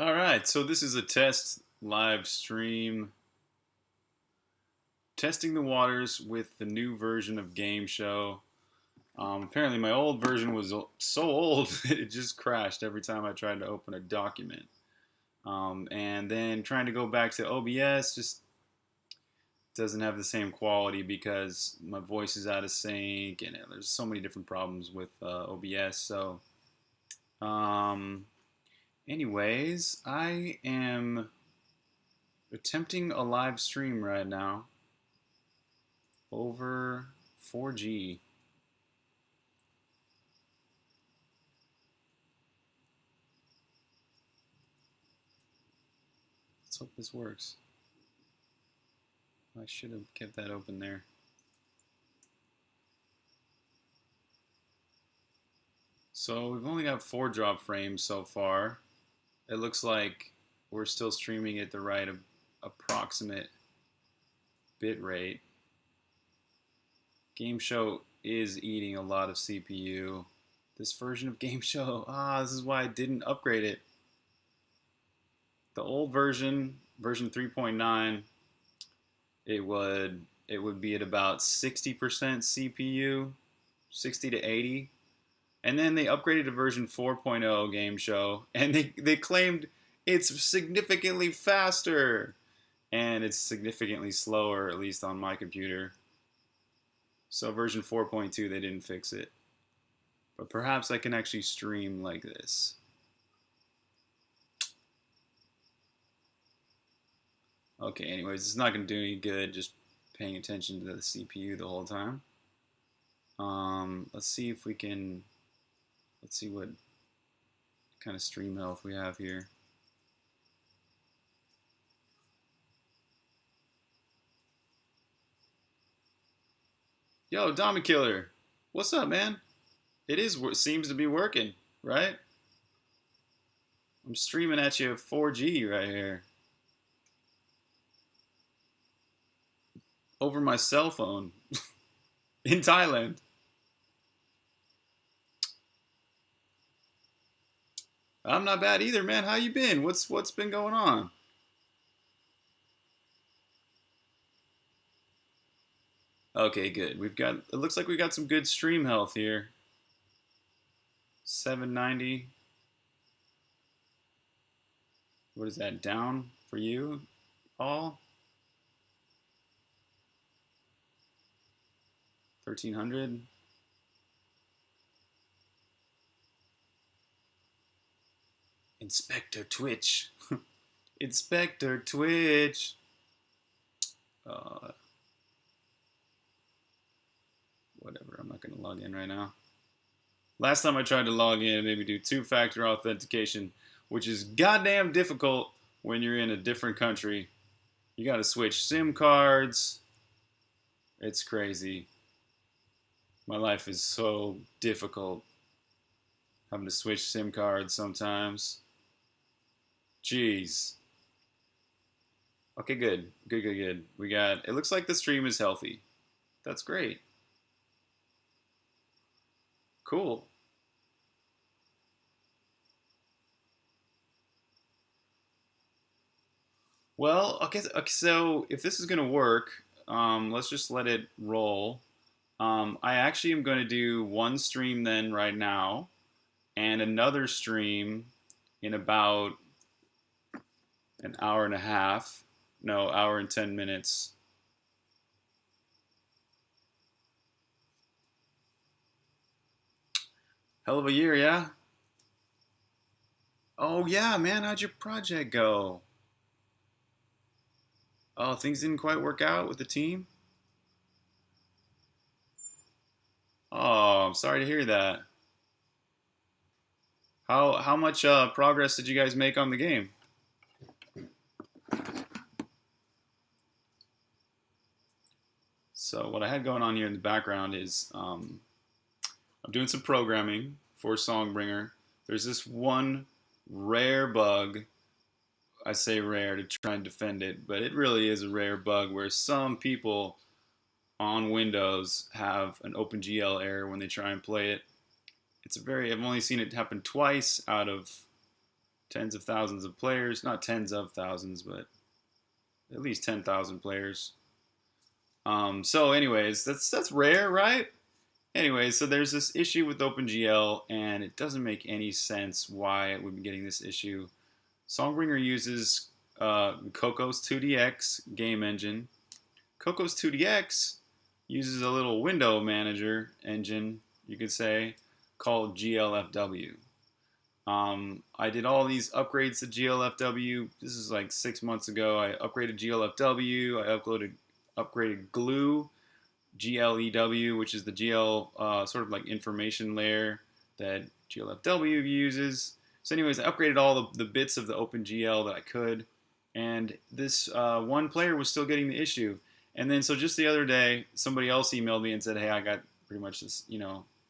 All right, so this is a test live stream testing the waters with the new version of Game Show. Apparently, my old version was so old it just crashed every time I tried to open a document. And then trying to go back to OBS just doesn't have the same quality because my voice is out of sync, and there's so many different problems with OBS. So, um, anyways, I am attempting a live stream right now over 4G. Let's hope this works. I should have kept that open there. So we've only got 4 drop frames so far. It looks like we're still streaming at the right approximate bit rate. Game Show is eating a lot of CPU. This version of Game Show, this is why I didn't upgrade it. The old version, version 3.9, it would be at about 60% CPU, 60 to 80. And then they upgraded to version 4.0 Game Show, and they claimed it's significantly faster. And it's significantly slower, at least on my computer. So version 4.2, they didn't fix it. But perhaps I can actually stream like this. Okay, anyways, it's not going to do any good just paying attention to the CPU the whole time. Let's see if we can... Let's see what kind of stream health we have here. Yo, Dami Killer, what's up, man? Seems to be working, right? I'm streaming at you 4G right here. Over my cell phone in Thailand. I'm not bad either, man. How you been? What's been going on? Okay, good. It looks like we got some good stream health here. 790. What is that, down for you, Paul? 1300. Inspector Twitch. Inspector Twitch. Whatever, I'm not going to log in right now. Last time I tried to log in, maybe do 2-factor authentication, which is goddamn difficult when you're in a different country. You got to switch SIM cards. It's crazy. My life is so difficult. Having to switch SIM cards sometimes. Jeez. Okay, good. Good. It looks like the stream is healthy. That's great. Cool. Well, okay, so if this is going to work, let's just let it roll. I actually am going to do one stream then right now, and another stream in about an hour and a half. No, hour and 10 minutes. Hell of a year, yeah? Oh, yeah, man, how'd your project go? Oh, things didn't quite work out with the team? Oh, I'm sorry to hear that. How much progress did you guys make on the game? So what I had going on here in the background is I'm doing some programming for Songbringer. There's this one rare bug. I say rare to try and defend it, but it really is a rare bug where some people on Windows have an Opengl error when they try and play it. I've only seen it happen twice out of tens of thousands of players. Not tens of thousands, but at least 10,000 players. So anyways, that's rare, right? Anyways, so there's this issue with OpenGL, and it doesn't make any sense why it would be getting this issue. Songbringer uses Cocos 2DX game engine. Cocos 2DX uses a little window manager engine, you could say, called GLFW. I did all these upgrades to GLFW. This is like 6 months ago. I upgraded GLFW. I upgraded Glue, GLEW, which is the GL sort of like information layer that GLFW uses. So anyways, I upgraded all the bits of the OpenGL that I could. And this one player was still getting the issue. And then so just the other day, somebody else emailed me and said, hey, I got pretty much this,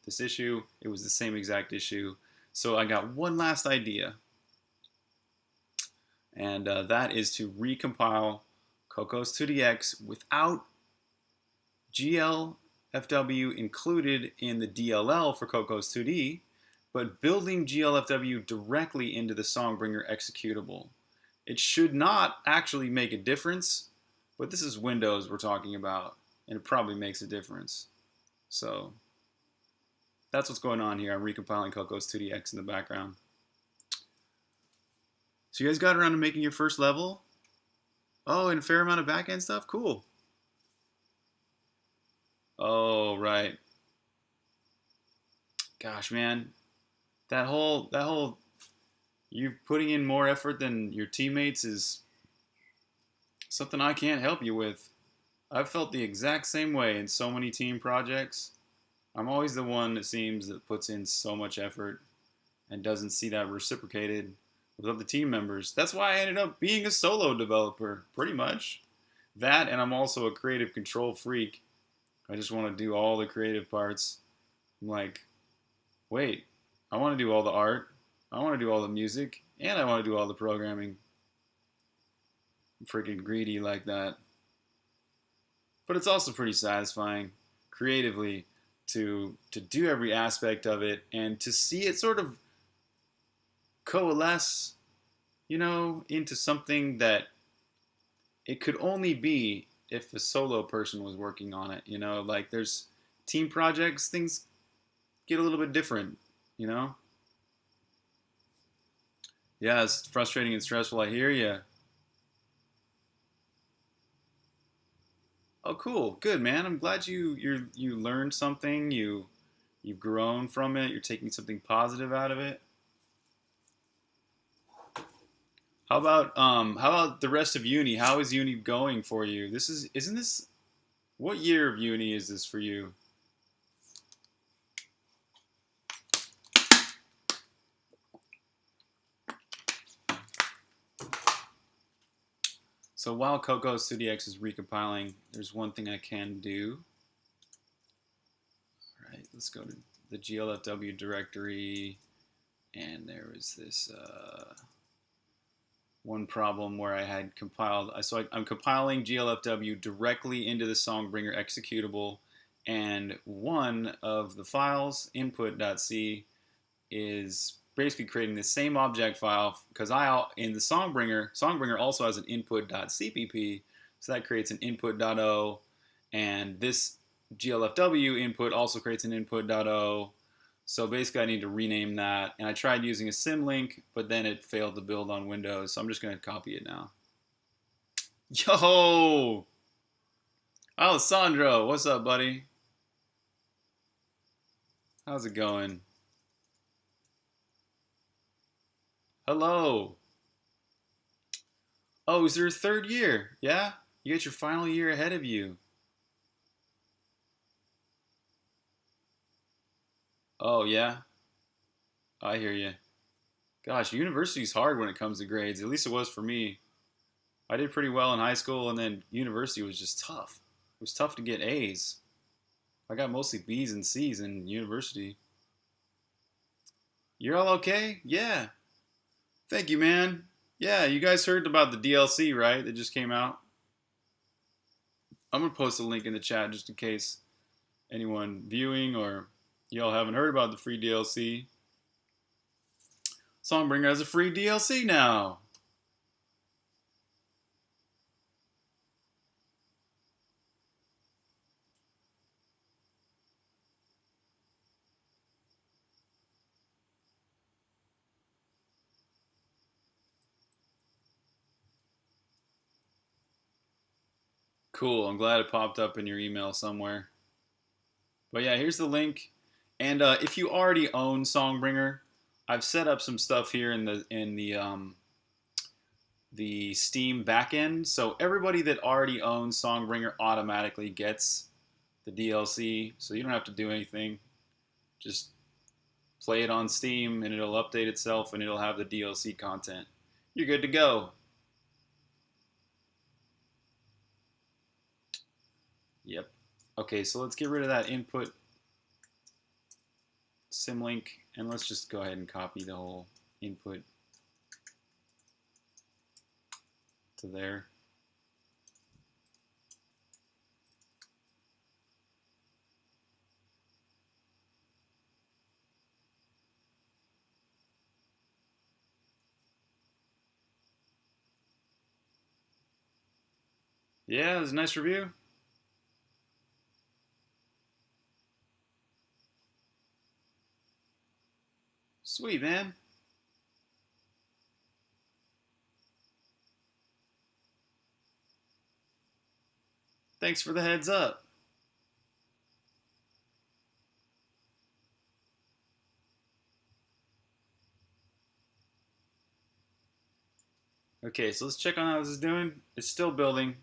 this issue. It was the same exact issue. So I got one last idea, and that is to recompile Cocos 2DX without GLFW included in the DLL for Cocos 2D, but building GLFW directly into the Songbringer executable. It should not actually make a difference, but this is Windows we're talking about, and it probably makes a difference. So that's what's going on here. I'm recompiling Cocos 2DX in the background. So you guys got around to making your first level? Oh, and a fair amount of back-end stuff? Cool. Oh, right. Gosh, man. That whole you putting in more effort than your teammates is something I can't help you with. I've felt the exact same way in so many team projects. I'm always the one, it seems, that puts in so much effort and doesn't see that reciprocated with other team members. That's why I ended up being a solo developer, pretty much. That, and I'm also a creative control freak. I just want to do all the creative parts. I'm like, wait, I want to do all the art, I want to do all the music, and I want to do all the programming. I'm freaking greedy like that. But it's also pretty satisfying, creatively, to do every aspect of it and to see it sort of coalesce, into something that it could only be if a solo person was working on it. Like there's team projects, things get a little bit different, Yeah, it's frustrating and stressful. I hear you. Oh, cool. Good, man. I'm glad you learned something. You've grown from it. You're taking something positive out of it. How about the rest of uni? How is uni going for you? Isn't this what year of uni is this for you? So while Cocos 2DX is recompiling, there's one thing I can do. All right, let's go to the GLFW directory, and there was this one problem where I had compiled. I'm compiling GLFW directly into the Songbringer executable, and one of the files, input.c, is basically creating the same object file because in the Songbringer also has an input.cpp, so that creates an input.o, and this GLFW input also creates an input.o. So basically I need to rename that, and I tried using a symlink, but then it failed to build on Windows, so I'm just going to copy it now. Yo! Alessandro, what's up, buddy? How's it going? Hello. Oh, is there a third year? Yeah? You got your final year ahead of you. Oh, yeah? I hear you. Gosh, university's hard when it comes to grades. At least it was for me. I did pretty well in high school, and then university was just tough. It was tough to get A's. I got mostly B's and C's in university. You're all okay? Yeah. Thank you, man. Yeah, you guys heard about the DLC, right? That just came out. I'm going to post a link in the chat just in case anyone viewing or y'all haven't heard about the free DLC. Songbringer has a free DLC now. Cool. I'm glad it popped up in your email somewhere. But yeah, here's the link. And if you already own Songbringer, I've set up some stuff here in the Steam backend. So everybody that already owns Songbringer automatically gets the DLC. So you don't have to do anything. Just play it on Steam and it'll update itself and it'll have the DLC content. You're good to go. Yep. Okay, so let's get rid of that input symlink and let's just go ahead and copy the whole input to there. Yeah, it was a nice review. Sweet, man. Thanks for the heads up. Okay, so let's check on how this is doing. It's still building,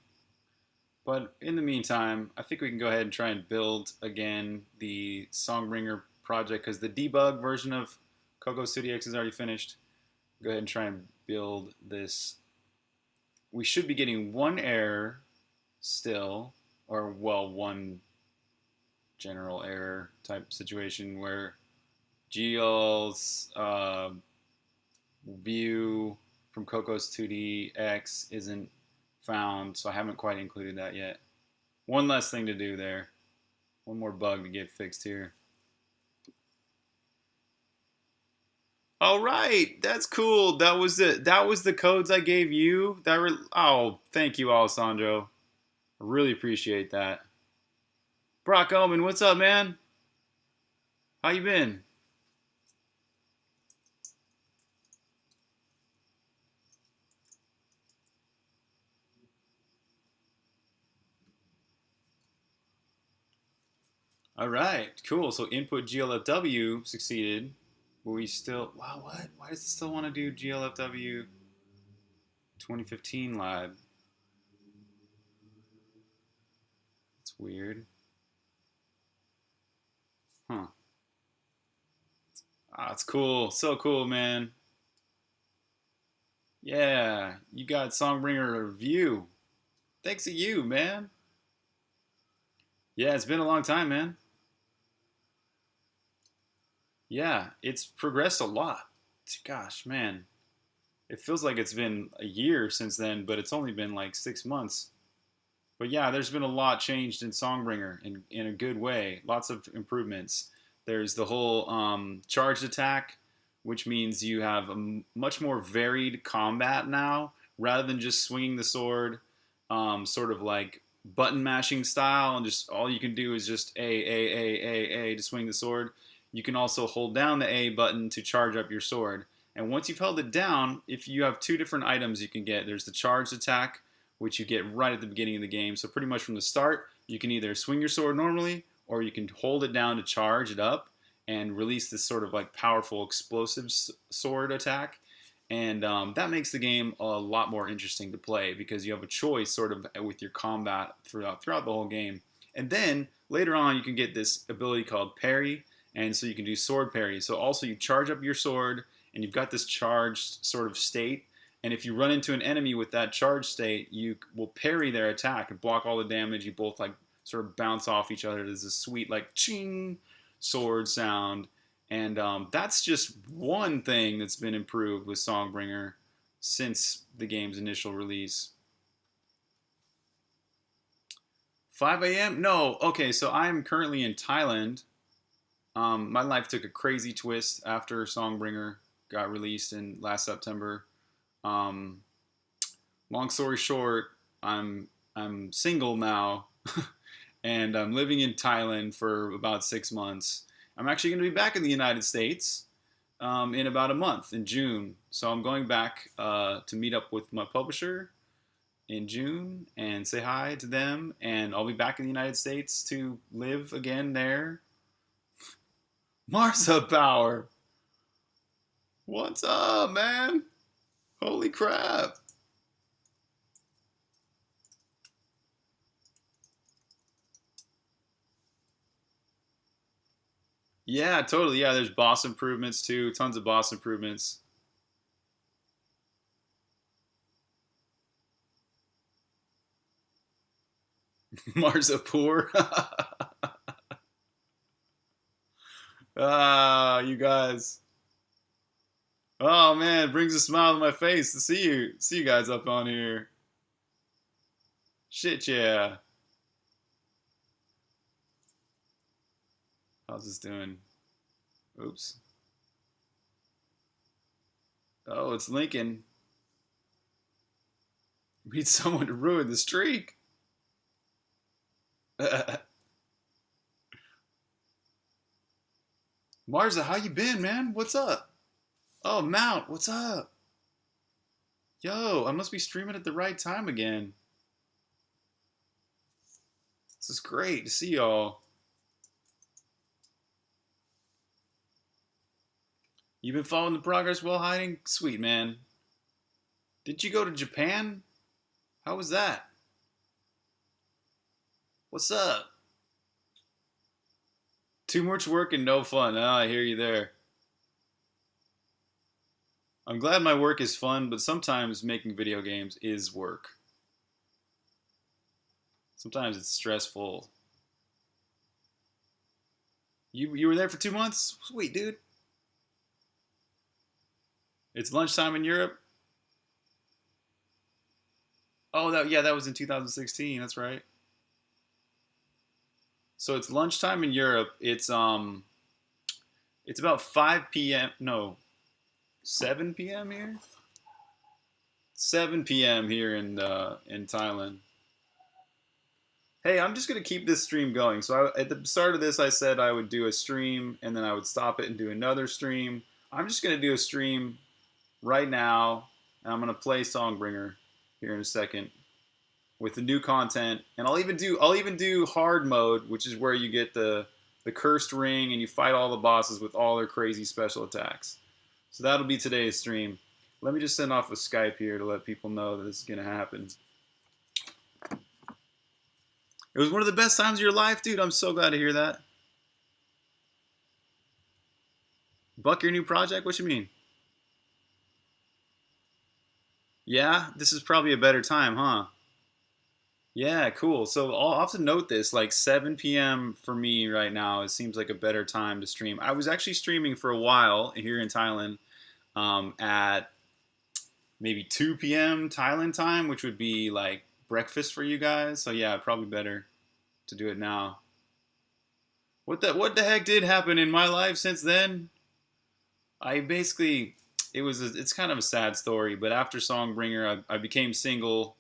but in the meantime, I think we can go ahead and try and build again the Songbringer project because the debug version of Coco Studio X is already finished. Go ahead and try and build this. We should be getting one error still, or well, one general error type situation where GL's view from Coco's 2D X isn't found, so I haven't quite included that yet. One less thing to do there. One more bug to get fixed here. All right, that's cool. That was the codes I gave you. Oh, thank you, Alessandro. I really appreciate that. Brock Oman, what's up, man? How you been? All right, cool. So input GLFW succeeded, but we still. Wow, what? Why does it still want to do GLFW 2015 lab? That's weird. Huh. Ah, that's cool. So cool, man. Yeah, you got Songbringer review. Thanks to you, man. Yeah, it's been a long time, man. Yeah, it's progressed a lot. Gosh, man. It feels like it's been a year since then, but it's only been like 6 months. But yeah, there's been a lot changed in Songbringer in a good way. Lots of improvements. There's the whole charged attack, which means you have a much more varied combat now, rather than just swinging the sword, sort of like button mashing style, and just all you can do is just A to swing the sword. You can also hold down the A button to charge up your sword. And once you've held it down, if you have two different items you can get, there's the charged attack, which you get right at the beginning of the game. So pretty much from the start, you can either swing your sword normally, or you can hold it down to charge it up and release this sort of like powerful explosive sword attack. And that makes the game a lot more interesting to play because you have a choice sort of with your combat throughout the whole game. And then later on, you can get this ability called parry, and so you can do sword parry. So also you charge up your sword, and you've got this charged sort of state. And if you run into an enemy with that charged state, you will parry their attack and block all the damage. You both like sort of bounce off each other. There's this sweet like ching sword sound. And that's just one thing that's been improved with Songbringer since the game's initial release. 5 a.m.? No. Okay, so I'm currently in Thailand. My life took a crazy twist after Songbringer got released in last September. Um, Long story short, I'm single now, and I'm living in Thailand for about 6 months. I'm actually going to be back in the United States in about a month in June. So I'm going back to meet up with my publisher in June and say hi to them, and I'll be back in the United States to live again there. Marsa Power, what's up, man? Holy crap! Yeah, totally. Yeah, there's boss improvements too. Tons of boss improvements. Marzapur. Ah, you guys. Oh man, brings a smile to my face to see you guys up on here. Shit, yeah. How's this doing? Oops. Oh, it's Lincoln. We need someone to ruin the streak. Marza, how you been, man? What's up? Oh, Mount, what's up? Yo, I must be streaming at the right time again. This is great to see y'all. You've been following the progress while hiding? Sweet, man. Did you go to Japan? How was that? What's up? Too much work and no fun. Ah, I hear you there. I'm glad my work is fun, but sometimes making video games is work. Sometimes it's stressful. You were there for 2 months? Sweet, dude. It's lunchtime in Europe. Oh, that was in 2016. That's right. So it's lunchtime in Europe. It's about 5 p.m. No, 7 p.m. here. 7 p.m. here in Thailand. Hey, I'm just gonna keep this stream going. So at the start of this, I said I would do a stream and then I would stop it and do another stream. I'm just gonna do a stream right now, and I'm gonna play Songbringer here in a second with the new content, and I'll even do hard mode, which is where you get the cursed ring and you fight all the bosses with all their crazy special attacks. So that'll be today's stream. Let me just send off a Skype here to let people know that this is gonna happen. It was one of the best times of your life, dude. I'm so glad to hear that. Buck, your new project? What you mean? Yeah, this is probably a better time, huh? Yeah, cool. So I'll have to note this, like 7 p.m. for me right now, it seems like a better time to stream. I was actually streaming for a while here in Thailand at maybe 2 p.m. Thailand time, which would be like breakfast for you guys. So yeah, probably better to do it now. What the heck did happen in my life since then? I basically it's kind of a sad story, but after Songbringer, I became single,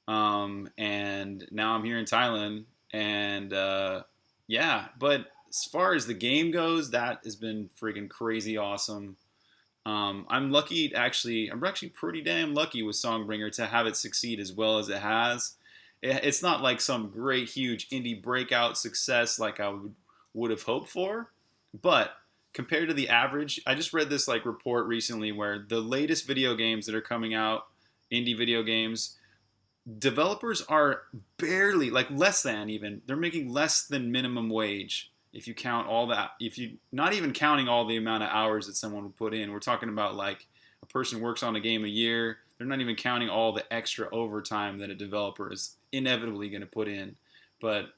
and now I'm here in Thailand, and yeah. But as far as the game goes, that has been freaking crazy awesome. I'm lucky, actually. I'm actually pretty damn lucky with Songbringer to have it succeed as well as it has. It's not like some great, huge indie breakout success like I would have hoped for, but compared to the average, I just read this like report recently where the latest video games that are coming out, indie video games, developers are barely, like less than even, they're making less than minimum wage if you count all that, if you not even counting all the amount of hours that someone would put in. We're talking about like a person works on a game a year. They're not even counting all the extra overtime that a developer is inevitably going to put in. But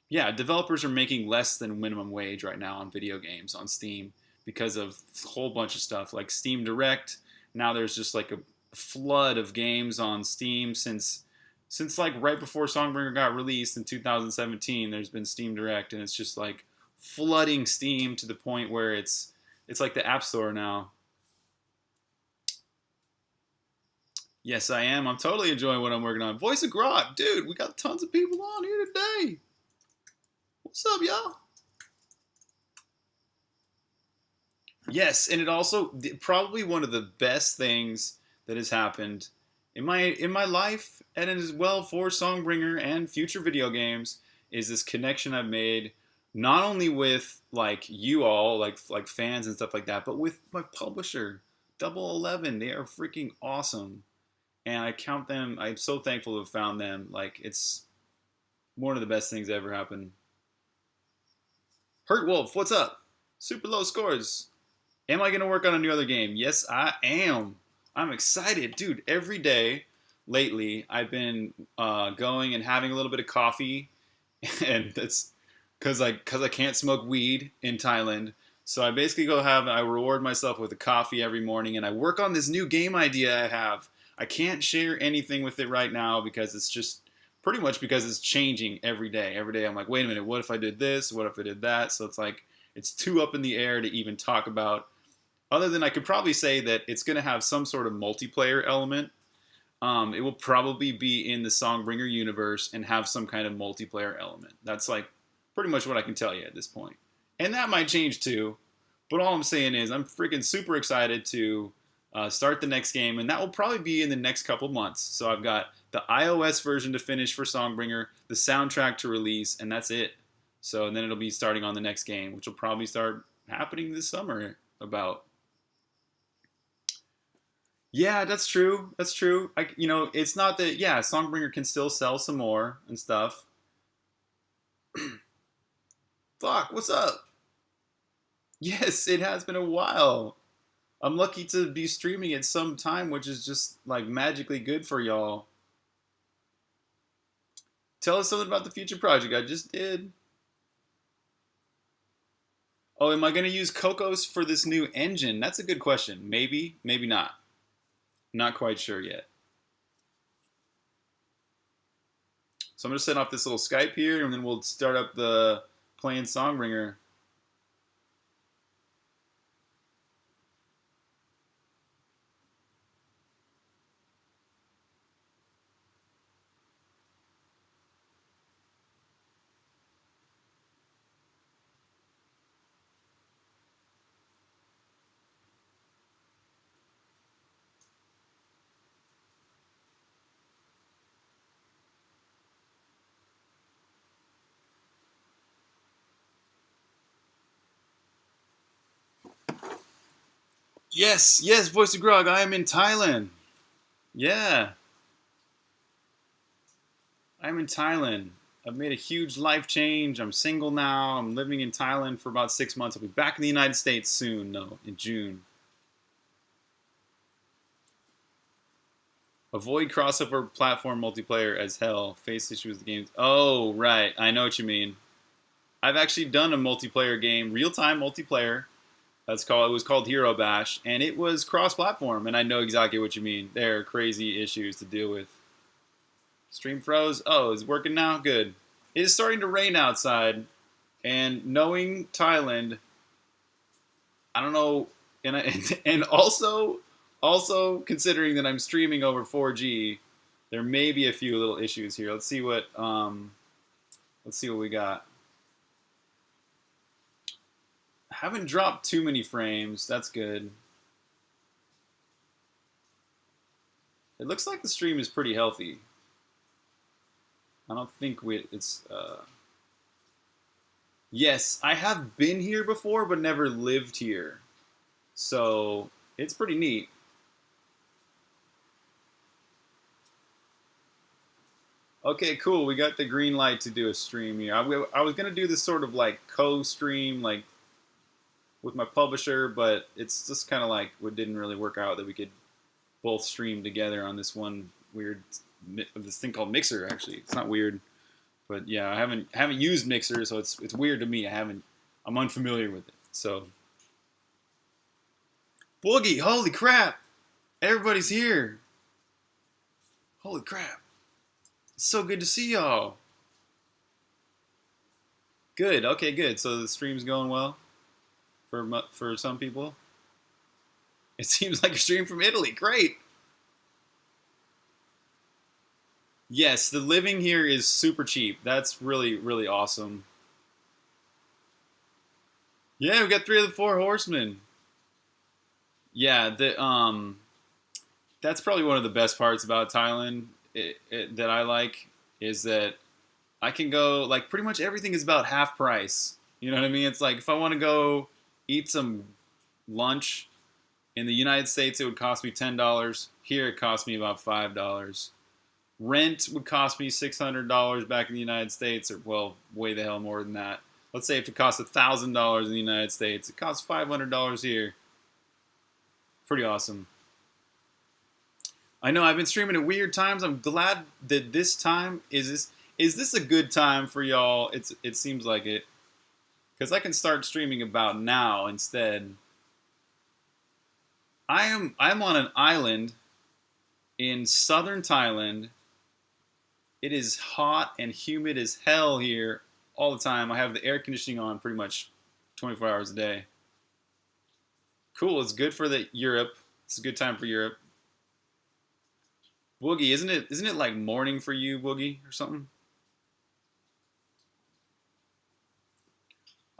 yeah, developers are making less than minimum wage right now on video games on Steam because of a whole bunch of stuff like Steam Direct. Now there's just like a flood of games on Steam since like right before Songbringer got released in 2017. There's been Steam Direct, and it's just like flooding Steam to the point where it's like the App Store now. Yes, I am. I'm totally enjoying what I'm working on. Voice of Grok, dude, we got tons of people on here today. What's up, y'all? Yes, and it also probably one of the best things that has happened in my life, and as well for Songbringer and future video games, is this connection I've made not only with like you all, like fans and stuff like that, but with my publisher, Double 11. They are freaking awesome, and I count them. I'm so thankful to have found them. Like it's one of the best things that ever happened. Hurt Wolf, what's up? Super low scores. Am I going to work on a new other game? Yes, I am. I'm excited. Dude, every day lately, I've been going and having a little bit of coffee. And that's because I can't smoke weed in Thailand. So I basically I reward myself with a coffee every morning. And I work on this new game idea I have. I can't share anything with it right now because it's just pretty much because it's changing every day. Every day I'm like, wait a minute, what if I did this? What if I did that? So it's like, it's too up in the air to even talk about. Other than I could probably say that it's going to have some sort of multiplayer element. It will probably be in the Songbringer universe and have some kind of multiplayer element. That's like pretty much what I can tell you at this point. And that might change too. But all I'm saying is I'm freaking super excited to start the next game. And that will probably be in the next couple months. So I've got the iOS version to finish for Songbringer, the soundtrack to release, and that's it. So and then it'll be starting on the next game, which will probably start happening this summer about. Yeah, that's true. That's true. It's not that. Yeah, Songbringer can still sell some more and stuff. Fuck, what's up? Yes, it has been a while. I'm lucky to be streaming at some time, which is just like magically good for y'all. Tell us something about the future project. I just did. Oh, am I going to use Cocos for this new engine? That's a good question. Maybe, maybe not. Not quite sure yet. So I'm going to set off this little Skype here, and then we'll start up the playing Songbringer. Yes, yes, Voice of Grog, I am in Thailand. Yeah, I'm in Thailand. I've made a huge life change. I'm single now. I'm living in Thailand for about 6 months. I'll be back in the United States soon, though, in June. Avoid crossover platform multiplayer as hell. Face issues with the games. Oh, right. I know what you mean. I've actually done a multiplayer game, real-time multiplayer. It was called Hero Bash, and it was cross-platform, and I know exactly what you mean. There are crazy issues to deal with. Stream froze. Oh, is it working now? Good. It is starting to rain outside, and knowing Thailand, I don't know, and also considering that I'm streaming over 4G, there may be a few little issues here. Let's see what we got. I haven't dropped too many frames. That's good. It looks like the stream is pretty healthy. I don't think it's. Yes, I have been here before, but never lived here. So it's pretty neat. Okay, cool. We got the green light to do a stream here. I was gonna do this sort of like co-stream, like with my publisher, but it's just kind of like what didn't really work out that we could both stream together on this one weird this thing called Mixer. Actually, it's not weird, but yeah, I haven't used Mixer, so it's weird to me. I'm unfamiliar with it. So Boogie, holy crap! Everybody's here. Holy crap! It's so good to see y'all. Good. Okay, good. So the stream's going well for some people. It seems like a stream from Italy. Great. Yes, the living here is super cheap. That's really, really awesome. Yeah, we got three of the four horsemen. Yeah, that's probably one of the best parts about Thailand that I like is that I can go like pretty much everything is about half price. You know what I mean? It's like if I want to go eat some lunch in the United States, it would cost me $10. Here, it costs me about $5. Rent would cost me $600 back in the United States, or well, way the hell more than that. Let's say if it costs $1,000 in the United States, it costs $500 here. Pretty awesome. I know I've been streaming at weird times. I'm glad that this time is this a good time for y'all? It seems like it, because I can start streaming about now instead. I'm on an island in southern Thailand. It is hot and humid as hell here all the time. I have the air conditioning on pretty much 24 hours a day. Cool, it's good for the Europe. It's a good time for Europe. Boogie, isn't it like morning for you, Boogie, or something?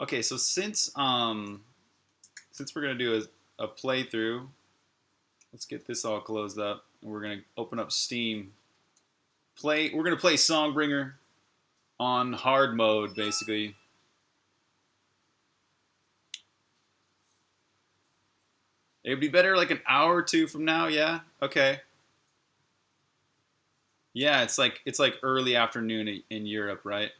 Okay, so since we're gonna do a playthrough, let's get this all closed up, and we're gonna open up Steam. We're gonna play Songbringer on hard mode, basically. It would be better like an hour or two from now, yeah? Okay. Yeah, it's like early afternoon in Europe, right?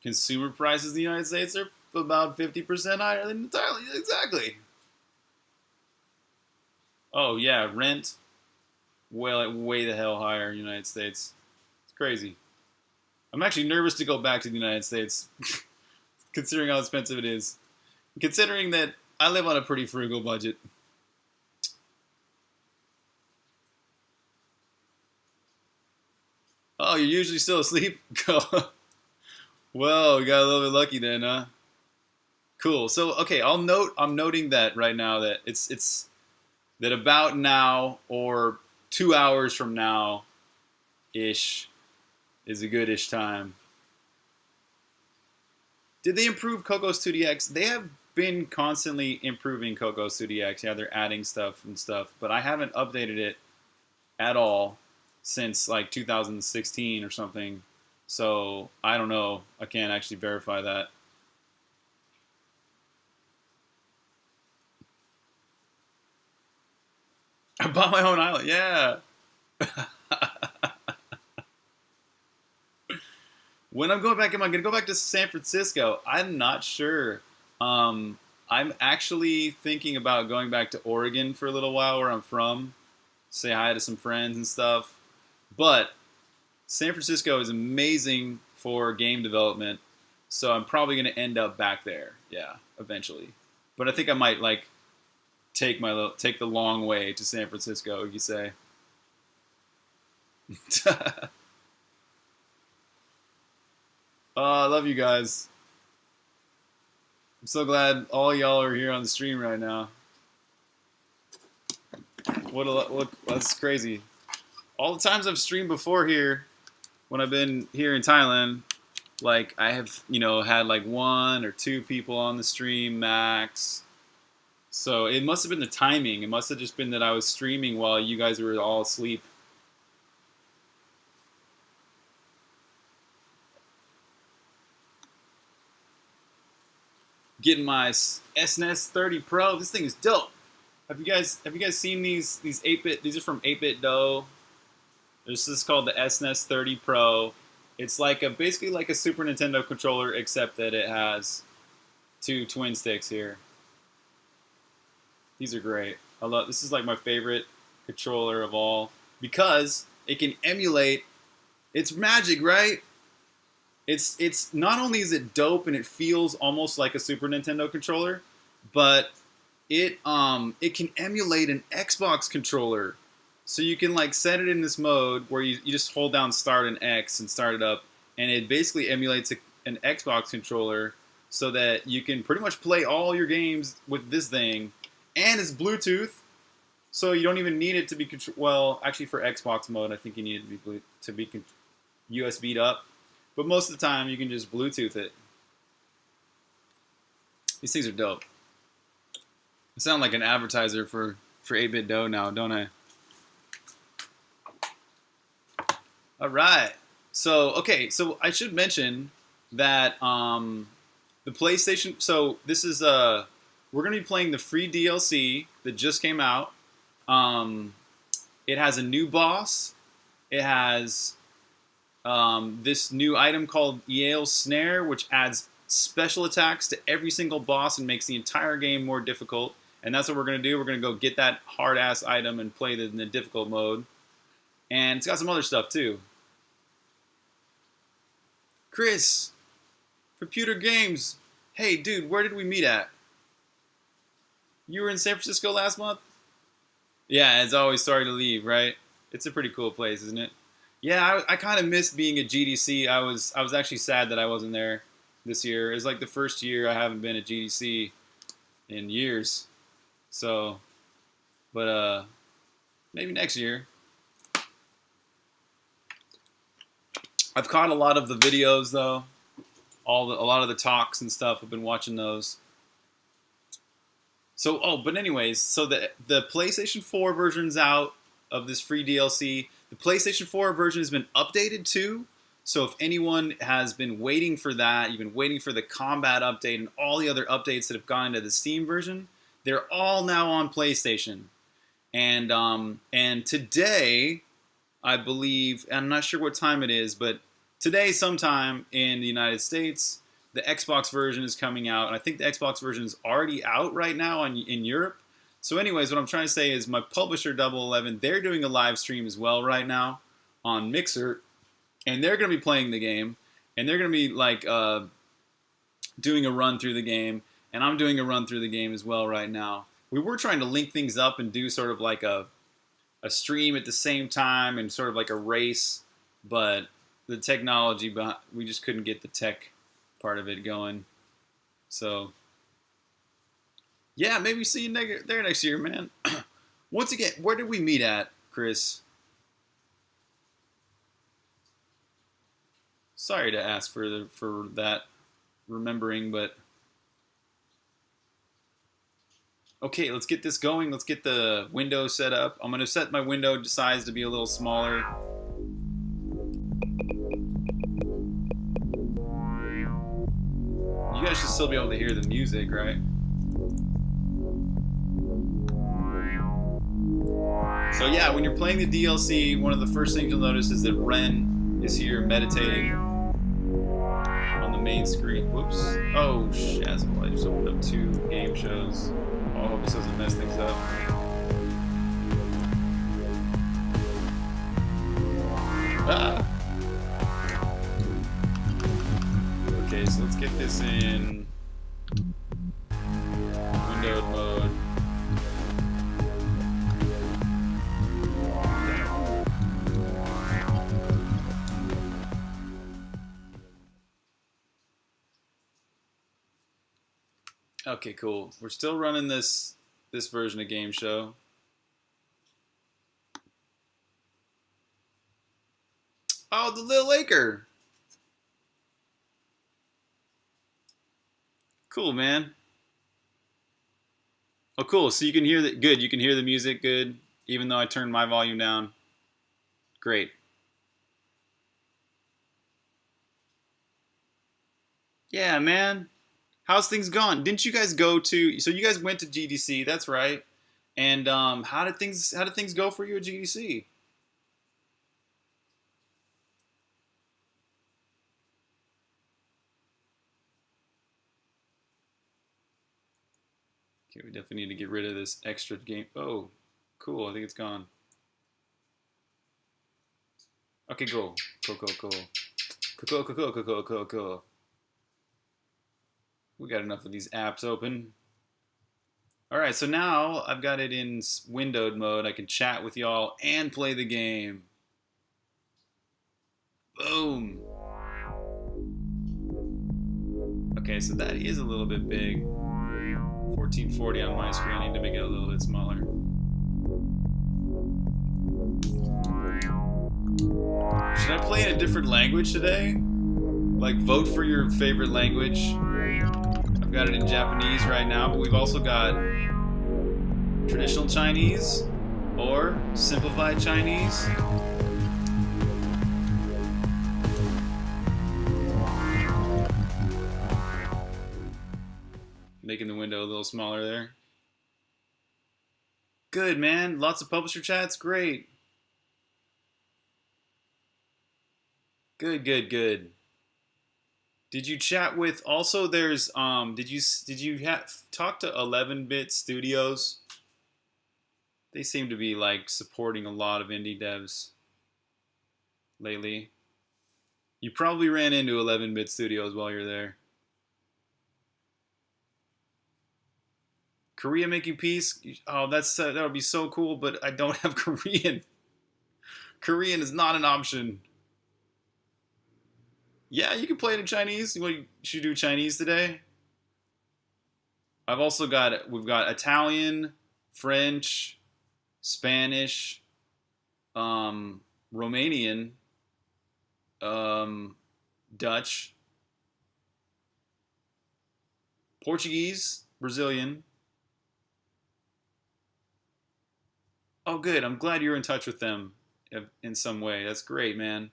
Consumer prices in the United States are about 50% higher than entirely. Exactly. Oh yeah, rent way the hell higher in the United States. It's crazy. I'm actually nervous to go back to the United States, considering how expensive it is. Considering that I live on a pretty frugal budget. Oh, you're usually still asleep? Well, we got a little bit lucky then, huh? Cool. So, okay, I'm noting that right now that it's that about now or 2 hours from now ish is a good-ish time. Did they improve Cocos 2DX? They have been constantly improving Cocos 2DX. Yeah, they're adding stuff and stuff, but I haven't updated it at all since like 2016 or something. So I don't know. I can't actually verify that. I bought my own island. Yeah. When I'm going back, am I going to go back to San Francisco? I'm not sure. I'm actually thinking about going back to Oregon for a little while, where I'm from. Say hi to some friends and stuff. But San Francisco is amazing for game development, so I'm probably going to end up back there. Yeah, eventually. But I think I might like take the long way to San Francisco, you say. I love you guys. I'm so glad all y'all are here on the stream right now. That's crazy. All the times I've streamed before here, when I've been here in Thailand, like I have, had like 1 or 2 people on the stream max. So it must have been the timing. It must have just been that I was streaming while you guys were all asleep. Getting my SNES 30 Pro. This thing is dope. Have you guys seen these 8-bit? These are from 8-bit Dough. This is called the SNES 30 Pro. It's like basically like a Super Nintendo controller, except that it has 2 twin sticks here. These are great. This is like my favorite controller of all because it can emulate. It's magic, right? It's not only is it dope and it feels almost like a Super Nintendo controller, but it can emulate an Xbox controller. So you can like set it in this mode where you just hold down start and X and start it up, and it basically emulates an Xbox controller so that you can pretty much play all your games with this thing, and it's Bluetooth, so you don't even need it to be well. Actually, for Xbox mode, I think you need it to be USB'd up, but most of the time you can just Bluetooth it. These things are dope. I sound like an advertiser for 8-Bit Dough now, don't I? All right. So, okay, so I should mention that the PlayStation, so this is, we're going to be playing the free DLC that just came out. It has a new boss. It has this new item called Yale's Snare, which adds special attacks to every single boss and makes the entire game more difficult. And that's what we're going to do. We're going to go get that hard-ass item and play it in the difficult mode. And it's got some other stuff, too. Chris, Computer Games. Hey, dude, where did we meet at? You were in San Francisco last month? Yeah, as always, sorry to leave, right? It's a pretty cool place, isn't it? Yeah, I kind of missed being at GDC. I was actually sad that I wasn't there this year. It's like the first year I haven't been at GDC in years. So, but maybe next year. I've caught a lot of the videos though. A lot of the talks and stuff. I've been watching those. So, but anyways, so the PlayStation 4 version's out of this free DLC. The PlayStation 4 version has been updated too. So if anyone has been waiting for that, you've been waiting for the combat update and all the other updates that have gone into the Steam version, they're all now on PlayStation. And today, I believe, I'm not sure what time it is, but today sometime in the United States, the Xbox version is coming out. And I think the Xbox version is already out right now in Europe. So anyways, what I'm trying to say is my publisher, Double 11, they're doing a live stream as well right now on Mixer. And they're going to be playing the game. And they're going to be like doing a run through the game. And I'm doing a run through the game as well right now. We were trying to link things up and do sort of like a stream at the same time and sort of like a race. But the technology, we just couldn't get the tech part of it going. So, yeah, maybe see you there next year, man. Once again, where did we meet at, Chris? Sorry to ask for that remembering, but okay, let's get this going. Let's get the window set up. I'm going to set my window size to be a little smaller. You guys should still be able to hear the music, right? So yeah, when you're playing the DLC, one of the first things you'll notice is that Ren is here meditating on the main screen. Whoops. Oh, shazzle. I just opened up 2 game shows. Oh, I hope this doesn't mess things up. Ah! Okay, so let's get this in windowed mode. Okay, cool. We're still running this version of Game Show. Oh, the Lil Acre. Cool, man. Oh, cool. So you can hear that. Good. You can hear the music good, even though I turned my volume down. Great. Yeah, man. How's things gone? Didn't you guys go to? So you guys went to GDC. That's right. And how did things go for you at GDC? Okay, we definitely need to get rid of this extra game. Oh, cool. I think it's gone. Okay, cool. Cool. We got enough of these apps open. Alright, so now I've got it in windowed mode. I can chat with y'all and play the game. Boom. Okay, so that is a little bit big. 1440 on my screen. I need to make it a little bit smaller. Should I play in a different language today? Like, vote for your favorite language. I've got it in Japanese right now, but we've also got traditional Chinese or simplified Chinese. Making the window a little smaller there. Good, man. Lots of publisher chats. Great. Good, good, good. Did you chat with? Also, there's Did you talk to 11-bit Studios? They seem to be like supporting a lot of indie devs lately. You probably ran into 11-bit Studios while you're there. Korea making peace? Oh, that would be so cool, but I don't have Korean. Korean is not an option. Yeah, you can play it in Chinese. You should do Chinese today. We've got Italian, French, Spanish, Romanian, Dutch, Portuguese, Brazilian. Oh, good. I'm glad you're in touch with them in some way. That's great, man.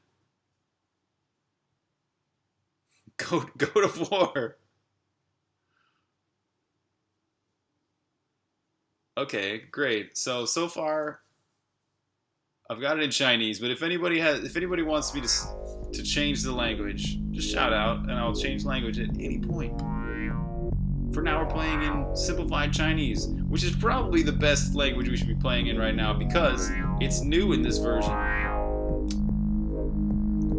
Go to war. Okay, great. So far, I've got it in Chinese. But if anybody wants me to change the language, just shout out, and I'll change language at any point. For now, we're playing in simplified Chinese, which is probably the best language we should be playing in right now because it's new in this version.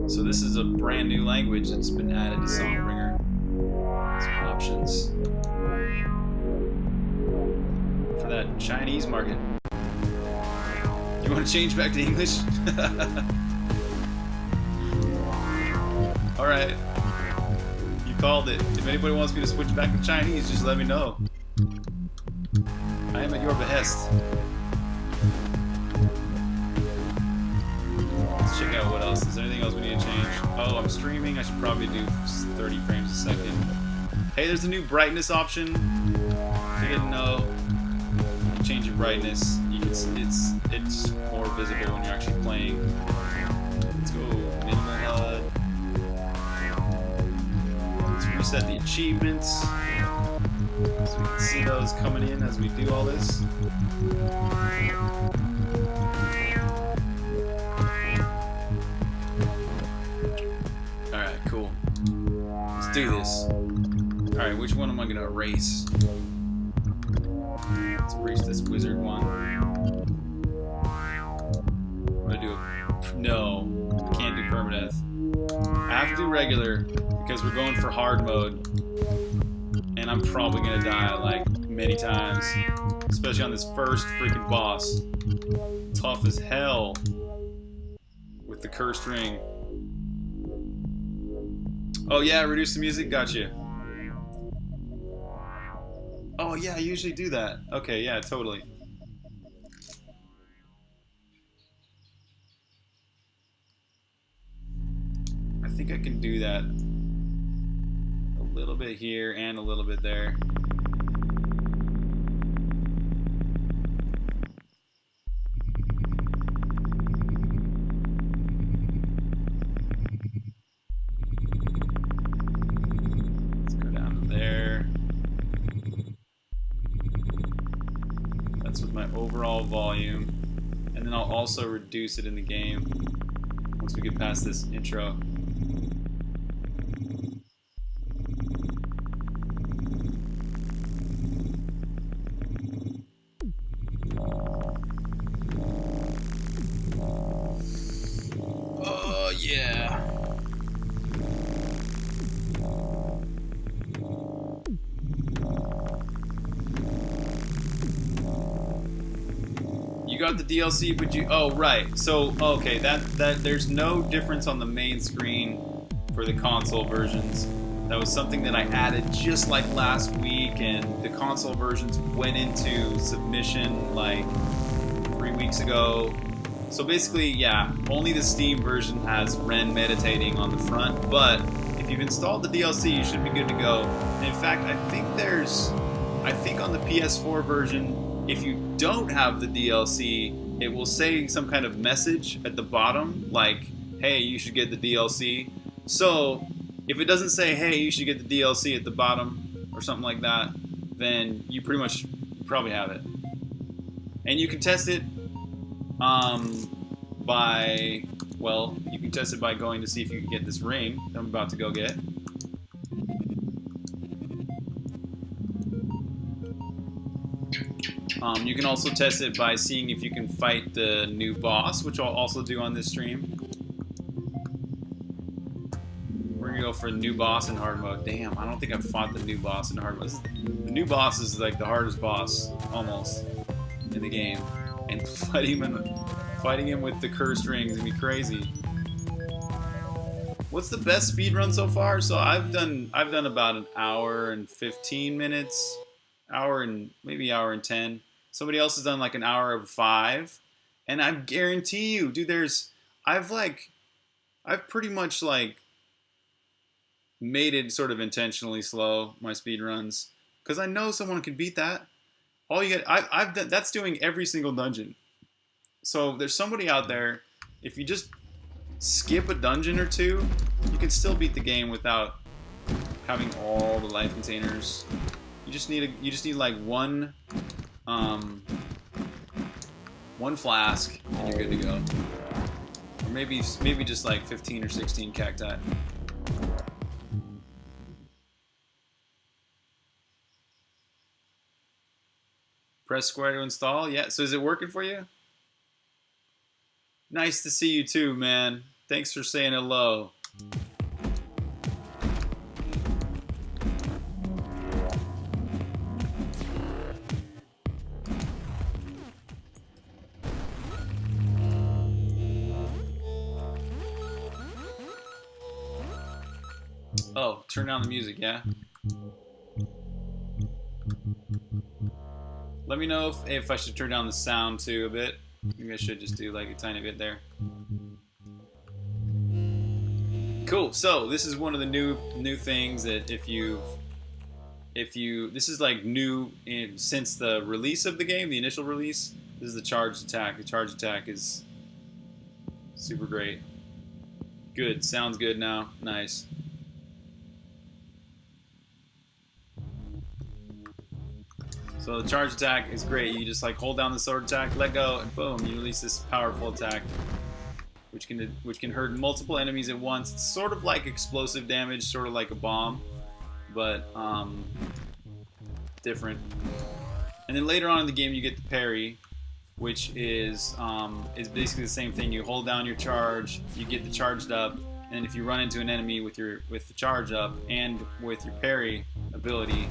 So this is a brand new language that's been added to Songbringer. Some options for that Chinese market. You want to change back to English? All right. Called it. If anybody wants me to switch back to Chinese, just let me know. I am at your behest. Let's check out what else. Is there anything else we need to change? Oh, I'm streaming. I should probably do 30 frames a second. Hey, there's a new brightness option. If you didn't know, you can change your brightness. It's more visible when you're actually playing. Let's go minimal HUD. Reset the achievements so we can see those coming in as we do all this. Alright, cool. Let's do this. Alright, which one am I going to erase? Let's erase this wizard one. I'm going to do a... No, I can't do permadeath. I have to do regular because we're going for hard mode. And I'm probably going to die like many times. Especially on this first freaking boss. Tough as hell. With the cursed ring. Oh yeah, reduce the music? Gotcha. Oh yeah, I usually do that. Okay, yeah, totally. I think I can do that. A little bit here and a little bit there. Let's go down to there. That's with my overall volume. And then I'll also reduce it in the game once we get past this intro. Yeah. got the DLC, but you... Oh, right. So, okay, that there's no difference on the main screen for the console versions. That was something that I added just like last week, and the console versions went into submission like 3 weeks ago. So basically, yeah, only the Steam version has Ren meditating on the front, but if you've installed the DLC, you should be good to go. And in fact, I think on the PS4 version, if you don't have the DLC, it will say some kind of message at the bottom, like, hey, you should get the DLC. So, if it doesn't say, hey, you should get the DLC at the bottom, or something like that, then you probably have it. And you can test it you can test it by going to see if you can get this ring that I'm about to go get. You can also test it by seeing if you can fight the new boss, which I'll also do on this stream. We're gonna go for a new boss in hard mode. Damn, I don't think I've fought the new boss in hard mode. The new boss is like the hardest boss, almost, in the game. And fighting him with the cursed ring is gonna be crazy. What's the best speed run so far? So I've done about an hour and 15 minutes, maybe hour and 10. Somebody else has done like an hour of 5, and I guarantee you, dude, I've pretty mumuch like made it sort of intentionally slow, my speed runs, because I know someone can beat that. All you get, I've done, that's doing every single dungeon. So there's somebody out there, if you just skip a dungeon or two, you can still beat the game without having all the life containers. You just need like one flask and you're good to go. Or maybe just like 15 or 16 cacti. Press square to install. Yeah, so is it working for you? Nice to see you too, man. Thanks for saying hello. Oh, turn down the music, yeah? Let me know if I should turn down the sound too a bit. Maybe I should just do like a tiny bit there. Cool. So this is one of the new things that if you this is like new since the release of the game, the initial release. This is the charged attack. The charged attack is super great. Good. Sounds good now. Nice. So the charge attack is great. You just like hold down the sword attack, let go, and boom, you release this powerful attack, which can hurt multiple enemies at once. It's sort of like explosive damage, sort of like a bomb, but different. And then later on in the game, you get the parry, which is basically the same thing. You hold down your charge, you get the charged up, and if you run into an enemy with the charge up and with your parry ability,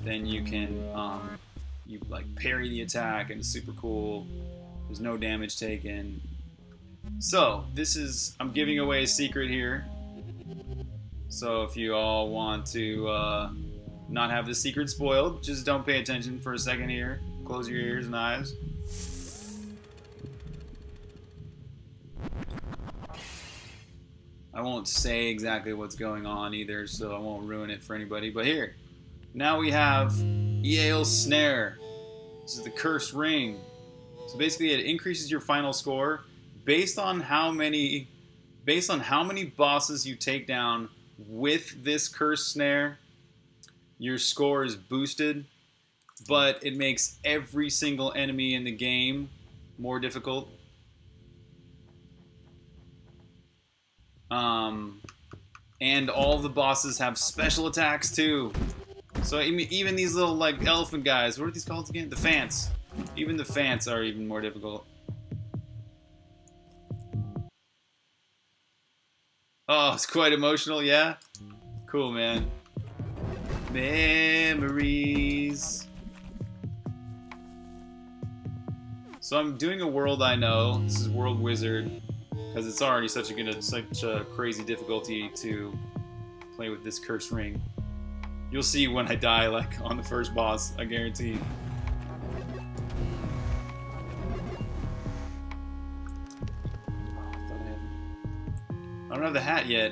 then you can you like parry the attack, and it's super cool. There's no damage taken. So I'm giving away a secret here. So if you all want to not have the secret spoiled, just don't pay attention for a second here. Close your ears and eyes. I won't say exactly what's going on either, so I won't ruin it for anybody. But here, now we have Opengl Snare. This is the cursed ring. So basically, it increases your final score based on how many bosses you take down with this cursed snare. Your score is boosted, but it makes every single enemy in the game more difficult. And all the bosses have special attacks too. So even these little like elephant guys, what are these called again? The Fants. Even the Fants are even more difficult. Oh, it's quite emotional, yeah? Cool, man. Memories. So I'm doing a world I know. This is World Wizard, because it's already such a crazy difficulty to play with this cursed ring. You'll see when I die, like on the first boss, I guarantee. I don't have the hat yet.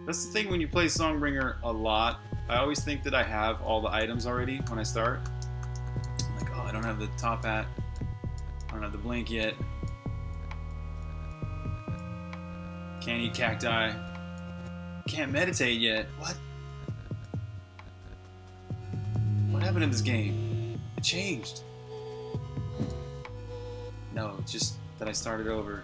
That's the thing when you play Songbringer a lot. I always think that I have all the items already when I start. I'm like, oh, I don't have the top hat. I don't have the blink yet. Can't eat cacti. Can't meditate yet. What? What happened in this game? It changed. No, it's just that I started over.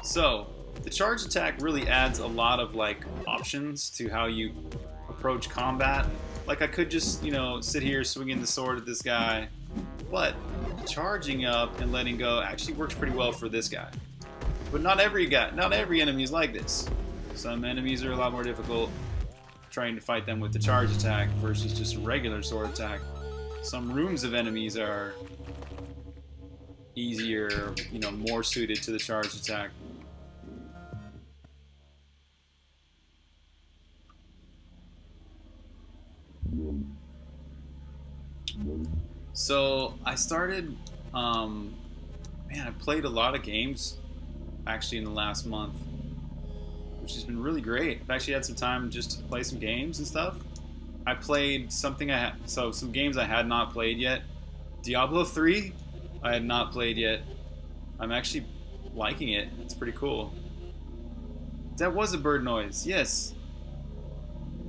So, the charge attack really adds a lot of like options to how you approach combat. Like I could just, sit here swinging the sword at this guy, but charging up and letting go actually works pretty well for this guy. But not every enemy is like this. Some enemies are a lot more difficult trying to fight them with the charge attack versus just a regular sword attack. Some rooms of enemies are easier, more suited to the charge attack. So I started, I played a lot of games actually in the last month, which has been really great. I've actually had some time just to play some games and stuff. I played some games I had not played yet. Diablo 3, I had not played yet. I'm actually liking it. It's pretty cool. That was a bird noise, yes.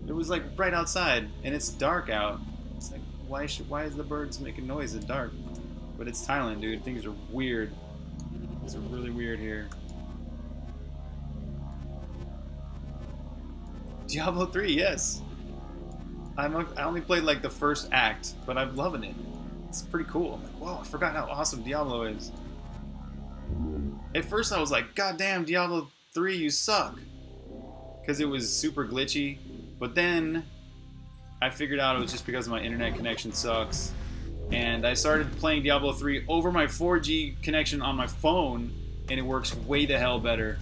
It was like right outside, and it's dark out. It's like, why is the birds making noise in dark? But it's Thailand, dude. Things are weird. Things are really weird here. Diablo 3, yes. I only played like the first act, but I'm loving it. It's pretty cool. I'm like, whoa, I forgot how awesome Diablo is. At first I was like, God damn, Diablo 3, you suck. Because it was super glitchy. But then I figured out it was just because my internet connection sucks. And I started playing Diablo 3 over my 4G connection on my phone, and it works way the hell better.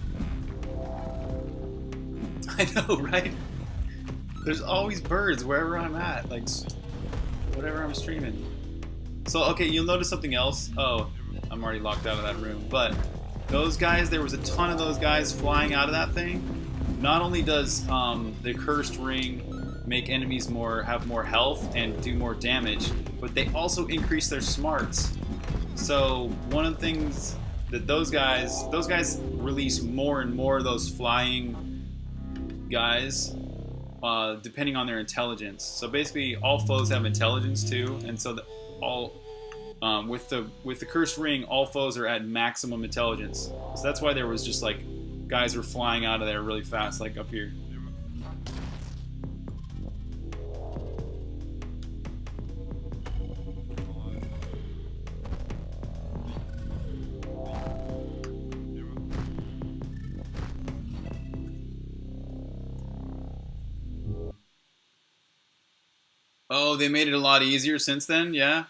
I know, right? There's always birds wherever I'm at, like whatever I'm streaming. So, okay, you'll notice something else. Oh, I'm already locked out of that room. But those guys, there was a ton of those guys flying out of that thing. Not only does the cursed ring make enemies have more health and do more damage, but they also increase their smarts. So one of the things that those guys release more and more of those flying guys, depending on their intelligence. So basically, all foes have intelligence too, and so with the cursed ring, all foes are at maximum intelligence. So that's why there was just like guys were flying out of there really fast, like up here. Oh, they made it a lot easier since then, yeah?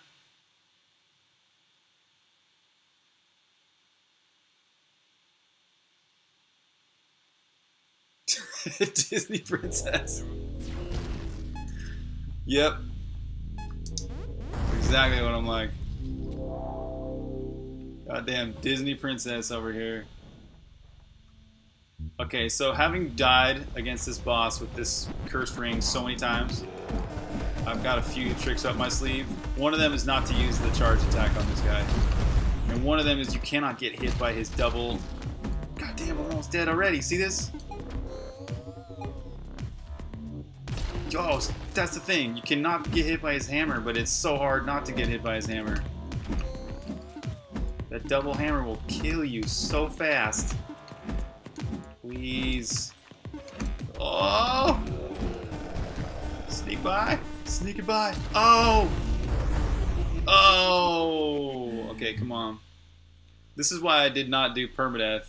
Disney princess. Yep. Exactly what I'm like. Goddamn Disney princess over here. Okay, so having died against this boss with this cursed ring so many times, I've got a few tricks up my sleeve. One of them is not to use the charge attack on this guy. And one of them is you cannot get hit by his double... Goddamn, I'm almost dead already. See this? Oh, that's the thing. You cannot get hit by his hammer, but it's so hard not to get hit by his hammer. That double hammer will kill you so fast. Please. Oh! Sneak by. Sneak it by. Oh! Oh! Okay, come on. This is why I did not do permadeath.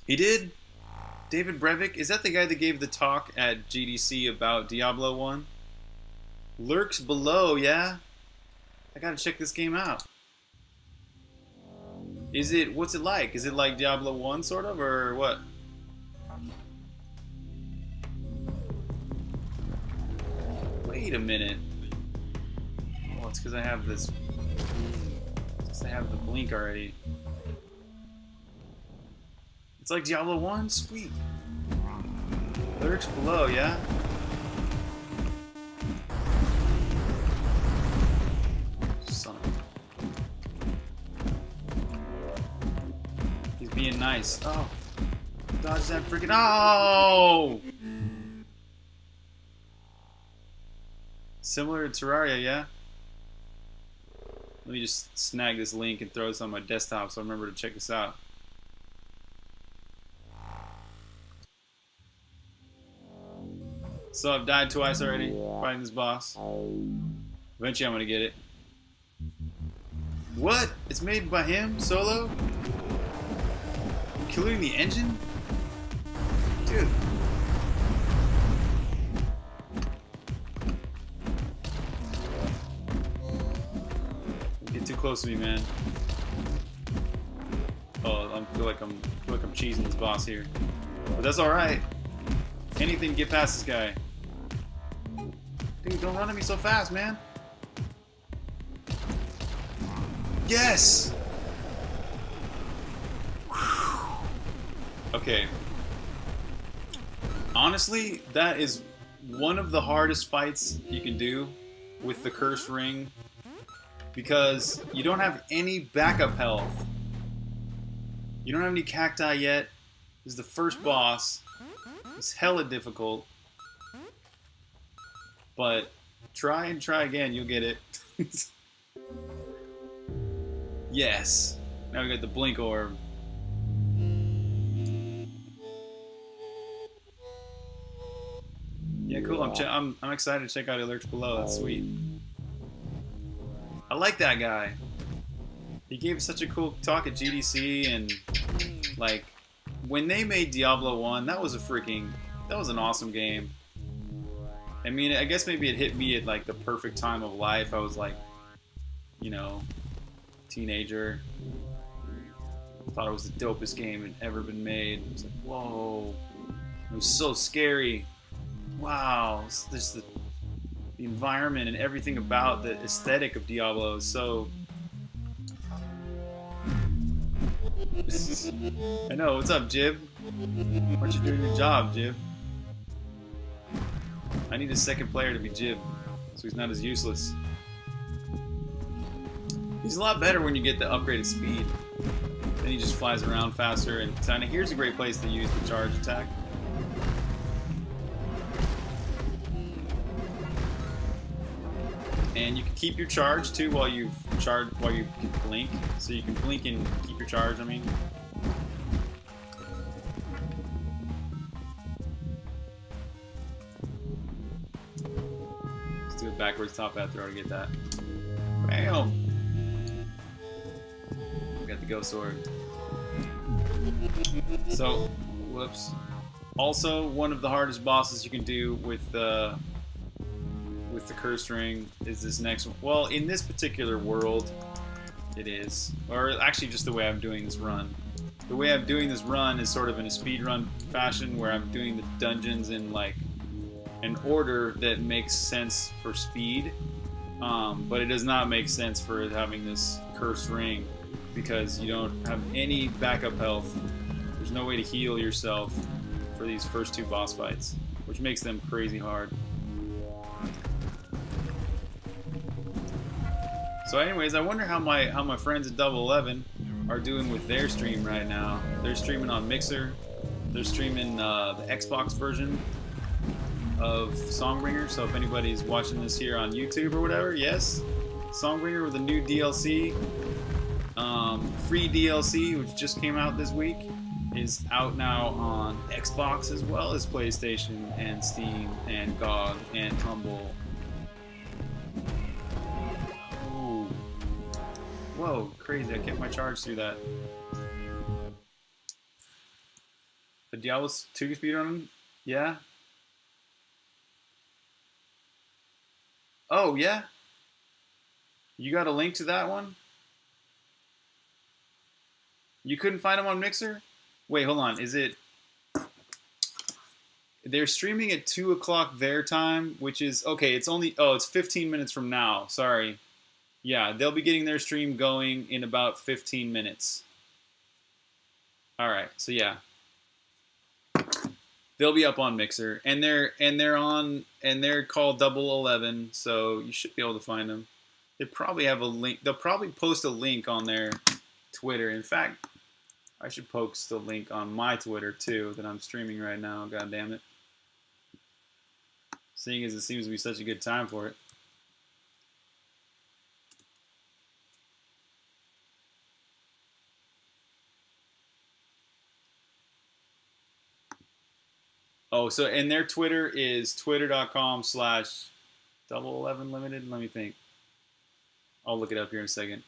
He did? David Brevik, is that the guy that gave the talk at GDC about Diablo 1? Lurks below, yeah? I gotta check this game out. What's it like? Is it like Diablo 1 sort of, or what? Wait a minute. Oh, it's because I have this. I have the blink already. It's like Diablo 1? Sweet. Lurks below, yeah? Son of a... He's being nice. Oh. Dodge that freaking... Oh! Similar to Terraria, yeah? Let me just snag this link and throw this on my desktop so I remember to check this out. So I've died twice already fighting this boss. Eventually I'm gonna get it. What? It's made by him? Solo? Including the engine? Dude. Get too close to me, man. Oh, I feel like I'm cheesing this boss here. But that's alright. Anything to get past this guy. Dude, don't run at me so fast, man. Yes! Whew. Okay. Honestly, that is one of the hardest fights you can do with the cursed ring, because you don't have any backup health. You don't have any cacti yet. This is the first boss. It's hella difficult. But try and try again, you'll get it. Yes. Now we got the blink orb. Yeah, cool. I'm excited to check out Lurks Below. That's sweet. I like that guy. He gave such a cool talk at GDC, and like when they made Diablo 1, that was an awesome game. I mean, I guess maybe it hit me at like the perfect time of life. I was like, you know, teenager. Thought it was the dopest game that ever been made. It was like, whoa. It was so scary. Wow. Just the environment and everything about the aesthetic of Diablo is so... I know. What's up, Jib? Why aren't you doing your job, Jib? I need a second player to be Jib, so he's not as useless. He's a lot better when you get the upgraded speed. Then he just flies around faster, and kinda here's a great place to use the charge attack. And you can keep your charge too while you can blink. So you can blink and keep your charge, I mean. Let's do a backwards top hat throw to get that. Bam! We got the ghost sword. So, whoops. Also, one of the hardest bosses you can do with the cursed ring is this next one. Well, in this particular world, it is. Or actually just the way I'm doing this run. The way I'm doing this run is sort of in a speedrun fashion, where I'm doing the dungeons in like an order that makes sense for speed. But it does not make sense for having this cursed ring, because you don't have any backup health. There's no way to heal yourself for these first two boss fights, which makes them crazy hard. So anyways, I wonder how my friends at Double 11 are doing with their stream right now. They're streaming on Mixer. They're streaming the Xbox version of Songbringer. So if anybody's watching this here on YouTube or whatever, yes, Songbringer with a new DLC, free DLC, which just came out this week, is out now on Xbox as well as PlayStation and Steam and GOG and Humble. Whoa, crazy, I kept my charge through that. Diablo 2 speedrun? Yeah. Oh yeah. You got a link to that one? You couldn't find them on Mixer? Wait, hold on. Is it? They're streaming at 2 o'clock their time, which is okay. It's only it's 15 minutes from now. Sorry. Yeah, they'll be getting their stream going in about 15 minutes. All right. So yeah, they'll be up on Mixer, and they're called Double 11. So you should be able to find them. They probably have a link. They'll probably post a link on their Twitter. In fact, I should post the link on my Twitter too that I'm streaming right now. God damn it. Seeing as it seems to be such a good time for it. Oh, so and their Twitter is twitter.com/double11limited. Let me think. I'll look it up here in a second.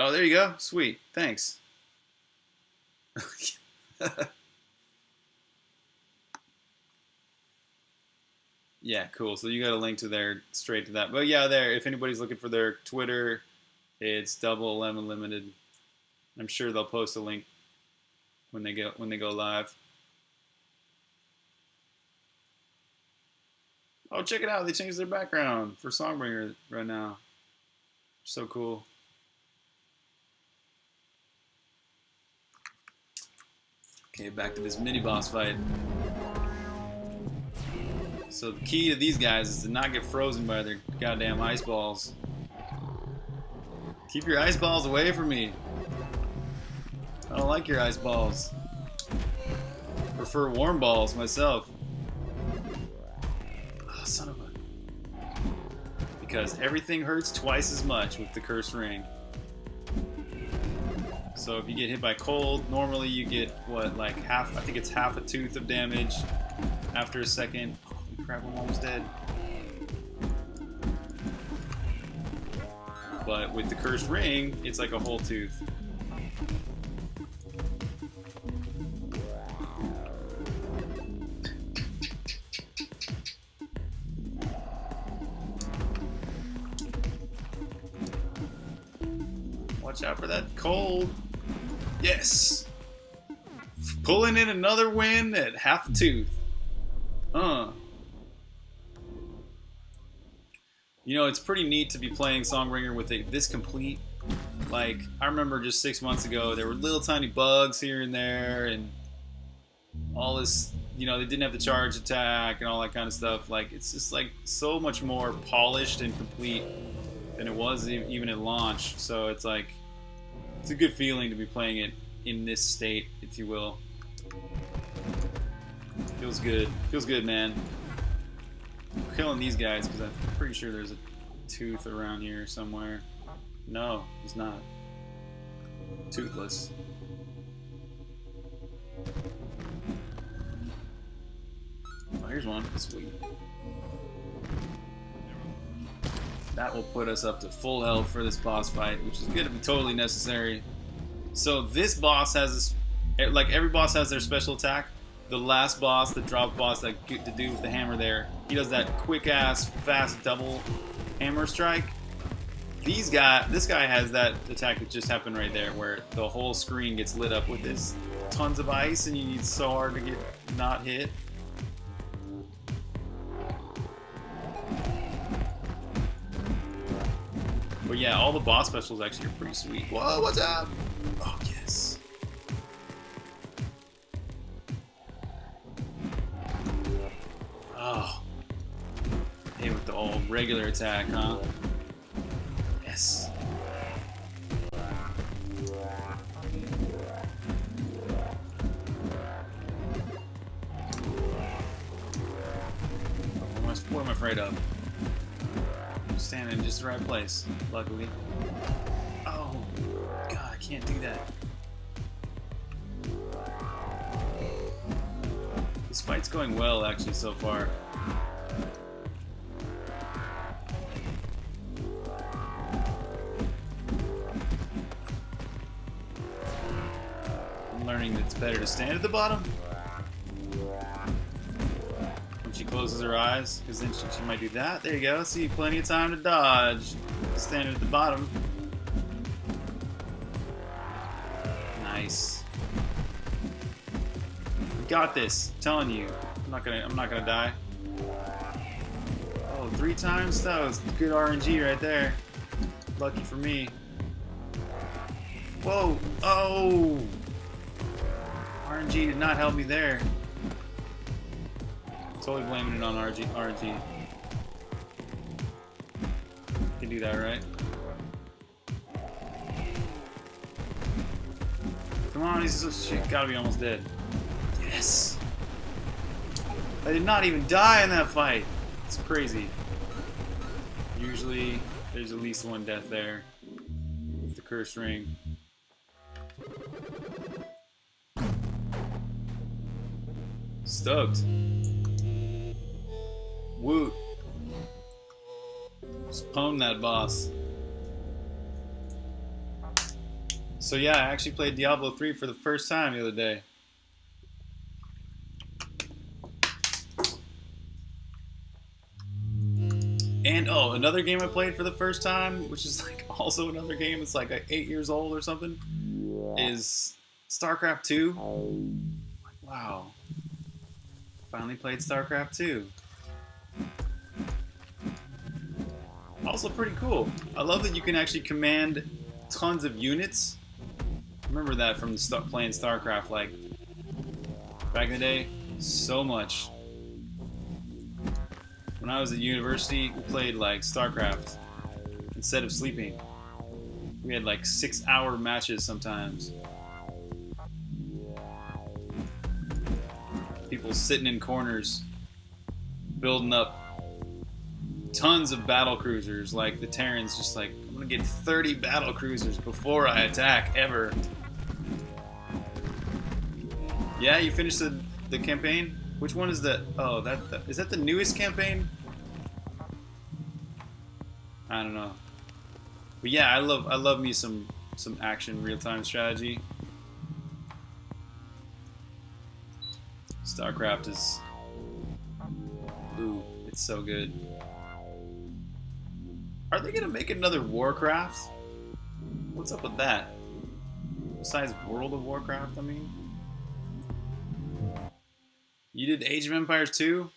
Oh, there you go. Sweet. Thanks. Yeah, cool. So you got a link to their straight to that. But yeah, there. If anybody's looking for their Twitter, it's Double 11 Limited. I'm sure they'll post a link when they go live. Oh, check it out! They changed their background for Songbringer right now. So cool. Okay, back to this mini boss fight. So the key to these guys is to not get frozen by their goddamn ice balls. Keep your ice balls away from me. I don't like your ice balls. I prefer warm balls myself. Oh, son of a... Because everything hurts twice as much with the cursed ring. So if you get hit by cold, normally you get, what, like half, I think it's half a tooth of damage after a second. Holy crap, I'm almost dead. But with the cursed ring, it's like a whole tooth. Watch out for that cold. Yes! Pulling in another win at half a tooth. You know, it's pretty neat to be playing Songbringer with this complete. Like, I remember just 6 months ago, there were little tiny bugs here and there, and all this, you know, they didn't have the charge attack and all that kind of stuff. Like, it's just like so much more polished and complete than it was even at launch. So it's like, it's a good feeling to be playing it in this state, if you will. Feels good. Feels good, man. I'm killing these guys because I'm pretty sure there's a tooth around here somewhere. No, he's not. Toothless. Oh, here's one. Sweet. That will put us up to full health for this boss fight, which is going to be totally necessary. So this boss has this, like every boss has their special attack. The last boss, the drop boss, that to do with the hammer there, he does that quick-ass, fast double hammer strike. This guy has that attack that just happened right there, where the whole screen gets lit up with this tons of ice, and you need so hard to get not hit. But yeah, all the boss specials actually are pretty sweet. Whoa, what's up? Oh, yes. Oh. Hey, with the old regular attack, huh? Yes. stuff right up. I'm standing in just the right place, luckily. Oh, God, I can't do that. This fight's going well, actually, so far. I'm learning that it's better to stand at the bottom when she closes her eyes, because then she might do that. There you go. See, plenty of time to dodge. Standing at the bottom. Nice. Got this. I'm telling you. I'm not gonna die. Oh, 3 times? That was good RNG right there. Lucky for me. Whoa! Oh! RNG did not help me there. Totally blaming it on RNG. Can do that, right? Come on, he's gotta be almost dead. Yes! I did not even die in that fight. It's crazy. Usually, there's at least one death there. With the cursed ring. Stoked. Woot. Just pwned that boss. So yeah, I actually played Diablo 3 for the first time the other day. And oh, another game I played for the first time, which is like also another game, it's like 8 years old or something, is StarCraft 2. Wow. Finally played StarCraft 2. Also pretty cool. I love that you can actually command tons of units. Remember that from playing StarCraft, like back in the day, so much. When I was at university, we played like StarCraft instead of sleeping. We had like 6-hour matches sometimes. People sitting in corners, building up tons of battle cruisers. Like the Terrans, just like, I'm gonna get 30 battle cruisers before I attack ever. Yeah, you finished the campaign? Which one is the? Oh, is that the newest campaign? I don't know. But yeah, I love me some action real-time strategy. StarCraft is, ooh, it's so good. Are they gonna make another Warcraft? What's up with that? Besides World of Warcraft, I mean. You did Age of Empires 2?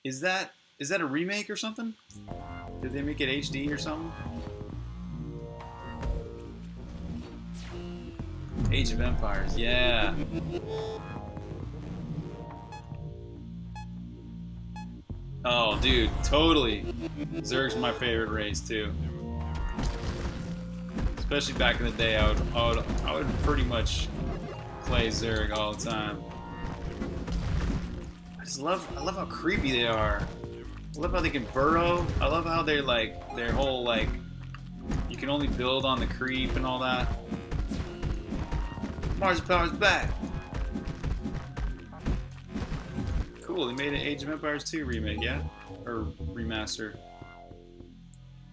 Is that a remake or something? Did they make it HD or something? Age of Empires, yeah. Oh, dude, totally. Zerg's my favorite race too. Especially back in the day, I would pretty much play Zerg all the time. I love how creepy they are. I love how they can burrow. I love how they're like, their whole like, you can only build on the creep and all that. Mars Power's back. Cool, they made an Age of Empires 2 remake, yeah? Or remaster.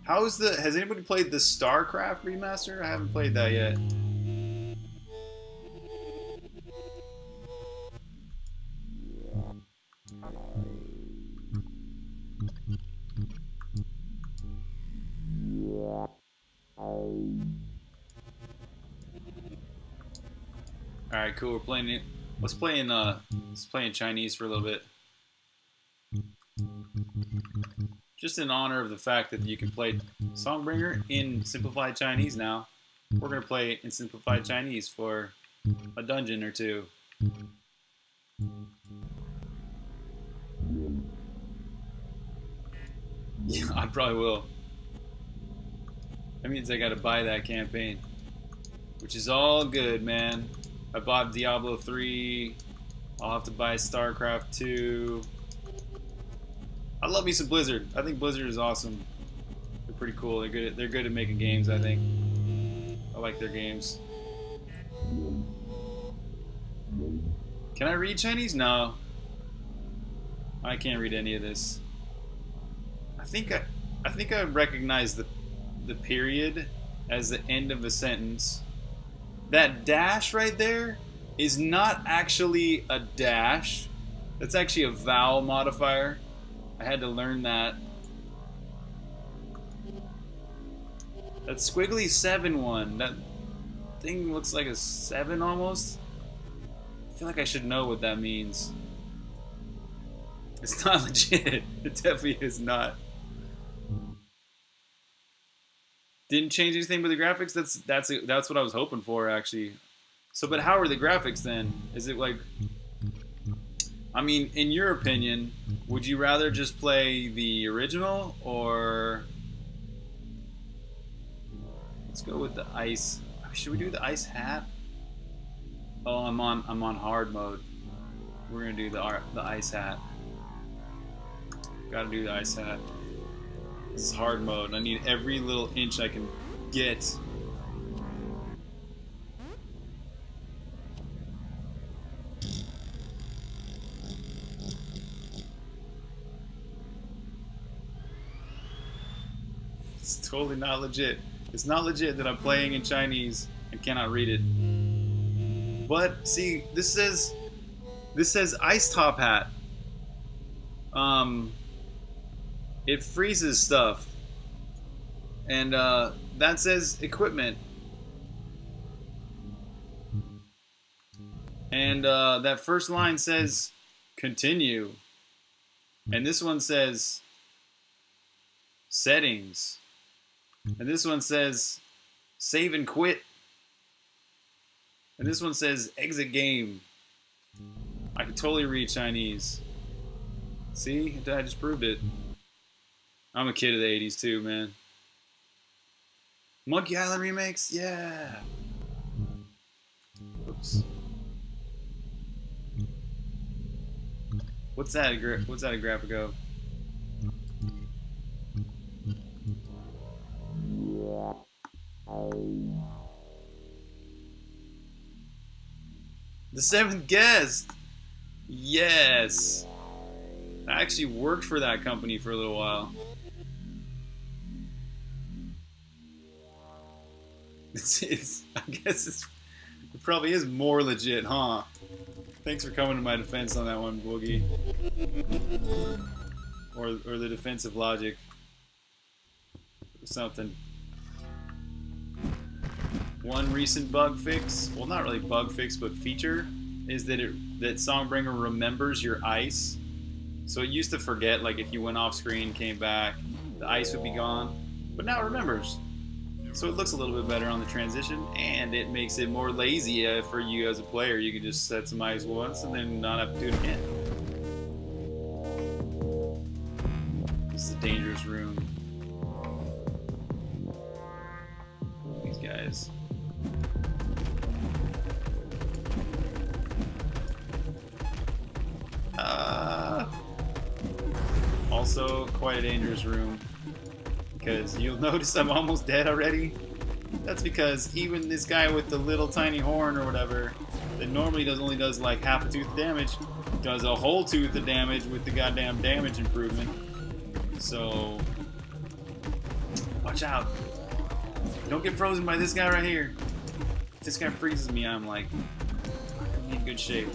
Has anybody played the StarCraft remaster? I haven't played that yet. Alright, cool, we're playing it. Let's play in Chinese for a little bit. Just in honor of the fact that you can play Songbringer in simplified Chinese now. We're gonna play in simplified Chinese for a dungeon or two. Yeah, I probably will. That means I gotta buy that campaign. Which is all good, man. I bought Diablo 3 I'll have to buy StarCraft 2. I love me some Blizzard. I think Blizzard is awesome. They're pretty cool. They're good at making games, I think. I like their games. Can I read Chinese? No. I can't read any of this. I think I recognize the period as the end of a sentence. That dash right there is not actually a dash. That's actually a vowel modifier. I had to learn that. That squiggly 7 one, that thing looks like a 7 almost. I feel like I should know what that means. It's not legit. It definitely is not. Didn't change anything with the graphics. That's what I was hoping for, actually. So, but how are the graphics then? Is it like? I mean, in your opinion, would you rather just play the original or? Let's go with the ice. Should we do the ice hat? Oh, I'm on hard mode. We're gonna do the ice hat. Gotta do the ice hat. This is hard mode. I need every little inch I can get. It's totally not legit. It's not legit that I'm playing in Chinese and cannot read it. But see, this says ice top hat. It freezes stuff, and that says equipment, and that first line says continue, and this one says settings, and this one says save and quit, and this one says exit game. I can totally read Chinese. See, I just proved it. I'm a kid of the 80s too, man. Monkey Island remakes? Yeah. Oops. What's that a graphic of? The Seventh Guest! Yes! I actually worked for that company for a little while. I guess it probably is more legit, huh? Thanks for coming to my defense on that one, Boogie. Or the defensive logic. Or something. One recent bug fix, well, not really bug fix, but feature, is that Songbringer remembers your ice. So it used to forget, like if you went off screen, came back, the ice would be gone. But now it remembers. So it looks a little bit better on the transition, and it makes it more lazy for you as a player. You can just set some ice once and then not have to do it again. This is a dangerous room. These guys. Also, quite a dangerous room. Because you'll notice I'm almost dead already. That's because even this guy with the little tiny horn or whatever, that normally only does like half a tooth of damage, does a whole tooth of damage with the goddamn damage improvement. So, watch out. Don't get frozen by this guy right here. If this guy freezes me, I'm like, in good shape.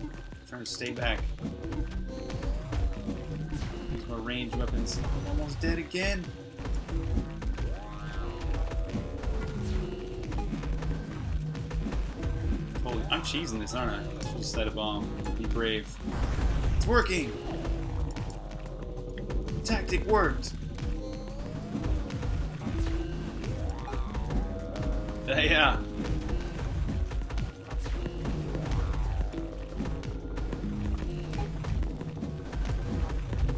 I'm trying to stay back. My ranged weapons. I'm almost dead again. Holy, I'm cheesing this, aren't I? Just set a bomb. Be brave. It's working! The tactic worked! Yeah.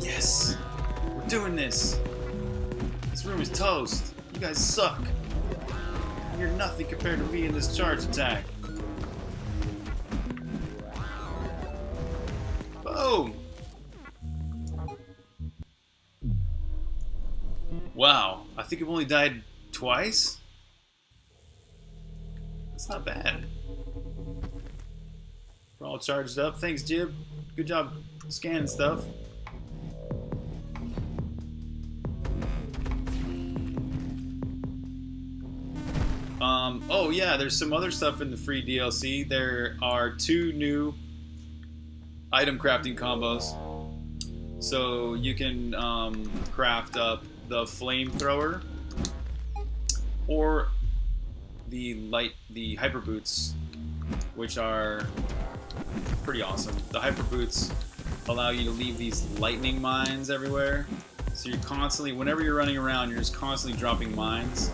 Yes! We're doing this! This room is toast! You guys suck! You're nothing compared to me in this charge attack! Boom! Wow, I think I've only died twice? That's not bad. We're all charged up. Thanks, Jib. Good job scanning stuff. Oh yeah, there's some other stuff in the free DLC. There are 2 new item crafting combos. So you can craft up the flamethrower or the hyper boots, which are pretty awesome. The hyper boots allow you to leave these lightning mines everywhere. So you're constantly, whenever you're running around, you're just constantly dropping mines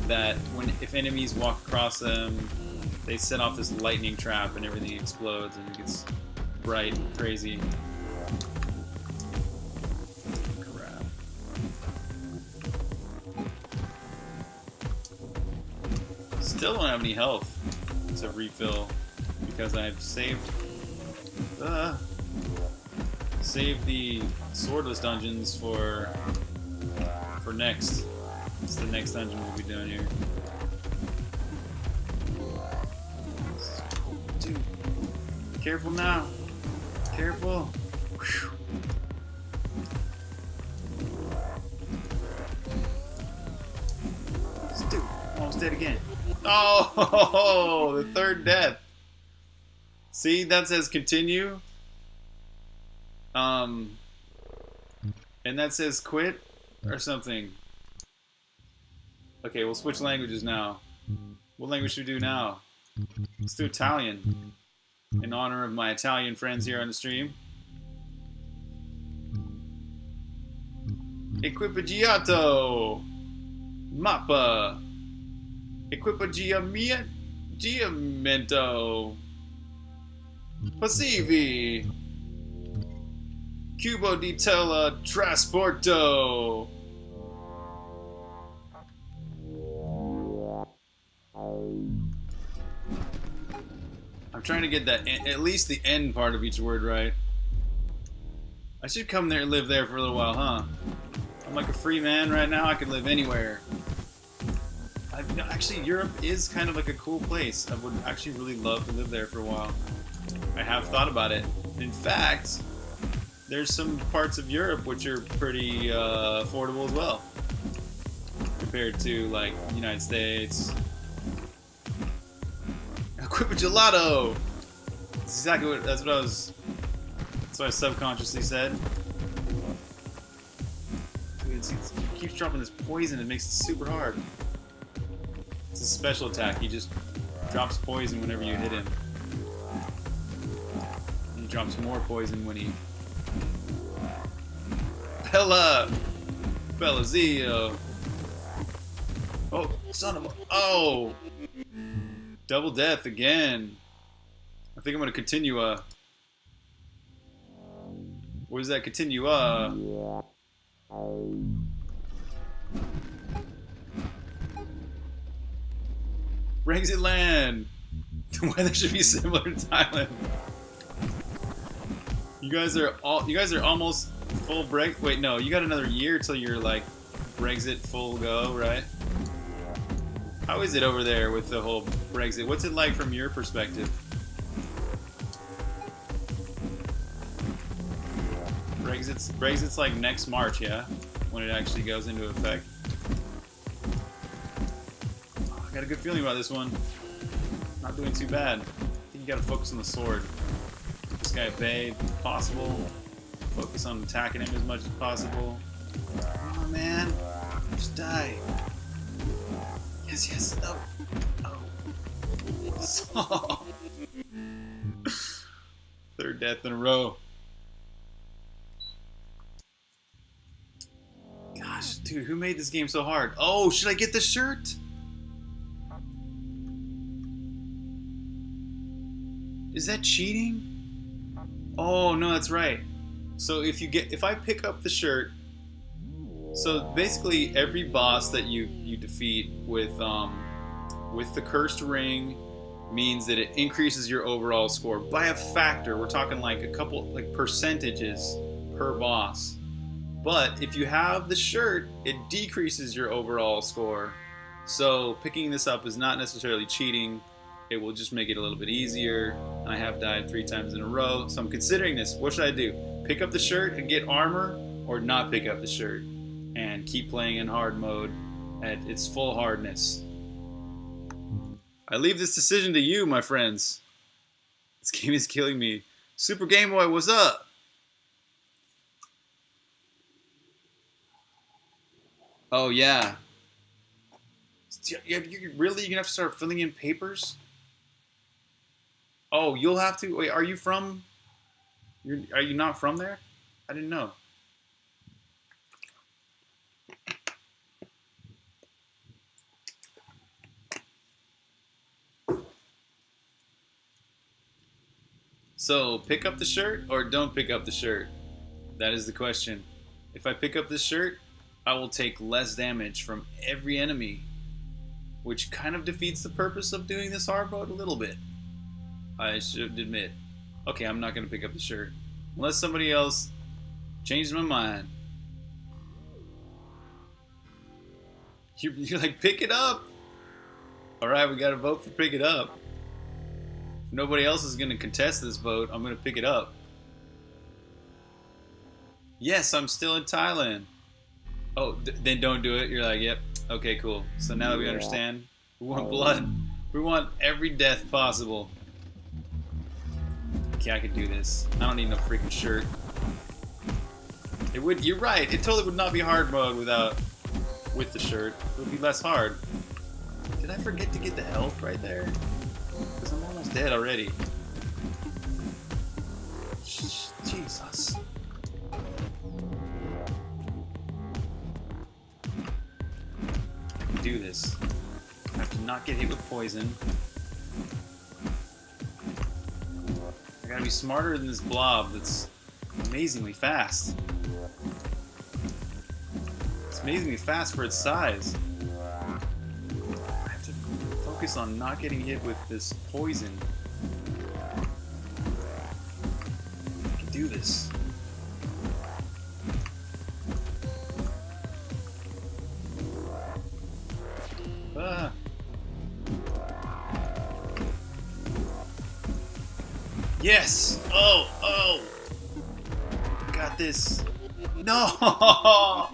that if enemies walk across them, they set off this lightning trap and everything explodes and it gets bright and crazy. Crap. Still don't have any health to refill because I've saved the swordless dungeons for next. It's the next dungeon we'll be doing here. Dude, careful now. Careful. Whew. Dude, almost dead again. Oh, the 3rd death. See, that says continue. And that says quit or something. Okay, we'll switch languages now. What language should we do now? Let's do Italian. In honor of my Italian friends here on the stream. Equipaggiato! Mappa! Equipaggiamento! Passivi! Cubo di tela trasporto! I'm trying to get that, at least the end part of each word right. I should come there and live there for a little while, huh? I'm like a free man right now. I could live anywhere. Actually, Europe is kind of like a cool place. I would actually really love to live there for a while. I have thought about it. In fact, there's some parts of Europe which are pretty affordable as well, compared to like the United States. Equipaggiato! That's exactly what, that's what I subconsciously said. Dude, it keeps dropping this poison, it makes it super hard. It's a special attack, he just drops poison whenever you hit him. And he drops more poison when he... Bella Zio! Oh, son of a... Oh! Double death again. I think I'm gonna continue. What does that continue? Brexit land. The weather should be similar to Thailand. You guys are almost full break. Wait, no, you got another year till you're like Brexit full go, right? How is it over there with the whole Brexit? What's it like from your perspective? Brexit's like next March, yeah? When it actually goes into effect. Oh, I got a good feeling about this one. Not doing too bad. I think you gotta focus on the sword. Keep this guy at bay if possible. Focus on attacking him as much as possible. Come on, man. Just die. Yes, yes. No. Oh. Third death in a row. Gosh, dude, who made this game so hard? Oh, should I get the shirt? Is that cheating? Oh, no, that's right. So if I pick up the shirt, so basically every boss that you defeat with the cursed ring means that it increases your overall score by a factor. We're talking like a couple like percentages per boss. But if you have the shirt, it decreases your overall score. So picking this up is not necessarily cheating. It will just make it a little bit easier. And I have died 3 times in a row, so I'm considering this. What should I do? Pick up the shirt and get armor, or not pick up the shirt and keep playing in hard mode at its full hardness? I leave this decision to you, my friends. This game is killing me. Super Game Boy, what's up? Oh, yeah. You're really going to have to start filling in papers? Oh, you'll have to? Wait, are you from... Are you not from there? I didn't know. So, pick up the shirt or don't pick up the shirt? That is the question. If I pick up this shirt, I will take less damage from every enemy, which kind of defeats the purpose of doing this hard mode a little bit, I should admit. Okay, I'm not going to pick up the shirt. Unless somebody else changes my mind. You're like, pick it up! Alright, we got to vote for pick it up. If nobody else is going to contest this vote, I'm going to pick it up. Yes, I'm still in Thailand. Oh, then don't do it. You're like, yep. Okay, cool. So now that we understand, we want blood. We want every death possible. Okay, I could do this. I don't need no freaking shirt. It would. You're right. It totally would not be hard mode with the shirt. It would be less hard. Did I forget to get the health right there? Because I'm almost dead already. Jesus. I can do this. I have to not get hit with poison. I gotta be smarter than this blob that's amazingly fast. It's amazingly fast for its size. I have to focus on not getting hit with this poison. I can do this. Ah. Yes! Oh! Oh! Got this. No! Oh!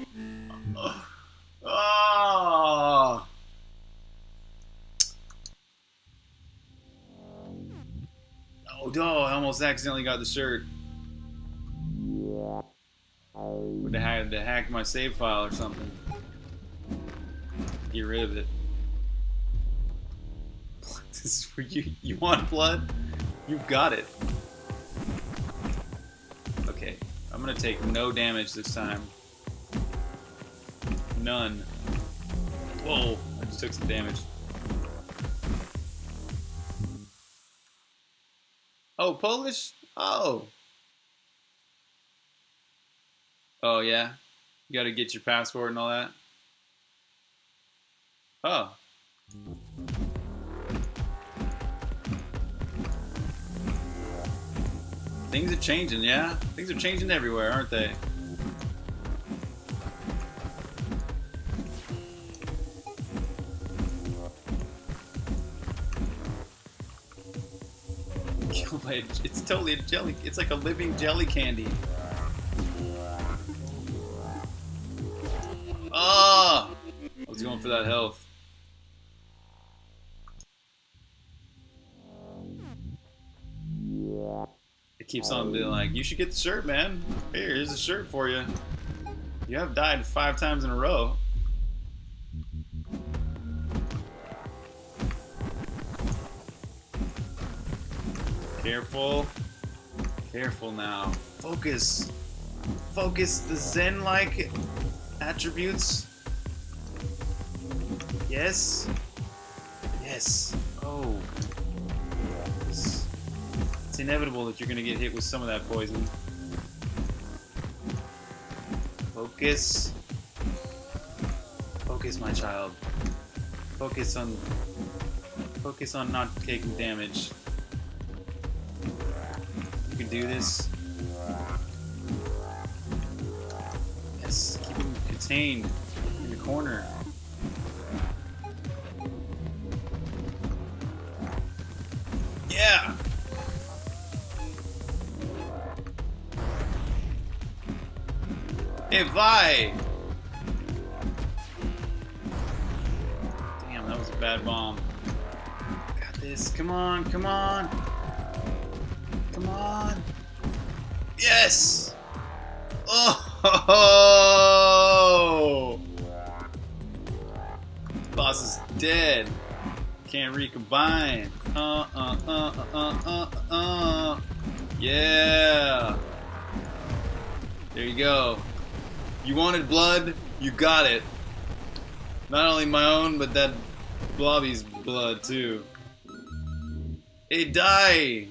Oh, no! I almost accidentally got the shirt. Would have had to hack my save file or something. Get rid of it. This is for you. You want blood? You've got it. Okay, I'm gonna take no damage this time. None. Whoa, I just took some damage. Oh, Polish? Oh. Oh, yeah? You gotta get your passport and all that? Oh. Things are changing, yeah? Things are changing everywhere, aren't they? It's totally a jelly. It's like a living jelly candy. Ah! Oh, I was going for that health. It keeps on being like, you should get the shirt, man. Here's a shirt for you. You have died 5 times in a row. Careful. Careful now. Focus. Focus the Zen-like attributes. Yes. Yes. Oh. It's inevitable that you're going to get hit with some of that poison. Focus. Focus, my child. Focus on Focus on not taking damage. You can do this. Yes, keep him contained in the corner. Yeah! Hey, Vi! Damn, that was a bad bomb. Got this. Come on, come on! Come on! Yes! Oh! Boss is dead. Can't recombine. Yeah. There you go. You wanted blood, you got it. Not only my own, but that blobby's blood too. Hey, die!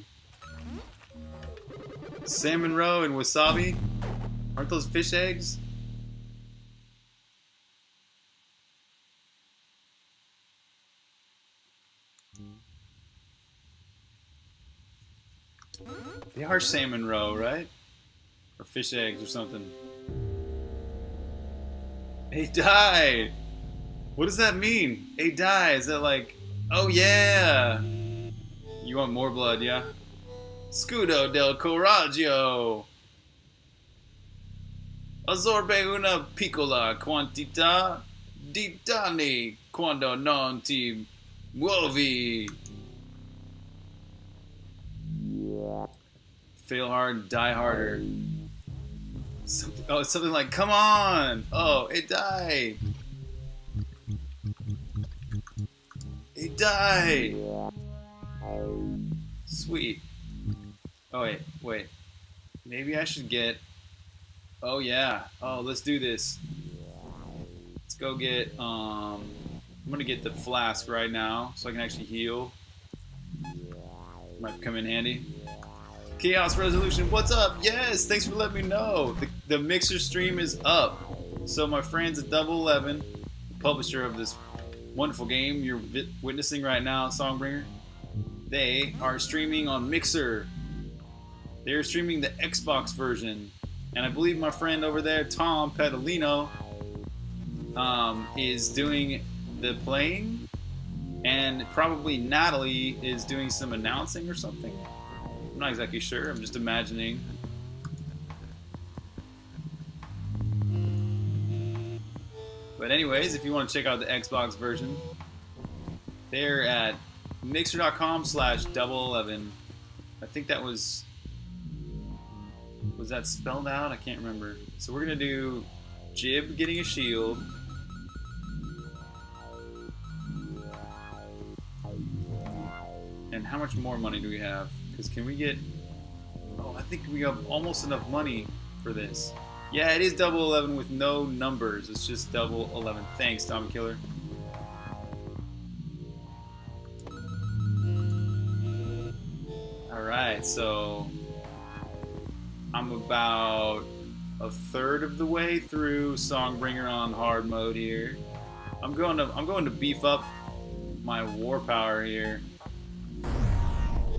Salmon roe and wasabi? Aren't those fish eggs? They are salmon roe, right? Or fish eggs or something. Hey, die! What does that mean? Hey, die! Is that like, oh yeah! You want more blood, yeah? Scudo del coraggio! Assorbe una piccola quantità di danni quando non ti muovi. Fail hard, die harder. Something, oh, it's something like, come on! Oh, it died! It died! Sweet. Oh, wait. Maybe I should get... Oh, yeah. Oh, let's do this. Let's go get, I'm gonna get the flask right now, so I can actually heal. Might come in handy. Chaos Resolution, what's up? Yes, thanks for letting me know. The Mixer stream is up. So my friends at Double 11, publisher of this wonderful game you're witnessing right now, Songbringer, they are streaming on Mixer. They're streaming the Xbox version. And I believe my friend over there, Tom Pedalino, is doing the playing. And probably Natalie is doing some announcing or something. I'm not exactly sure, I'm just imagining. But anyways, if you want to check out the Xbox version, they're at mixer.com/double11. I think that was that spelled out? I can't remember. So we're gonna do Jib getting a shield. And how much more money do we have? Because can we get... Oh, I think we have almost enough money for this. Yeah, it is double 11 with no numbers. It's just double 11. Thanks, Tommy Killer. Alright, so... I'm about a third of the way through Songbringer on hard mode here. I'm going to beef up my war power here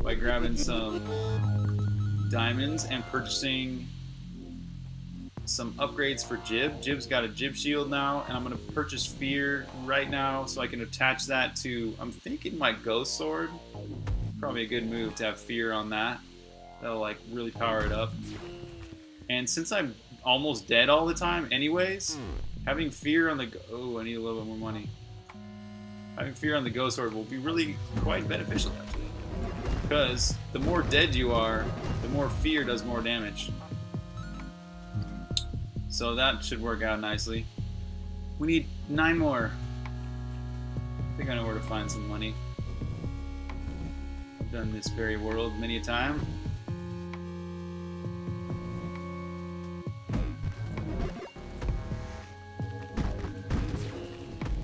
by grabbing some diamonds and purchasing some upgrades for Jib. Jib's got a Jib shield now, and I'm going to purchase Fear right now so I can attach that to, I'm thinking, my Ghost Sword. Probably a good move to have Fear on that. That'll like really power it up. And since I'm almost dead all the time anyways, having Fear on the... Oh, I need a little bit more money. Having Fear on the Ghost Sword will be really quite beneficial, actually. Because the more dead you are, the more Fear does more damage. So that should work out nicely. We need 9 more. I think I know where to find some money. I've done this very world many a time.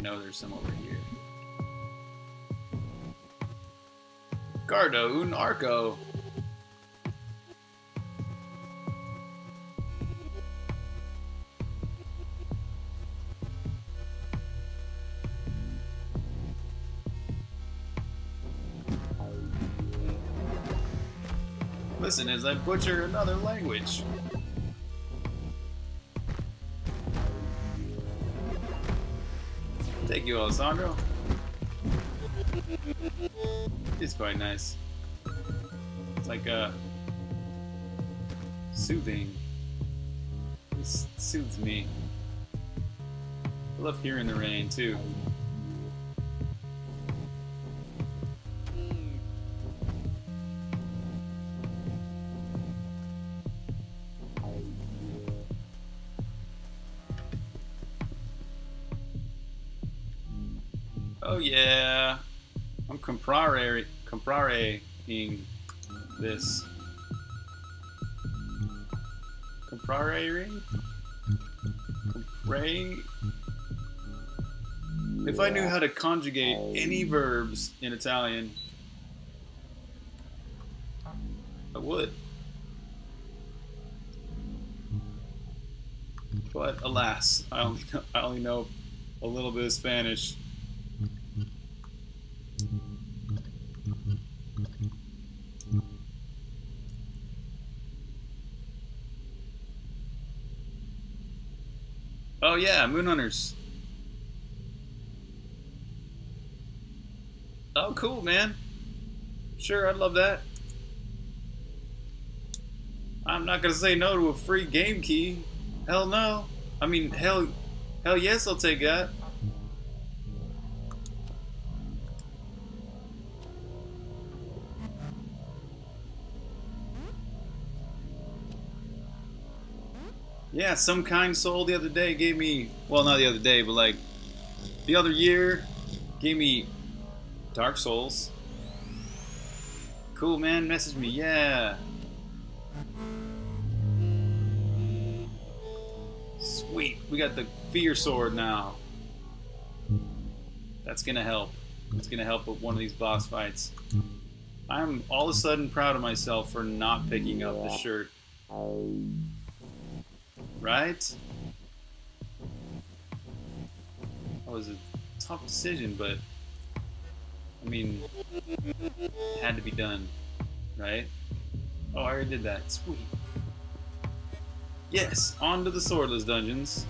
No, there's some over here. Gardo un arco. Listen as I butcher another language. Thank you, Alessandro. It's quite nice. It's like soothing. It soothes me. I love hearing the rain too. Oh yeah, I'm compraring this. Compraring? Compray? If I knew how to conjugate any verbs in Italian, I would. But alas, I only know a little bit of Spanish. Oh yeah, Moon Hunters. Oh cool, man. Sure, I'd love that. I'm not gonna say no to a free game key. Hell no. I mean, hell yes, I'll take that. Yeah, some kind soul the other day gave me, well, not the other day, but like the other year, gave me Dark Souls. Cool, man. Message me. Yeah. Sweet. We got the Fear Sword now. That's gonna help. It's gonna help with one of these boss fights. I'm all of a sudden proud of myself for not picking up the shirt. Right? That was a tough decision, but I mean, it had to be done, right? Oh, I already did that. Sweet. Yes, on to the swordless dungeons.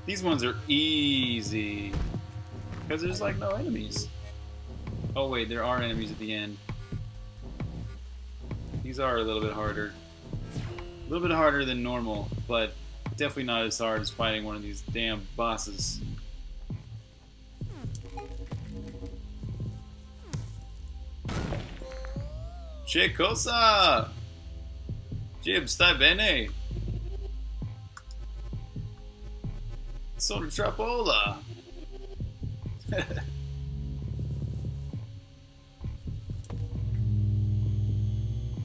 These ones are easy because there's like no enemies. Oh wait, there are enemies at the end. These are a little bit harder. A little bit harder than normal, but definitely not as hard as fighting one of these damn bosses. Che cosa? Jib, stai bene? Sono trapola.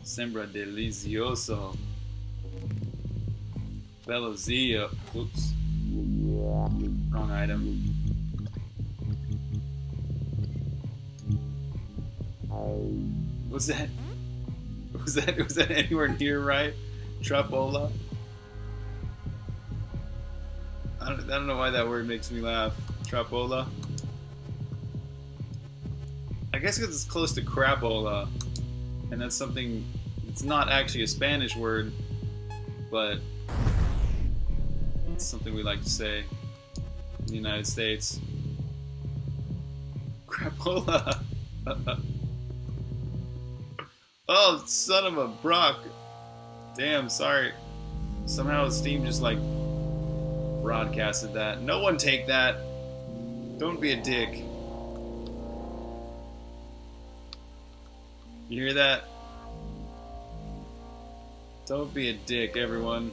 Sembra delicioso. Bello zio. Oops. Wrong item. Was that anywhere near right? Trapola? I don't know why that word makes me laugh. Trapola? I guess because it's close to crapola. And that's something, it's not actually a Spanish word, but it's something we like to say in the United States. Crapola! Oh, son of a Brock! Damn, sorry. Somehow Steam just like broadcasted that. No one take that. Don't be a dick. You hear that? Don't be a dick, everyone.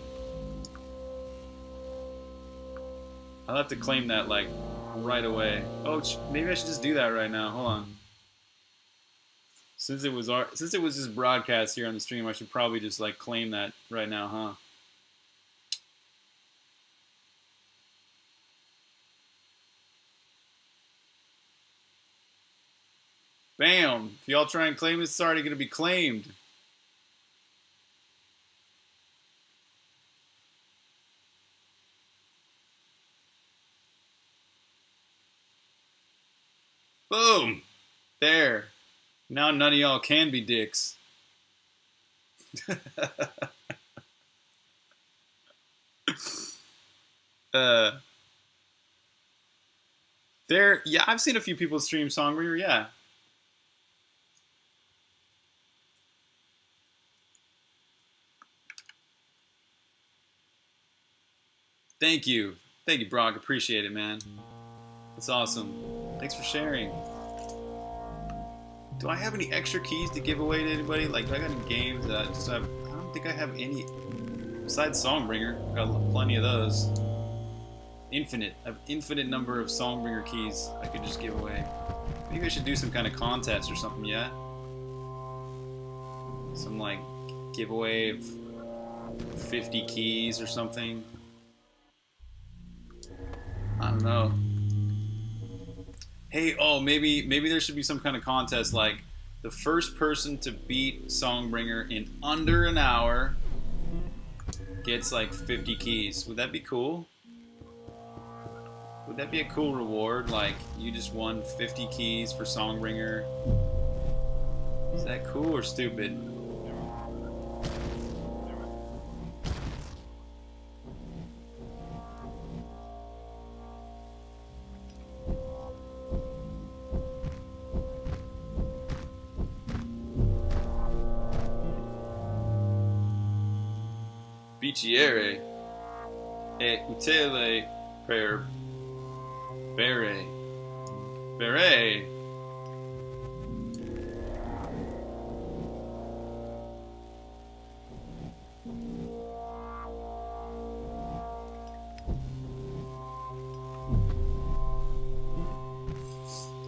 I'll have to claim that like right away. Oh, maybe I should just do that right now. Hold on. Since it was just broadcast here on the stream, I should probably just like claim that right now, huh? Bam! If y'all try and claim it, it's already gonna be claimed. Boom! There. Now none of y'all can be dicks. uh, yeah, I've seen a few people stream Songbringer, yeah. Thank you. Thank you, Brock. Appreciate it, man. That's awesome. Thanks for sharing. Do I have any extra keys to give away to anybody? Like, do I got any games that I just have? I don't think I have any. Besides Songbringer, I've got plenty of those. Infinite. I have infinite number of Songbringer keys I could just give away. Maybe I should do some kind of contest or something, yeah? Some, like, giveaway of 50 keys or something. I don't know. Hey, oh, maybe there should be some kind of contest, like the first person to beat Songbringer in under an hour gets like 50 keys. Would that be cool? Would that be a cool reward? Like, you just won 50 keys for Songbringer. Is that cool or stupid? Bicchiere e utile per bere. Bere.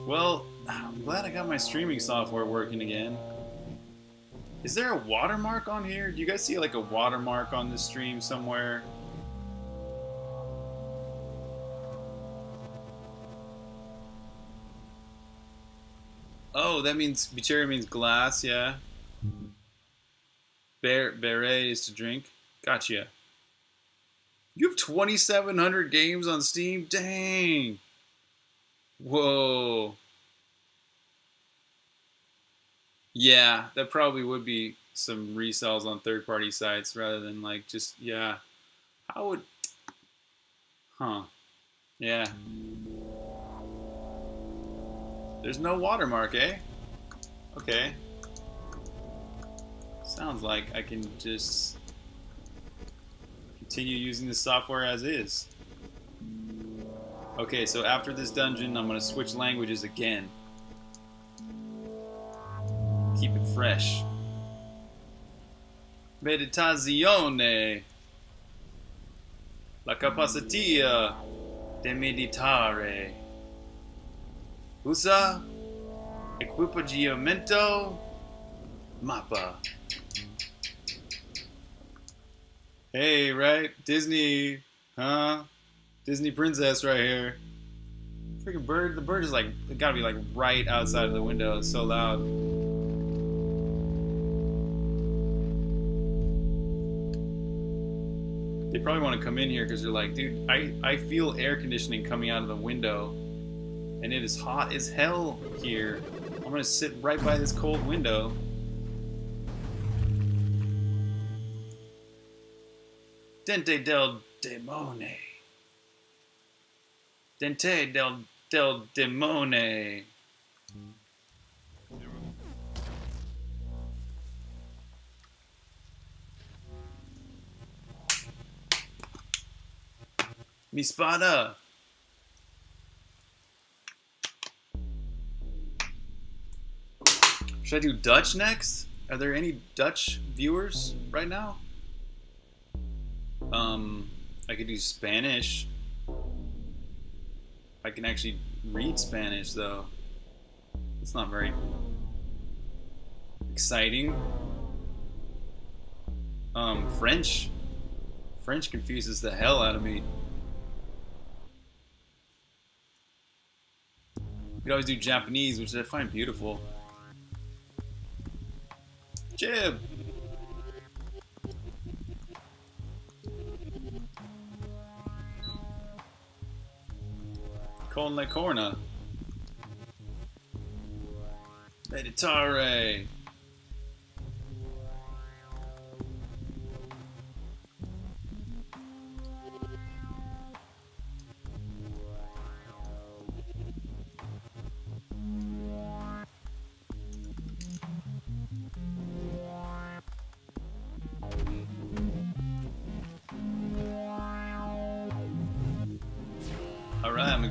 Well, I'm glad I got my streaming software working again. Is there a watermark on here? Do you guys see like a watermark on this stream somewhere? Oh, that means Bicchiere means glass, yeah. Bere is to drink. Gotcha. You have 2,700 games on Steam? Dang. Whoa. Yeah, that probably would be some resells on third-party sites rather than like just, yeah. How would... Huh. Yeah. There's no watermark, eh? Okay. Sounds like I can just continue using the software as is. Okay, so after this dungeon, I'm going to switch languages again. Keep it fresh. Meditazione. La capacità de meditare. Usa equipaggiamento mappa. Hey, right? Disney, huh? Disney princess right here. Freaking bird. The bird is like, it gotta be like right outside of the window. It's so loud. They probably want to come in here because they're like, dude, I feel air conditioning coming out of the window. And it is hot as hell here. I'm gonna sit right by this cold window. Dente del demone. Dente del demone. Mi spada. Should I do Dutch next? Are there any Dutch viewers right now? I could do Spanish. I can actually read Spanish though. It's not very exciting. French. French confuses the hell out of me. You could always do Japanese, which I find beautiful. Jib! Con le corna. Meditare.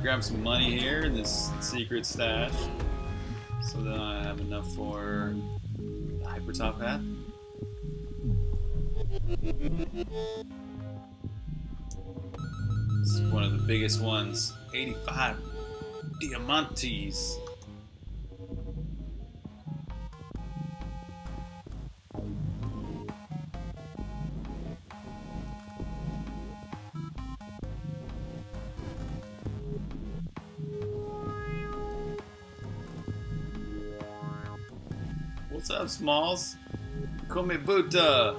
grab some money here in this secret stash. So then I have enough for the hyper top hat. This is one of the biggest ones. 85 diamantes. What's up, Smalls? Come buta.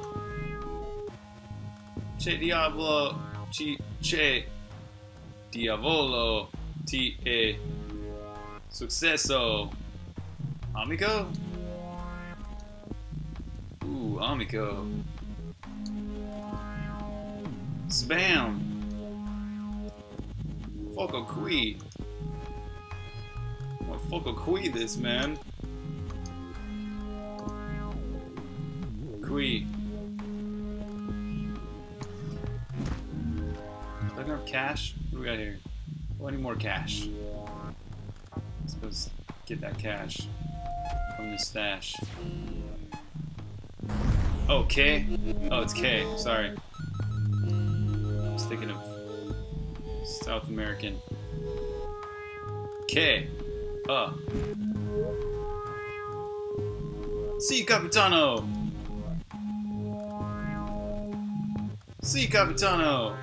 Che diavolo, che diavolo, ti e successo. Amico? Ooh, amico. Spam. Foco qui. I'm gonna foco qui this, man. Qui. Do I have cash? What do we got here? Oh, I need more cash. Let's go get that cash from the stash. Oh, K? Oh, it's K. Sorry. I was thinking of South American. K. Si, Capitano! Si, Capitano!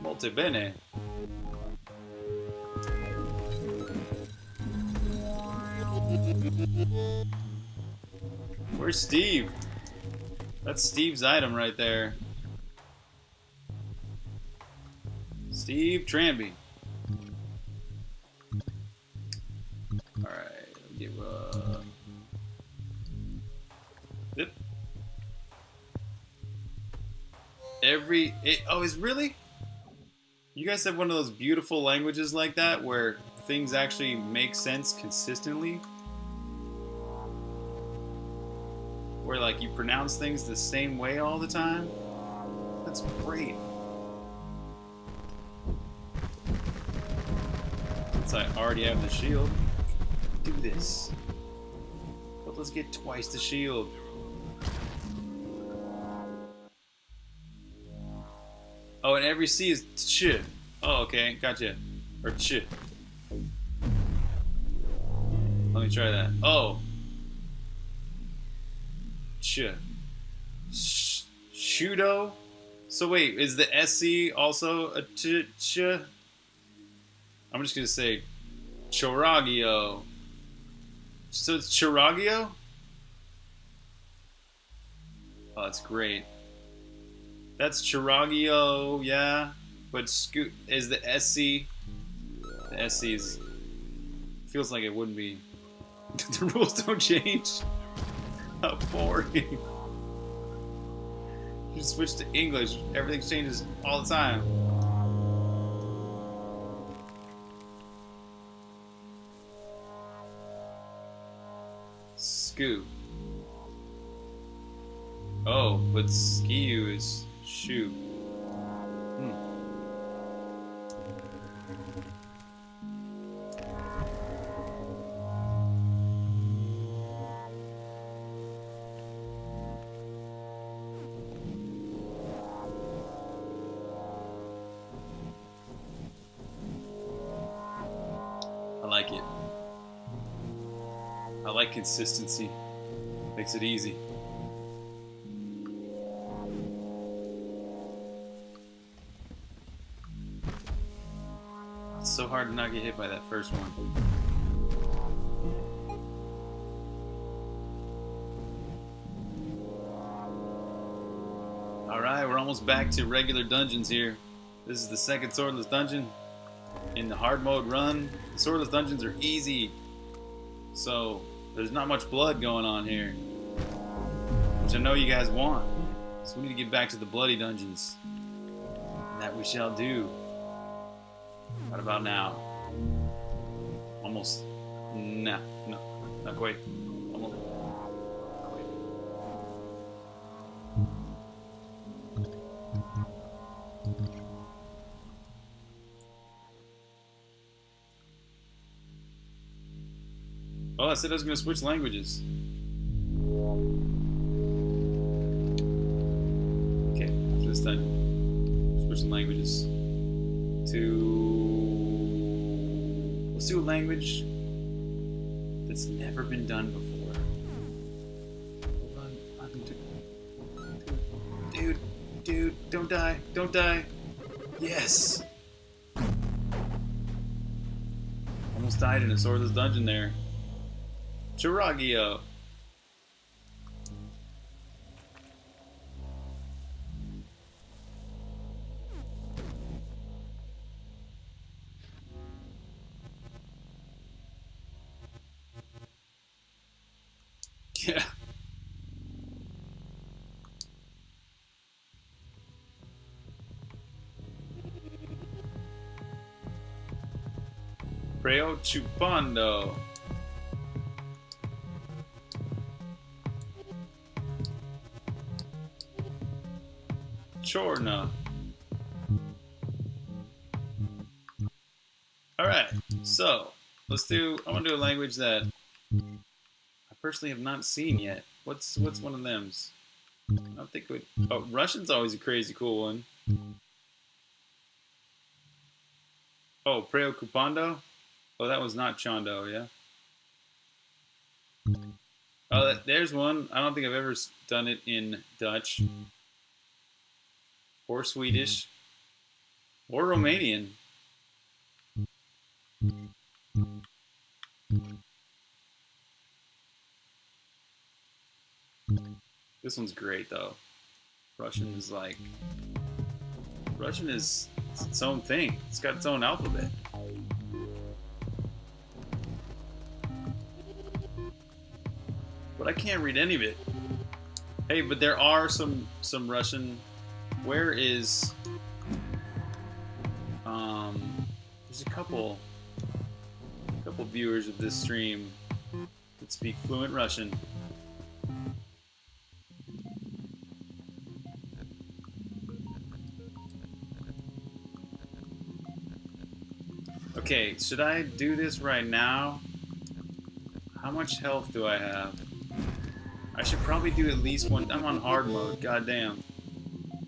Molto bene. Where's Steve? That's Steve's item right there. Steve Tranby. Alright, give yep. Oh, is really? You guys have one of those beautiful languages like that where things actually make sense consistently? Where like you pronounce things the same way all the time? That's great. Since I already have the shield, do this. But let's get twice the shield. Oh, and every C is ch. Oh, okay, gotcha. Or ch. Let me try that. Oh. Ch. Shudo? So wait, is the SC also a ch? I'm just gonna say Choragio. So it's Choragio? Oh, that's great. That's Choragio, yeah. But is the SC? The SC is feels like it wouldn't be. The rules don't change. How boring. You just switch to English. Everything changes all the time. Skoo. Oh, but skiu is shoe. I like it. I like consistency. Makes it easy. It's so hard to not get hit by that first one. Alright, we're almost back to regular dungeons here. This is the second swordless dungeon. In the hard mode run, the swordless dungeons are easy. So there's not much blood going on here, which I know you guys want. So we need to get back to the bloody dungeons. And that we shall do. What about now? Almost. Nah, no, not quite. Almost. Oh, I said I was gonna switch languages. Okay, after this time, switching languages to... Let's do a language that's never been done before. Hold on, dude, don't die, don't die. Yes! Almost died in a swordless dungeon there. Chiragio. Yeah. Preo Chupando. Chorna. Alright, so let's do, I want to do a language that I personally have not seen yet. What's one of them's? I don't think it would, oh, Russian's always a crazy cool one. Oh, Preo Cupando? Oh, that was not Chondo, yeah? Oh, there's one. I don't think I've ever done it in Dutch. Or Swedish. Or Romanian. This one's great, though. Russian is like... Russian is its own thing. It's got its own alphabet. But I can't read any of it. Hey, but there are some Russian. Where is? There's a couple viewers of this stream that speak fluent Russian. Okay, should I do this right now? How much health do I have? I should probably do at least one. I'm on hard mode, goddamn.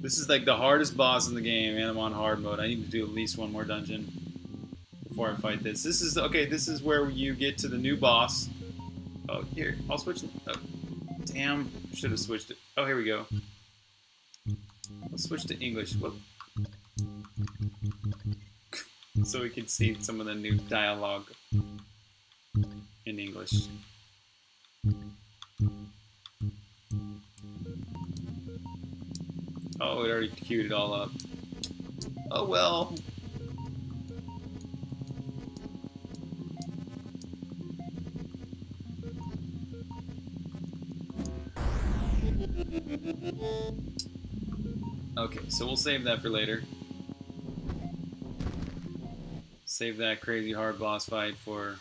This is like the hardest boss in the game, and I'm on hard mode. I need to do at least one more dungeon before I fight this. This is, okay, this is where you get to the new boss. Oh, here, I'll switch. Oh, damn, should have switched it. Oh, here we go. Let's switch to English. Whoop. So we can see some of the new dialogue in English. Oh, it already queued it all up. Oh well. Okay, so we'll save that for later. Save that crazy hard boss fight for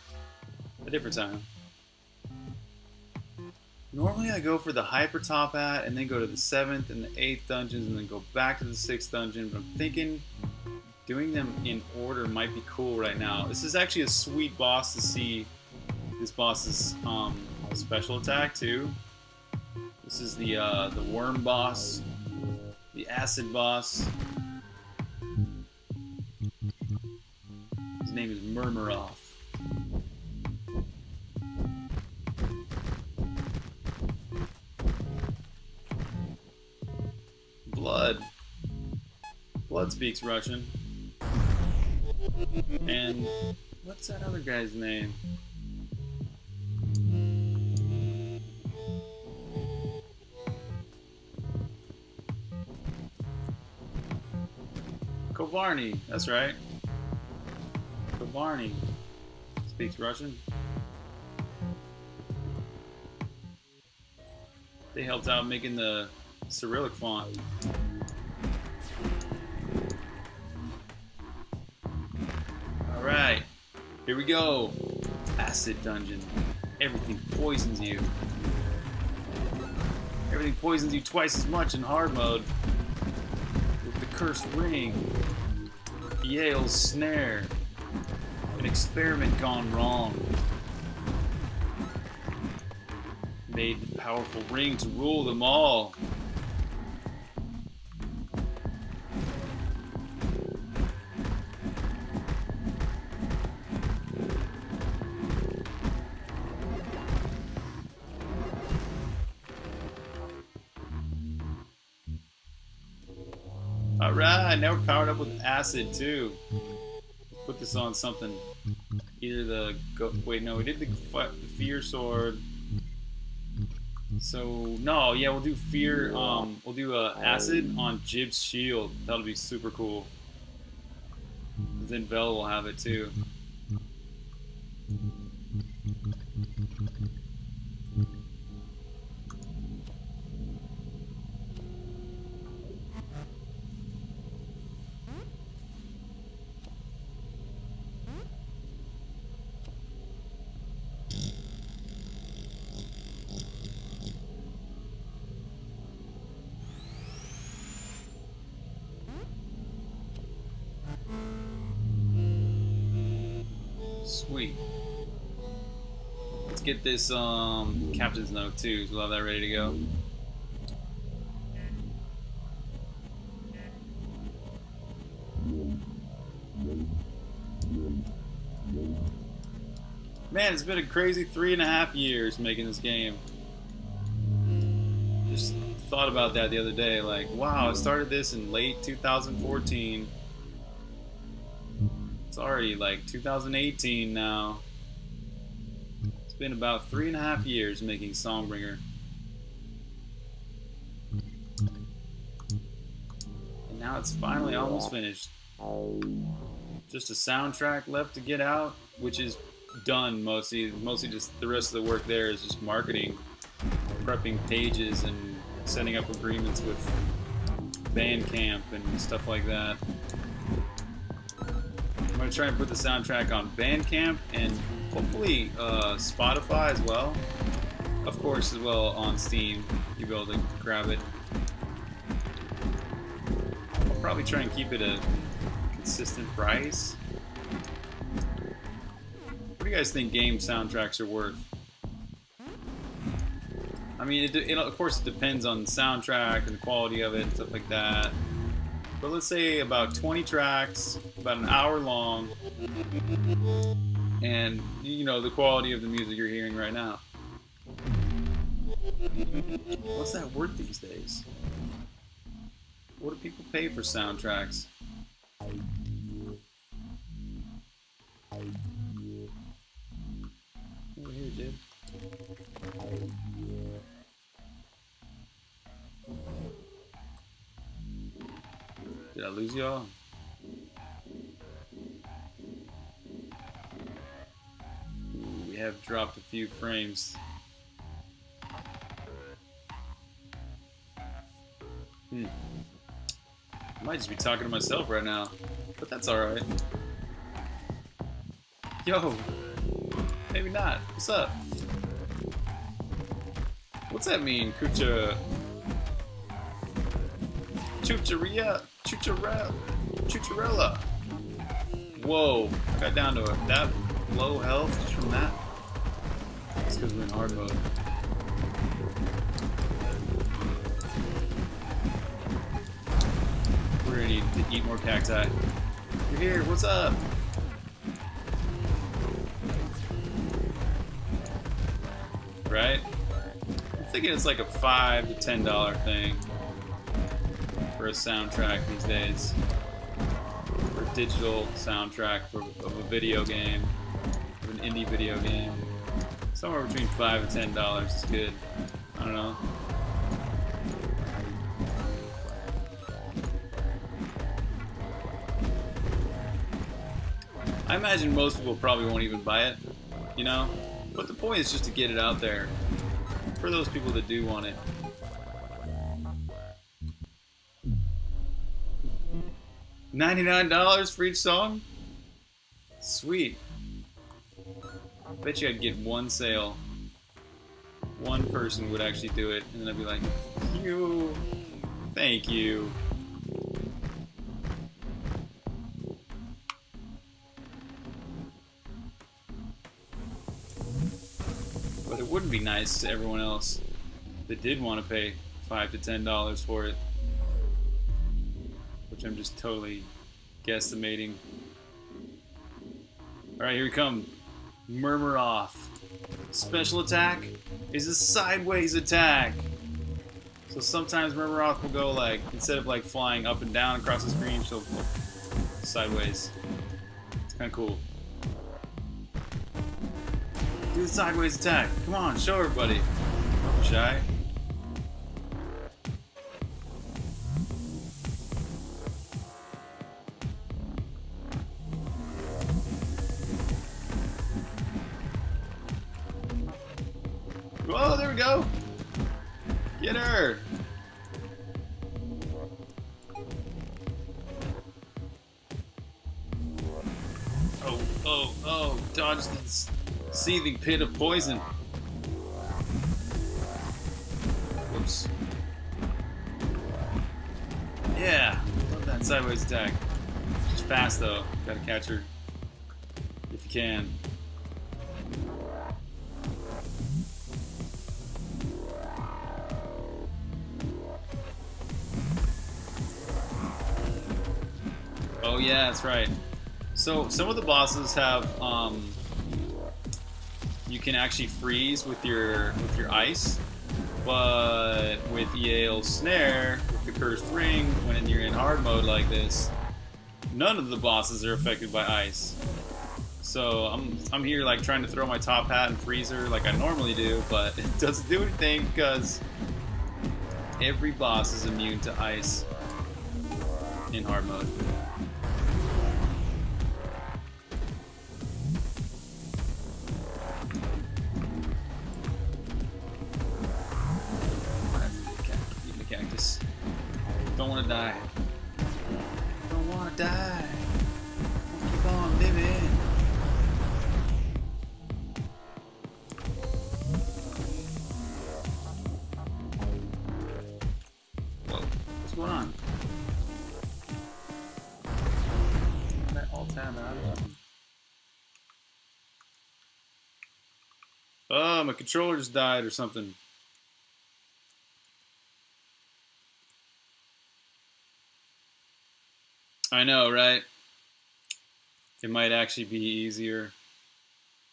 a different time. Normally I go for the hyper top hat and then go to the 7th and the 8th dungeons and then go back to the 6th dungeon, but I'm thinking doing them in order might be cool right now. This is actually a sweet boss to see this boss's special attack too. This is the worm boss, the acid boss. His name is Murmurov. Blood speaks Russian. And what's that other guy's name? Kovarny, that's right. Kovarny speaks Russian. They helped out making the Cyrillic font. Alright, here we go. Acid dungeon. Everything poisons you. Everything poisons you twice as much in hard mode. With the cursed ring, Yale's snare, an experiment gone wrong. Made the powerful ring to rule them all. Alright, now we're powered up with acid too. Let's put this on something. Either the wait, no, we did the fear sword. So no, yeah, we'll do fear. We'll do acid on Jib's shield. That'll be super cool. Then Vel will have it too. Sweet. Let's get this captain's note too, so we'll have that ready to go. Man, it's been a crazy 3.5 years making this game. Just thought about that the other day, like, wow, I started this in late 2014. It's already like 2018 now. It's been about 3.5 years making Songbringer. And now it's finally almost finished. Just a soundtrack left to get out, which is done mostly. Mostly just the rest of the work there is just marketing, prepping pages and setting up agreements with Bandcamp and stuff like that. I'm going to try and put the soundtrack on Bandcamp and hopefully Spotify as well. Of course, as well on Steam. You'll be able to grab it. I'll probably try and keep it a consistent price. What do you guys think game soundtracks are worth? I mean, it of course it depends on the soundtrack and the quality of it and stuff like that. But let's say about 20 tracks, about an hour long, and you know the quality of the music you're hearing right now. What's that worth these days? What do people pay for soundtracks? Over here, dude. Did I lose y'all? We have dropped a few frames. I might just be talking to myself right now, but that's alright. Yo, maybe not. What's up? What's that mean? Chucharella. Whoa, got down to that low health just from that. It's because we're in hard mode. We're gonna need to eat more cacti. You're here, what's up? Right? I'm thinking it's like a $5 to $10 thing for a soundtrack these days. For a digital soundtrack of a video game, of an indie video game. Somewhere between $5 and $10 is good. I don't know. I imagine most people probably won't even buy it, you know? But the point is just to get it out there for those people that do want it. $99 for each song? Sweet. Bet you I'd get one sale. one person would actually do it, and then I'd be like, thank you. But it wouldn't be nice to everyone else that did want to pay $5 to $10 for it, which I'm just totally guesstimating. Alright, here we come. Murmur off. Special attack is a sideways attack. So sometimes Murmuroth will go like, instead of like flying up and down across the screen, she'll go sideways. It's kind of cool. Do the sideways attack. Come on, show everybody. Don't be shy. Whoa, there we go. Get her. Oh, dodge this seething pit of poison. Whoops. Yeah, love that sideways attack. She's fast though. Gotta catch her if you can. Oh yeah, that's right. So some of the bosses have you can actually freeze with your ice, but with Yale's snare, with the cursed ring, when you're in hard mode like this, none of the bosses are affected by ice. So I'm here like trying to throw my top hat and freeze her like I normally do, but it doesn't do anything because every boss is immune to ice in hard mode. Don't want to die. Don't want to die. Keep on living. Whoa, what's going on? That alt tab out of it. Oh, my controller just died or something. I know, right? It might actually be easier.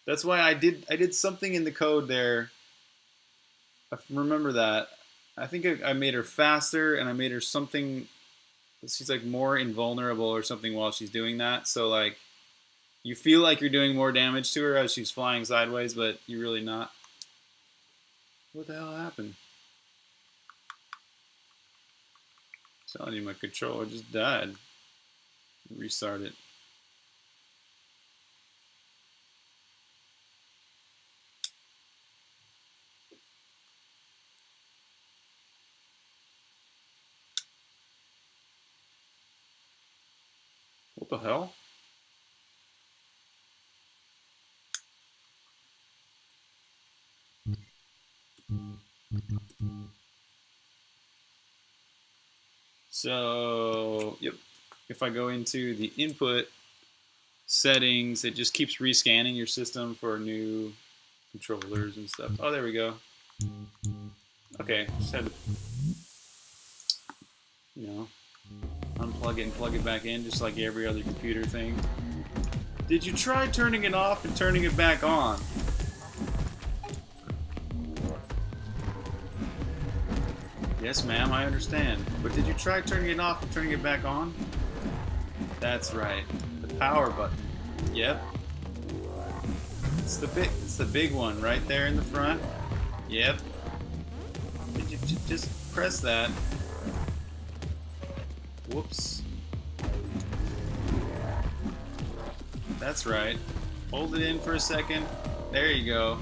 That's why I did something in the code there. I remember that. I think I made her faster, and I made her something. She's like more invulnerable or something while she's doing that. So like, you feel like you're doing more damage to her as she's flying sideways, but you're really not. What the hell happened? I'm telling you, my controller just died. Restart it. What the hell? So, yep. If I go into the input settings, it just keeps rescanning your system for new controllers and stuff. Oh, there we go. Okay, just had to, unplug it and plug it back in, just like every other computer thing. Did you try turning it off and turning it back on? Yes, ma'am, I understand. But did you try turning it off and turning it back on? That's right. The power button. Yep. It's the big one right there in the front. Yep. Did you just press that? Whoops. That's right. Hold it in for a second. There you go.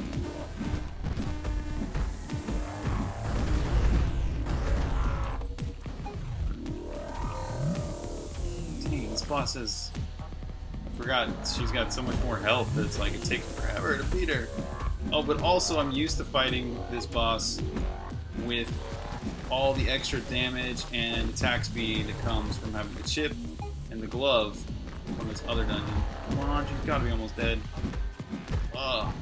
Dang, this boss is... I forgot she's got so much more health that it's like it takes forever to beat her. Oh, but also I'm used to fighting this boss with all the extra damage and attack speed that comes from having the chip and the glove from this other dungeon. Come on, you've got to be almost dead. Ugh.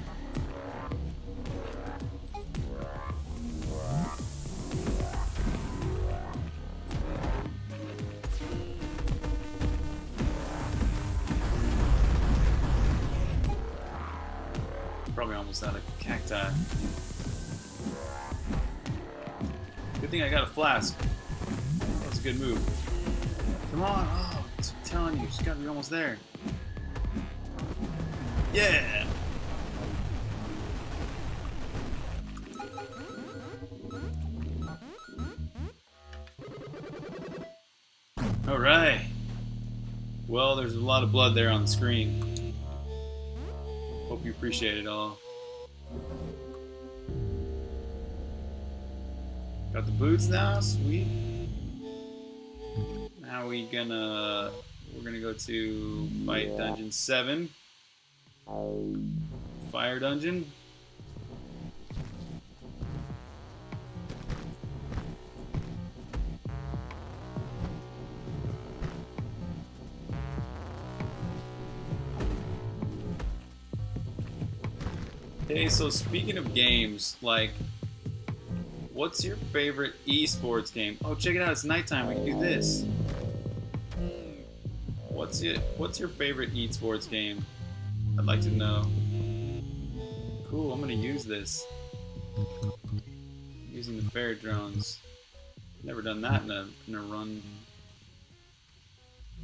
Probably almost out of cacti. Good thing I got a flask. That's a good move. Come on! Oh, I'm telling you, she's got to be almost there. Yeah! Alright. Well, there's a lot of blood there on the screen. Hope you appreciate it all. Got the boots now, sweet. Now we're gonna go to fight dungeon 7. Fire dungeon. Hey, so speaking of games, like, what's your favorite esports game? Oh, check it out, it's nighttime, we can do this. What's your favorite esports game? I'd like to know. Cool, I'm gonna use this. Using the fair drones. Never done that in a run.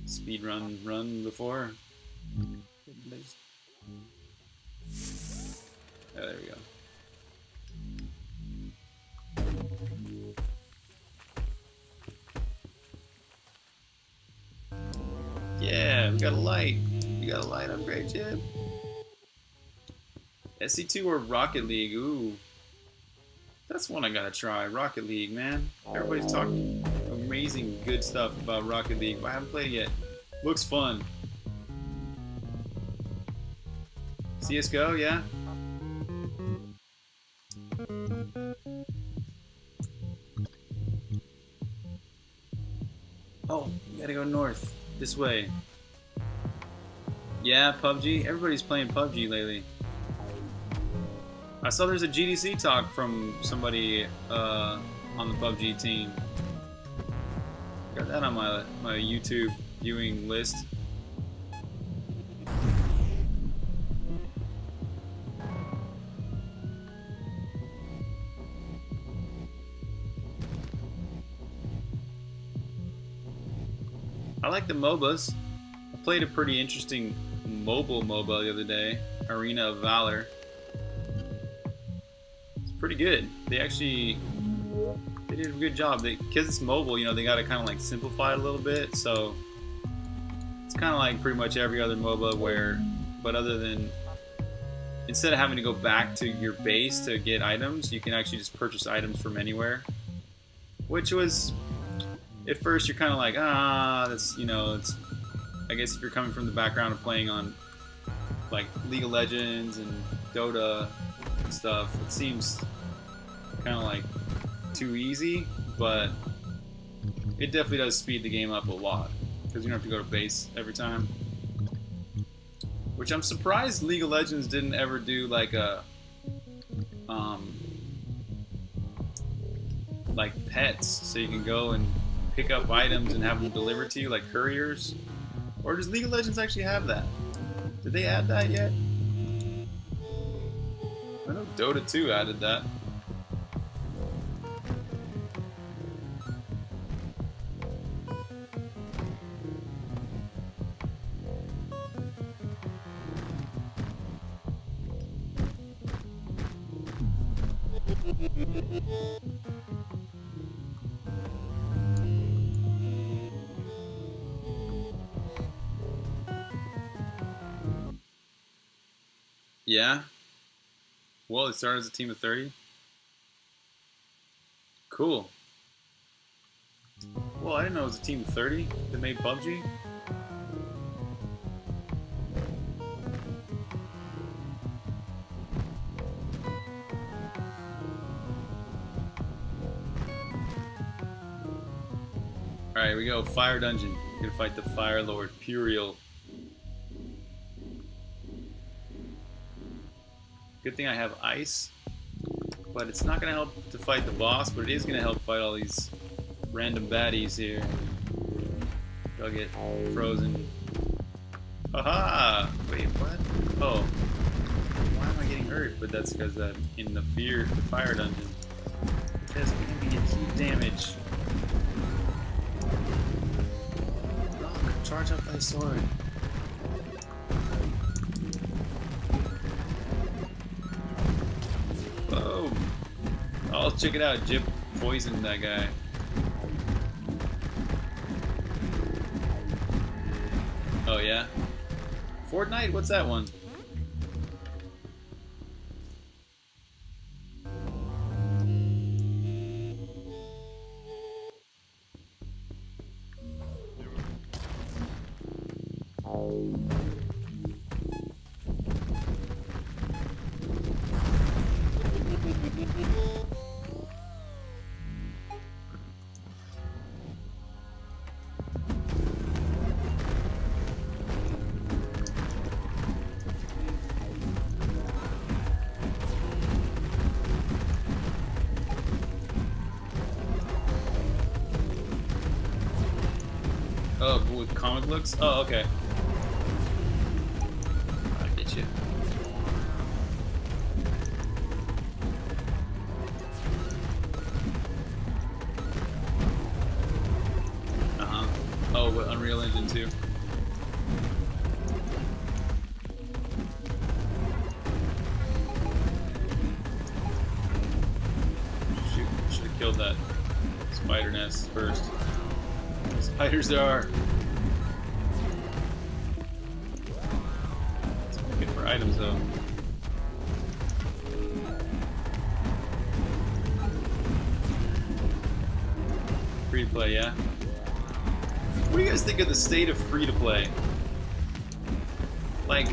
Speed run before. Oh, there we go. Yeah, we got a light. You got a light upgrade, Jib? SC2 or Rocket League? Ooh. That's one I gotta try. Rocket League, man. Everybody's talking amazing good stuff about Rocket League, but I haven't played it yet. Looks fun. CSGO, yeah? Oh, you gotta go north. This way. Yeah, PUBG. Everybody's playing PUBG lately. I saw there's a GDC talk from somebody on the PUBG team. Got that on my YouTube viewing list. I like the MOBAs. I played a pretty interesting mobile MOBA the other day, Arena of Valor. It's pretty good. They did a good job. Because it's mobile, you know, they got to kind of like simplify it a little bit. So it's kind of like pretty much every other MOBA but other than, instead of having to go back to your base to get items, you can actually just purchase items from anywhere. Which was, at first you're kind of like, that's, you know, it's, I guess if you're coming from the background of playing on like League of Legends and Dota and stuff, it seems kind of like too easy, but it definitely does speed the game up a lot because you don't have to go to base every time. Which I'm surprised League of Legends didn't ever do like a like pets, so you can go and pick up items and have them delivered to you like couriers. Or does League of Legends actually have that? Did they add that yet? I know Dota 2 added that. Yeah? Well, it started as a team of 30? Cool. Well, I didn't know it was a team of 30 that made PUBG. Alright, here we go. Fire dungeon. We're gonna fight the Fire Lord, Puriel. Good thing I have ice, but it's not gonna help to fight the boss, but it is gonna help fight all these random baddies here. They'll get frozen. Haha! Wait, what? Oh. Why am I getting hurt? But that's because in the fire dungeon. Because I'm gonna get heat damage. Rock, charge up thy sword. Whoa! Oh, check it out. Jip poisoned that guy. Oh yeah? Fortnite? What's that one? Oh, with comic looks? Oh, okay. I get you. Uh-huh. Oh, what, Unreal Engine 2? Shoot, should have killed that spider nest first. Spiders there are. It's good for items though. Free to play, yeah? What do you guys think of the state of free to play? Like,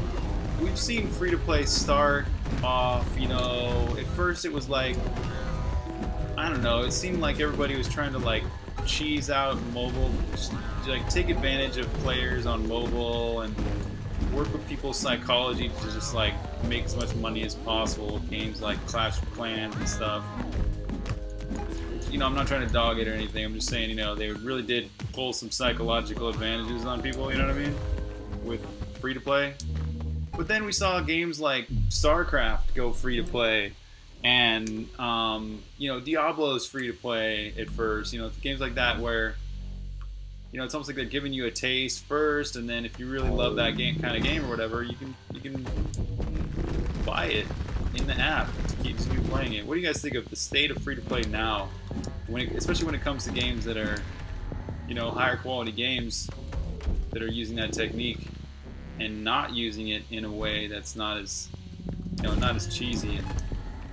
we've seen free to play start off, you know, at first it was like, I don't know, it seemed like everybody was trying to like cheese out mobile, just like take advantage of players on mobile and work with people's psychology to just like make as much money as possible with games like Clash of Clans and stuff. You know, I'm not trying to dog it or anything, I'm just saying, you know, they really did pull some psychological advantages on people, you know what I mean, with free to play. But then we saw games like StarCraft go free to play. And, you know, Diablo's free to play at first, you know, games like that where, you know, it's almost like they're giving you a taste first, and then if you really love that kind of game or whatever, you can buy it in the app to continue playing it. What do you guys think of the state of free to play now, especially when it comes to games that are, you know, higher quality games that are using that technique and not using it in a way that's not as, you know, not as cheesy and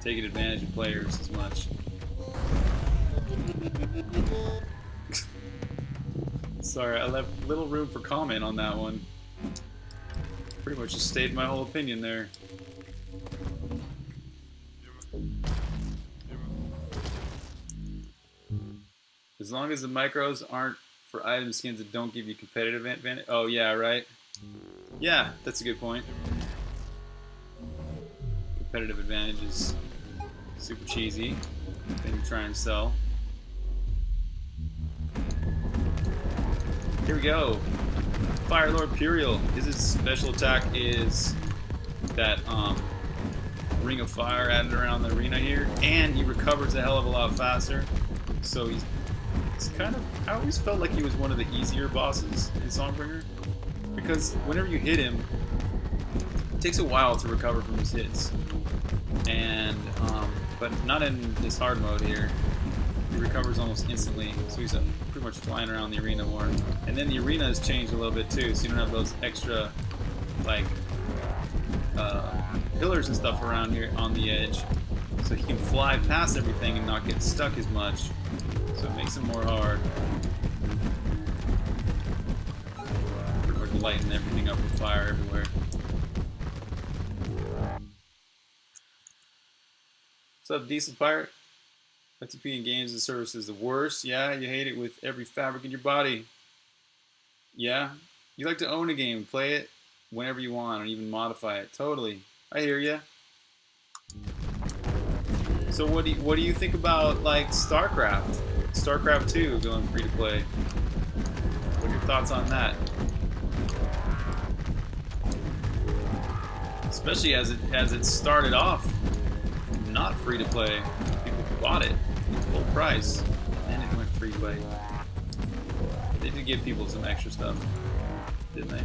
taking advantage of players as much. Sorry, I left little room for comment on that one. Pretty much just stated my whole opinion there. As long as the micros aren't for item skins that don't give you competitive advantage. Oh yeah, right? Yeah, that's a good point. Competitive advantage is super cheesy thing to try and sell. Here we go. Fire Lord Puriel. His special attack is that ring of fire added around the arena here, and he recovers a hell of a lot faster. So he's kind of, I always felt like he was one of the easier bosses in Songbringer, because whenever you hit him, it takes a while to recover from his hits. And but not in this hard mode here. He recovers almost instantly, so he's pretty much flying around the arena more. And then the arena has changed a little bit too, so you don't have those extra like pillars and stuff around here on the edge, so he can fly past everything and not get stuck as much. So it makes it more hard. Pretty much lighting everything up with fire everywhere. What's up, Diesel Pirate? FTP in games as a service is the worst. Yeah, you hate it with every fabric in your body. Yeah, you like to own a game, play it whenever you want, and even modify it. Totally, I hear ya. So what do you think about like StarCraft? StarCraft 2 going free to play. What are your thoughts on that? Especially as it started off not free to play. People bought it at full price, and it went free to play. They did give people some extra stuff, didn't they?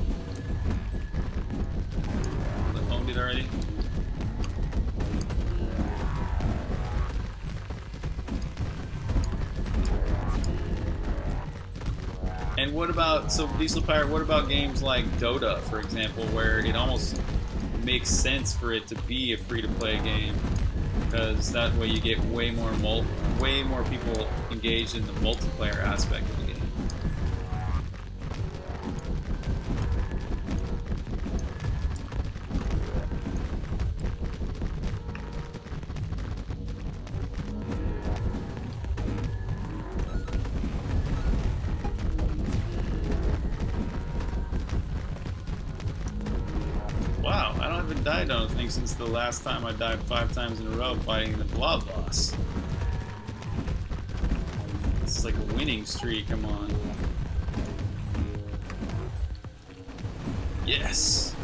Owned it already? And what about, so Diesel Pirate, what about games like Dota, for example, where it almost makes sense for it to be a free-to-play game, because that way you get way more people engaged in the multiplayer aspect of the game. Wow, I haven't died, I don't think, since the last time I died 5 times in a row fighting the blob boss. This is like a winning streak, come on. Yes!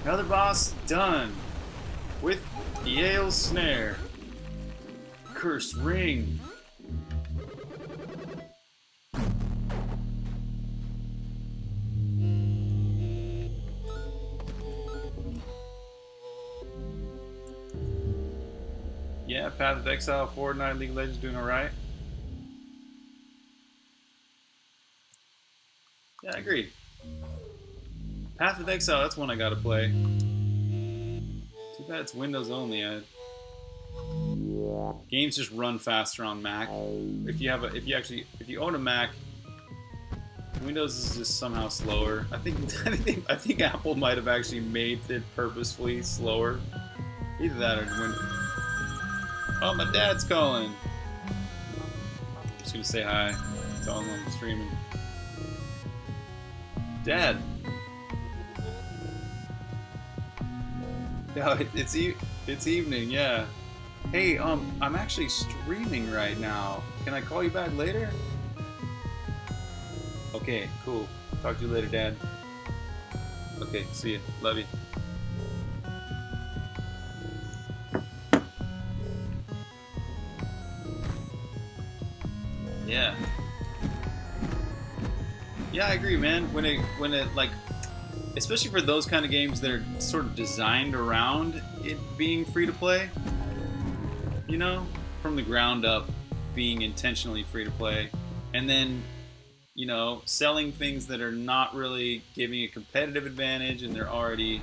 Another boss done! With Yale's Snare. Cursed Ring. Yeah, Path of Exile, Fortnite, League of Legends doing alright. Yeah, I agree. Path of Exile, that's one I gotta play. Too bad it's Windows only. Games just run faster on Mac. If you own a Mac, Windows is just somehow slower. I think Apple might have actually made it purposefully slower. Either that or Windows. Oh, my dad's calling. I'm just gonna say hi. Tell him I'm streaming. Dad. No, it's evening. Yeah. Hey, I'm actually streaming right now. Can I call you back later? Okay, cool. Talk to you later, Dad. Okay, see you. Love you. Yeah. Yeah, I agree, man. When it like, especially for those kind of games that are sort of designed around it being free to play, you know, from the ground up, being intentionally free to play, and then, you know, selling things that are not really giving a competitive advantage, and they're already.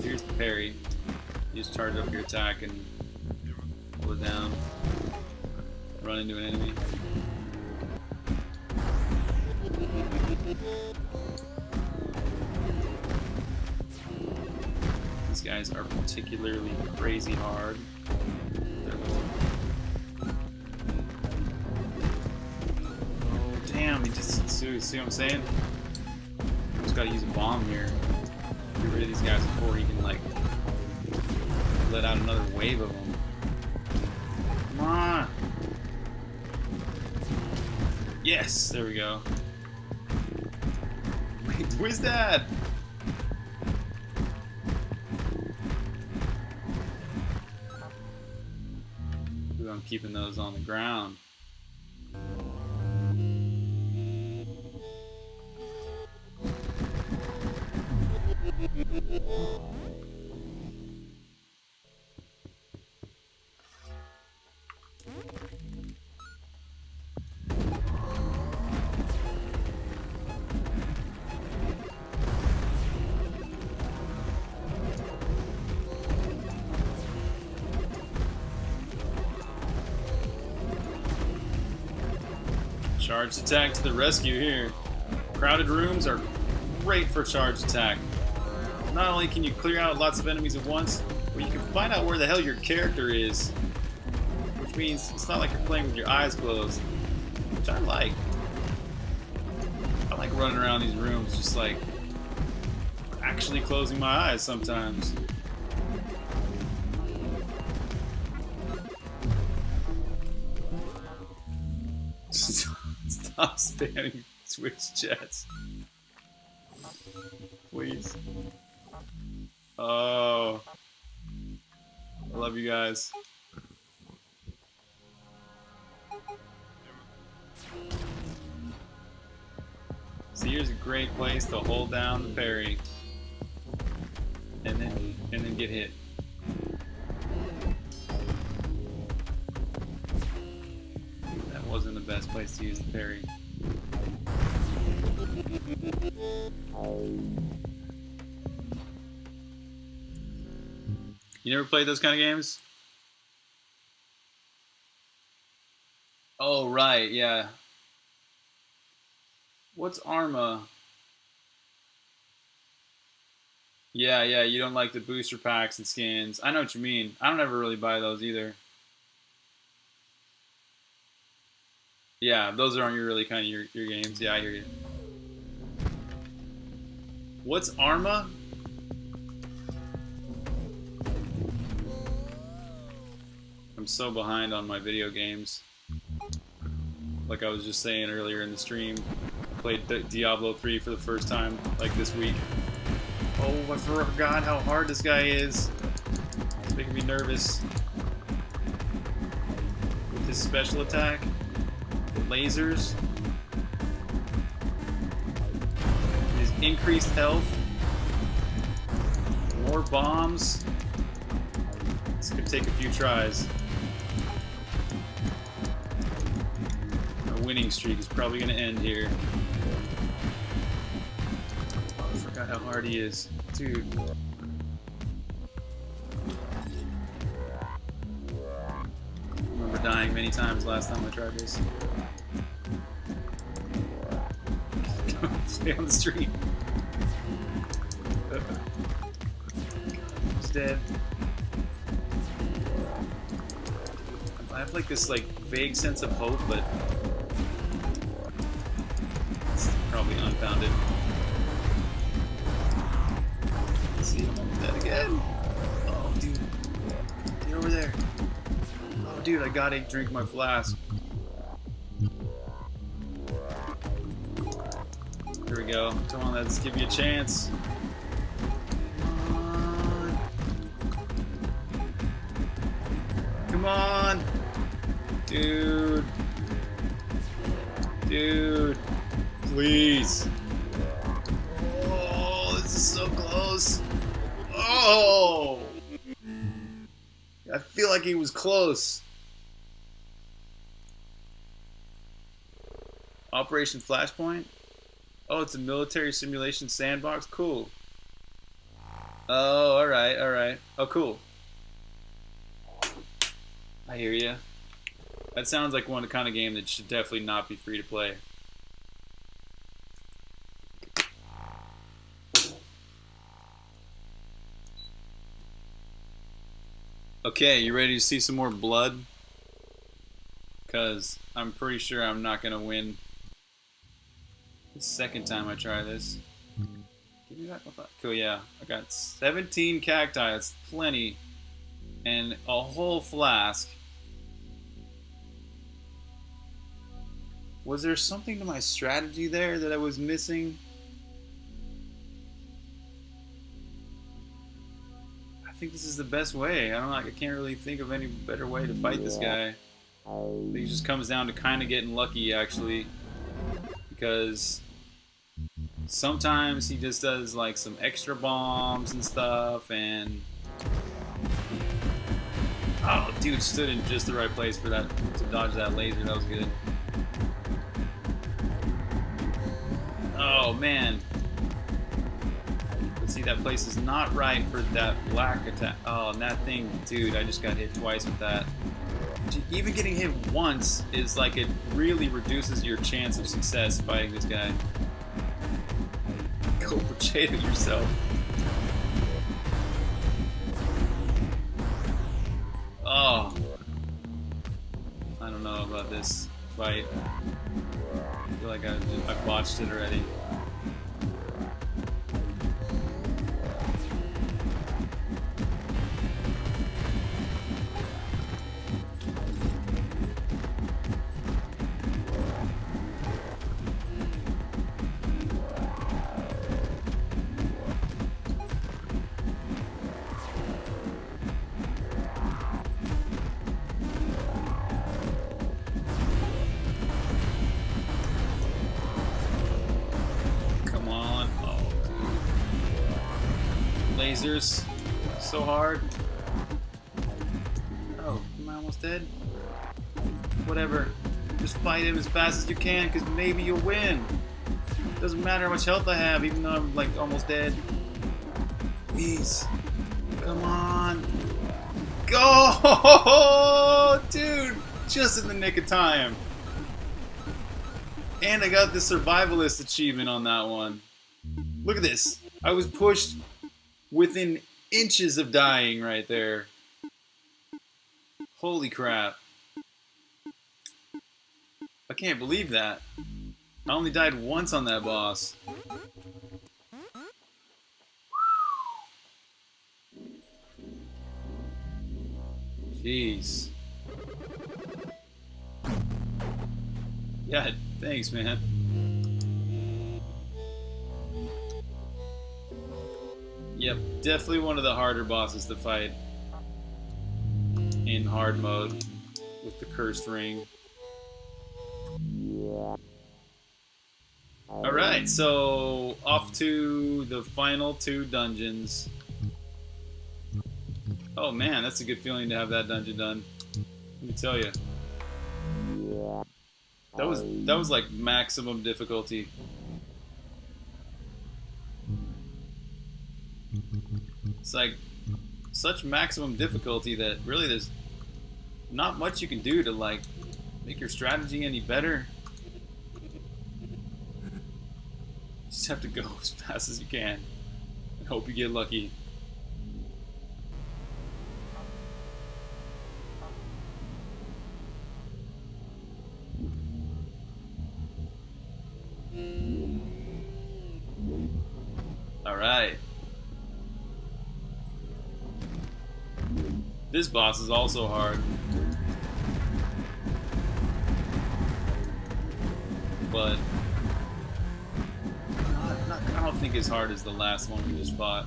Here's the parry. You just charge up your attack and pull it down. Run into an enemy. These guys are particularly crazy hard. Oh damn, he just see what I'm saying? Just gotta use a bomb here. Get rid of these guys before he can like let out another wave of them. Come on! Yes, there we go. Wait, where's Dad? I'm keeping those on the ground. Charged attack to the rescue here. Crowded rooms are great for charged attack. Not only can you clear out lots of enemies at once, but you can find out where the hell your character is means it's not like you're playing with your eyes closed, which I like. I like running around these rooms just like actually closing my eyes sometimes. Stop spamming Switch chats. Please. Oh. I love you guys. So here's a great place to hold down the parry. And then get hit. That wasn't the best place to use the parry. You never played those kind of games? Oh, right, yeah. What's Arma? Yeah, you don't like the booster packs and skins. I know what you mean. I don't ever really buy those either. Yeah, those aren't really kind of your games. Yeah, I hear you. What's Arma? I'm so behind on my video games. Like I was just saying earlier in the stream, I played Diablo 3 for the first time like this week. Oh, I forgot how hard this guy is. It's making me nervous. With his special attack, the lasers, his increased health, more bombs. This could take a few tries. My winning streak is probably going to end here. I forgot how hard he is. Dude. I remember dying many times last time I tried this. Stay on the street. He's dead. I have like this vague sense of hope, but it's probably unfounded. See him almost dead again. Oh, dude. Get over there. Oh, dude, I gotta drink my flask. Here we go. Come on, let's give you a chance. Come on. Dude. Dude. Please. Oh, this is so close. Oh! I feel like he was close. Operation Flashpoint? Oh, it's a military simulation sandbox? Cool. Oh, alright, alright. Oh, cool. I hear ya. That sounds like one kind of game that should definitely not be free to play. Okay, you ready to see some more blood? Because I'm pretty sure I'm not going to win the second time I try this. Give me that. Cool, yeah. I got 17 cacti. That's plenty. And a whole flask. Was there something to my strategy there that I was missing? I think this is the best way. I can't really think of any better way to fight this guy. I think it just comes down to kind of getting lucky, actually. Because sometimes he just does like some extra bombs and stuff, and oh, dude stood in just the right place for that to dodge that laser. That was good. Oh man. But see, that place is not right for that black attack. Oh, and that thing, dude, I just got hit twice with that. Even getting hit once is like it really reduces your chance of success fighting this guy. Go potato yourself. Oh. this fight. I feel like I've botched it already. Lasers, so hard. Oh, am I almost dead? Whatever, just fight him as fast as you can, because maybe you'll win. Doesn't matter how much health I have, even though I'm like almost dead. Please, come on, go, dude! Just in the nick of time. And I got the survivalist achievement on that one. Look at this. I was pushed within inches of dying right there. Holy crap. I can't believe that. I only died once on that boss. Jeez. Yeah, thanks, man. Yep, definitely one of the harder bosses to fight in hard mode with the cursed ring. Alright, so off to the final 2 dungeons. Oh man, that's a good feeling to have that dungeon done. Let me tell you. That was like maximum difficulty. It's like such maximum difficulty that really there's not much you can do to like make your strategy any better. You just have to go as fast as you can and hope you get lucky. All right. This boss is also hard. But I don't think as hard as the last one we just fought.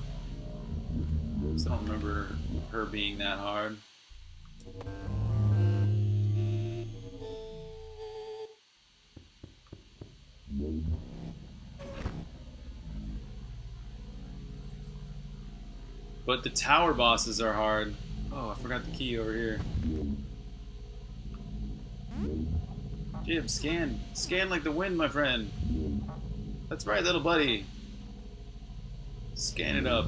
I don't remember her being that hard. But the tower bosses are hard. Oh, I forgot the key over here. Jib, scan. Scan like the wind, my friend. That's right, little buddy. Scan it up.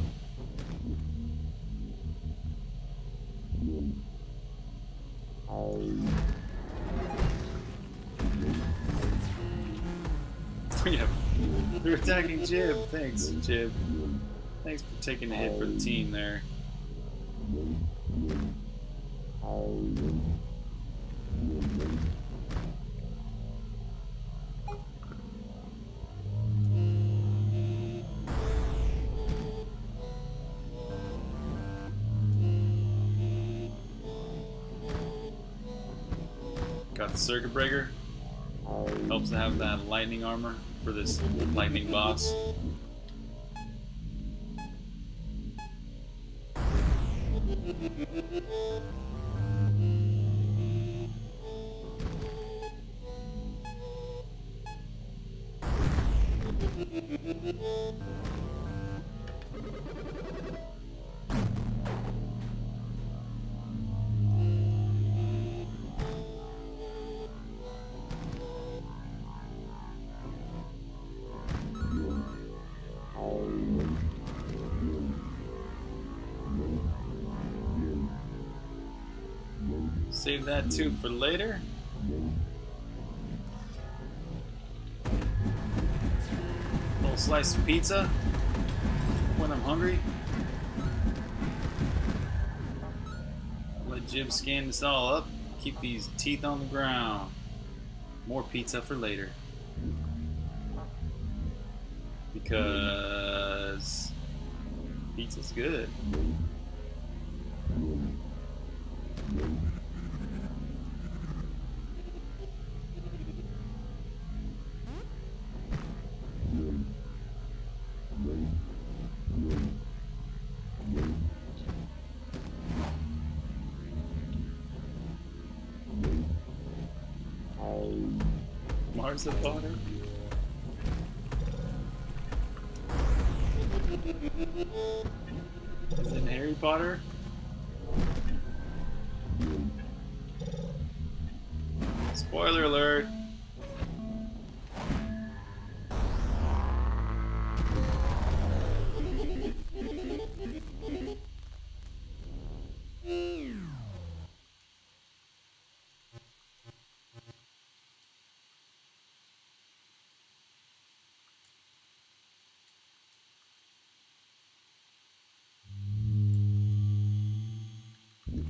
Yeah, they're attacking Jib. Thanks, Jib. Thanks for taking a hit for the team there. Got the circuit breaker. Helps to have that lightning armor for this lightning boss. Save that too for later. A little slice of pizza when I'm hungry. Let Jib scan this all up. Keep these teeth on the ground. More pizza for later. Because pizza's good. Marza Potter? Is it Harry Potter? Spoiler alert.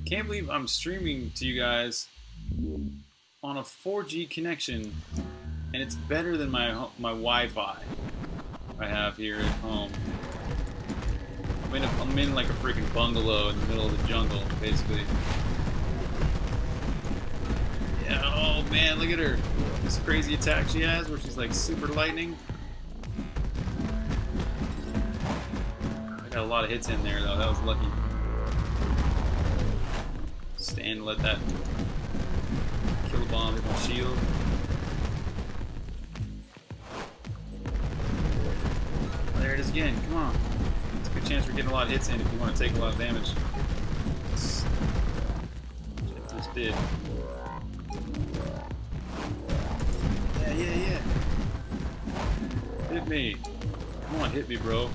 Can't believe I'm streaming to you guys on a 4G connection, and it's better than my Wi-Fi I have here at home. I'm in like a freaking bungalow in the middle of the jungle, basically. Yeah, oh man, look at her. This crazy attack she has where she's like super lightning. I got a lot of hits in there though, that was lucky. Stand, let that kill the bomb hit my shield. Oh, there it is again, come on. It's a good chance we're getting a lot of hits in if you want to take a lot of damage. Just did. Yeah. Hit me. Come on, hit me, bro.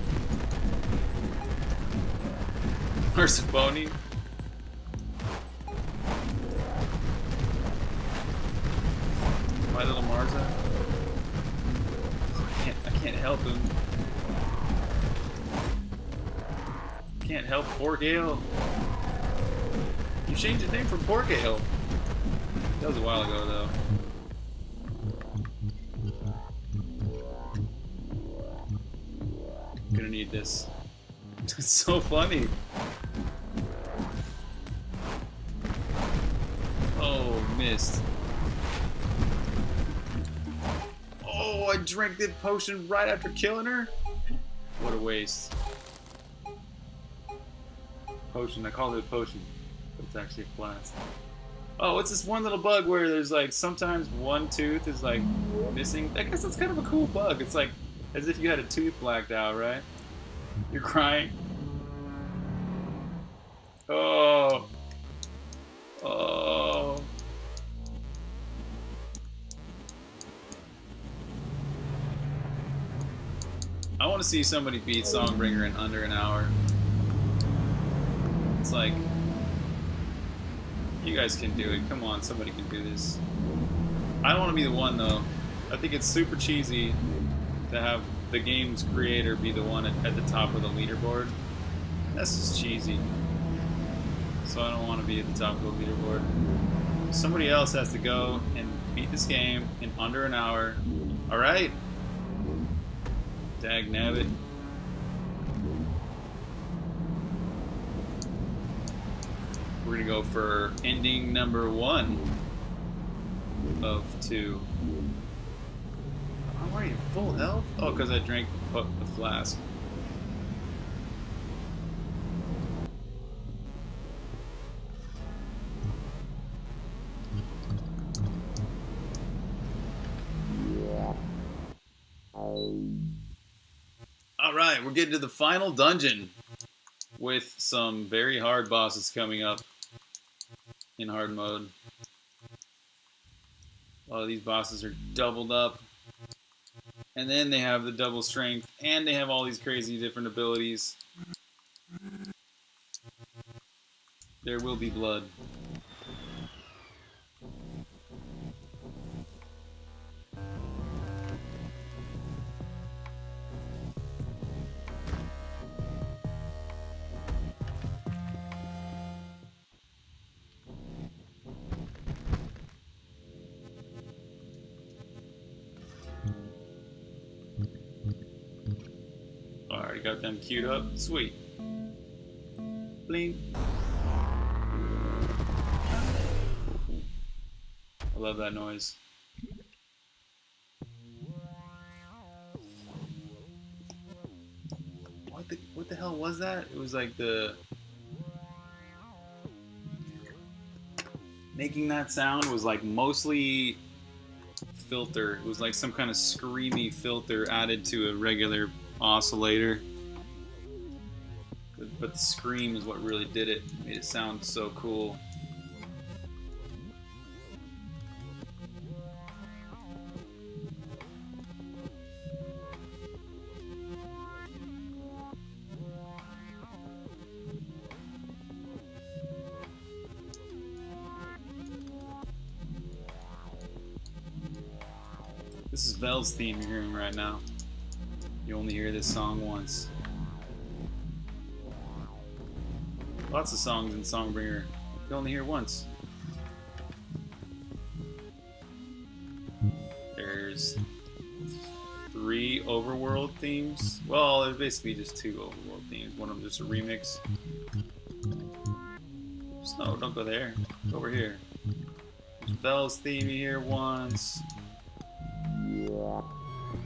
Marsaboni. My little Marza. I can't help him. Can't help Opengl. You changed his name from Opengl. That was a while ago, though. Gonna need this. It's so funny. Oh, missed. Oh, I drank the potion right after killing her? What a waste. Potion, I called it a potion, but it's actually a flask. Oh, it's this one little bug where there's like sometimes one tooth is like missing. I guess that's kind of a cool bug. It's like as if you had a tooth blacked out, right? You're crying. Oh. Oh. I want to see somebody beat Songbringer in under an hour. It's like, you guys can do it. Come on, somebody can do this. I don't want to be the one though. I think it's super cheesy to have the game's creator be the one at the top of the leaderboard. That's just cheesy. So I don't want to be at the top of the leaderboard. Somebody else has to go and beat this game in under an hour. Alright? Dag nabbit. We're gonna go for ending number 1 of 2. I'm already full health? Oh, because I drank the flask. Alright, we're getting to the final dungeon with some very hard bosses coming up in hard mode. A lot of these bosses are doubled up. And then they have the double strength, and they have all these crazy different abilities. There will be blood. Already got them queued up. Sweet. Bling. I love that noise. What the hell was that? It was like the... Making that sound was like mostly filter. It was like some kind of screamy filter added to a regular oscillator. But the scream is what really did it. Made it sound so cool. This is Vel's theme you're hearing right now. You only hear this song once. Lots of songs in Songbringer you only hear once. There's 3 overworld themes. Well, there's basically just 2 overworld themes. One of them just a remix. No, don't go there. Go over here. There's Vel's theme you hear once.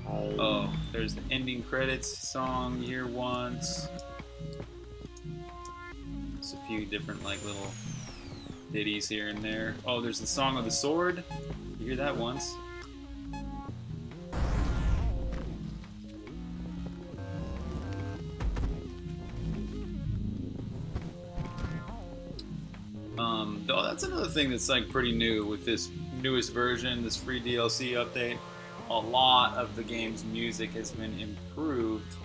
Oh, there's the ending credits song you hear once. There's a few different like little ditties here and there. Oh, there's the Song of the Sword. You hear that once. Oh, that's another thing that's like pretty new with this newest version, this free DLC update. A lot of the game's music has been improved.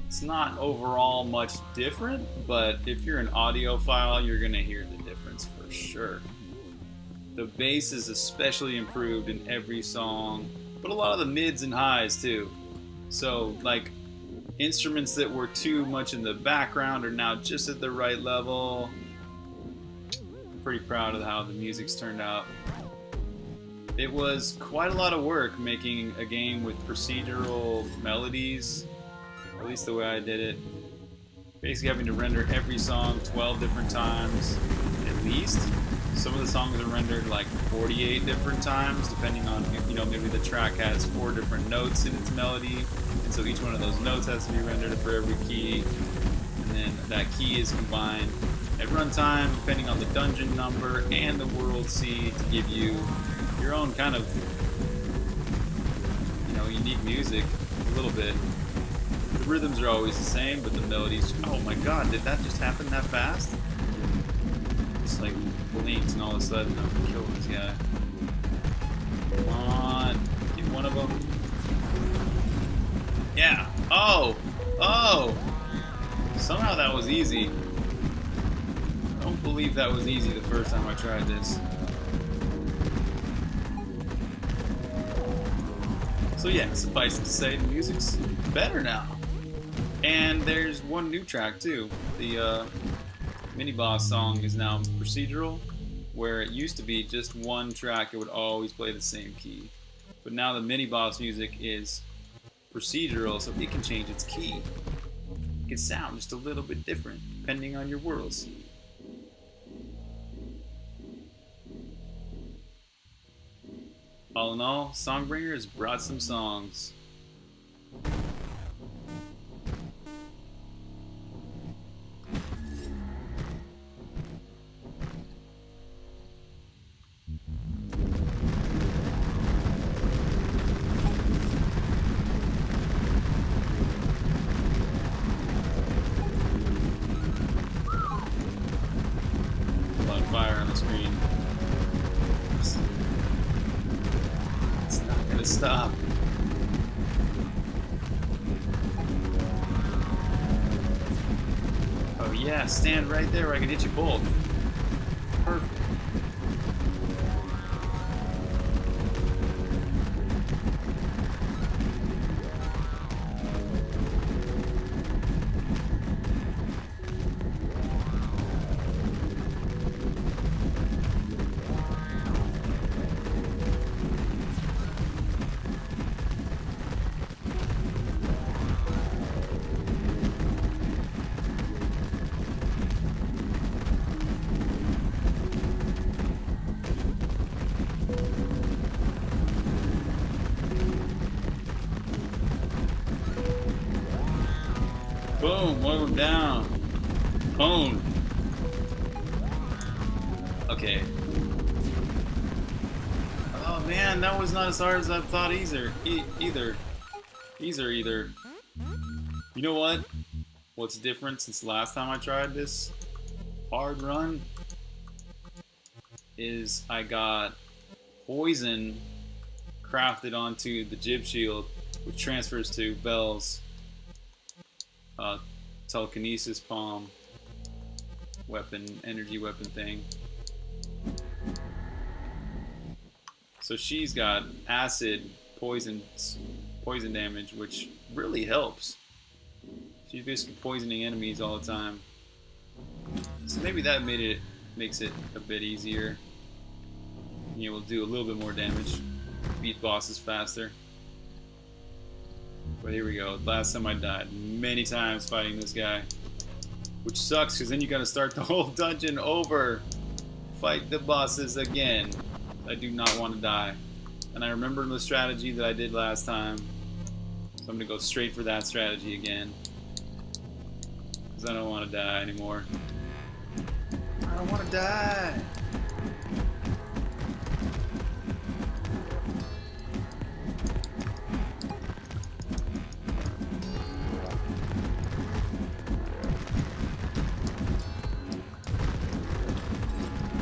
It's not overall much different, but if you're an audiophile, you're gonna hear the difference for sure. The bass is especially improved in every song, but a lot of the mids and highs too. So like instruments that were too much in the background are now just at the right level. I'm pretty proud of how the music's turned out. It was quite a lot of work making a game with procedural melodies, at least the way I did it. Basically having to render every song 12 different times, at least. Some of the songs are rendered like 48 different times, depending on, you know, maybe the track has 4 different notes in its melody, and so each one of those notes has to be rendered for every key, and then that key is combined at runtime, depending on the dungeon number and the world seed, to give you your own kind of, you know, unique music, a little bit. The rhythms are always the same, but the melodies, oh my god, did that just happen that fast? It's like blinks and all of a sudden I'm gonna kill this guy. Come on, get one of them. Yeah, oh, somehow that was easy. I don't believe that was easy the first time I tried this. So yeah, suffice it to say, the music's better now. And there's one new track too. The mini-boss song is now procedural, where it used to be just one track, it would always play the same key. But now the mini-boss music is procedural, so it can change its key. It can sound just a little bit different, depending on your world seed. All in all, Songbringer has brought some songs. A lot of fire on the screen. Stop. Oh yeah, stand right there where I can hit you both. Perfect. Boom, one of them down. Boom. Okay. Oh man, that was not as hard as I thought either. Either. You know what? What's different since the last time I tried this hard run is I got poison crafted onto the jib shield, which transfers to Belle's telekinesis palm weapon, energy weapon thing. So she's got acid poison damage, which really helps. She's basically poisoning enemies all the time. So maybe that makes it a bit easier. You know, we'll do a little bit more damage, beat bosses faster. But here we go. Last time I died many times fighting this guy, which sucks because then you gotta start the whole dungeon over. Fight the bosses again. I do not want to die. And I remember the strategy that I did last time, so I'm gonna go straight for that strategy again. Because I don't want to die anymore. I don't want to die.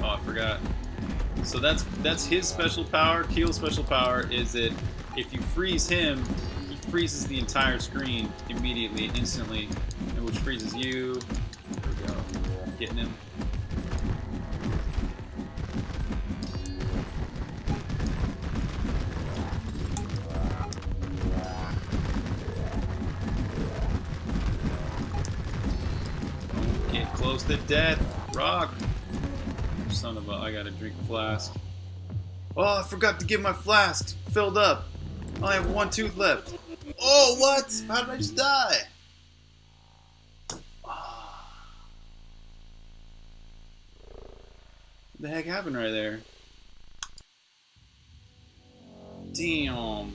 Oh, I forgot. So that's his special power. Keel's special power is that if you freeze him, he freezes the entire screen immediately, instantly, and which freezes you. There we go. Getting him. Don't get close to death. Rock. Son of a, I gotta drink a flask. Oh, I forgot to get my flask filled up. I only have one tooth left. Oh, what? How did I just die? Oh. What the heck happened right there? Damn.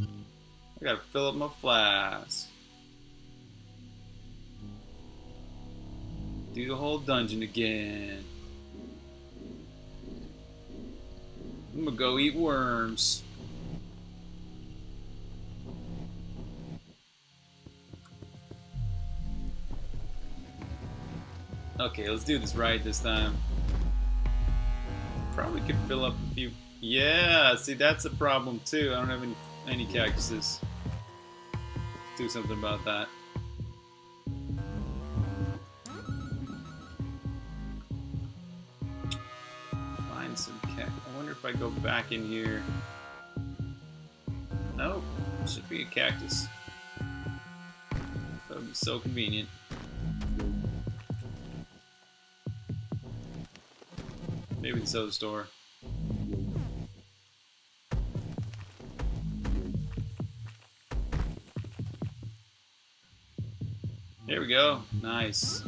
I gotta fill up my flask. Do the whole dungeon again. I'm gonna go eat worms. Okay, let's do this right this time. Probably could fill up a few. Yeah, see that's a problem too. I don't have any cactuses. Do something about that. Some cat. I wonder if I go back in here. Nope, should be a cactus. That would be so convenient. Maybe the soda store. There we go. Nice.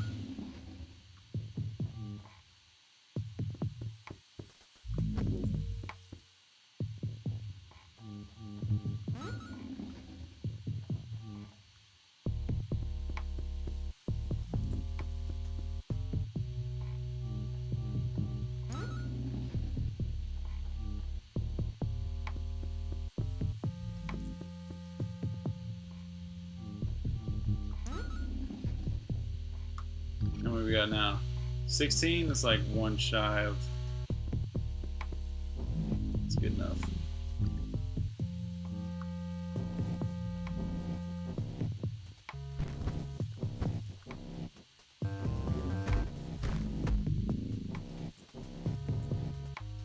What do we got now? 16? That's like one shy of. It's good enough.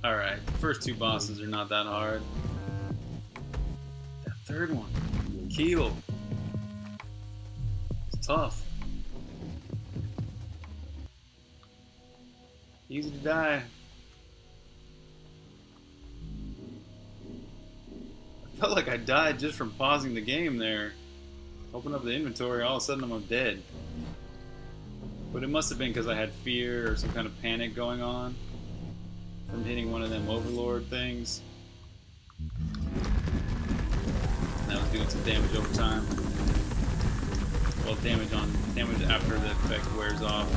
Alright, the first two bosses are not that hard. That third one, Keel. It's tough. Easy to die. I felt like I died just from pausing the game there. Open up the inventory, all of a sudden I'm dead. But it must have been because I had fear or some kind of panic going on from hitting one of them overlord things. And that was doing some damage over time. well, damage after the effect wears off.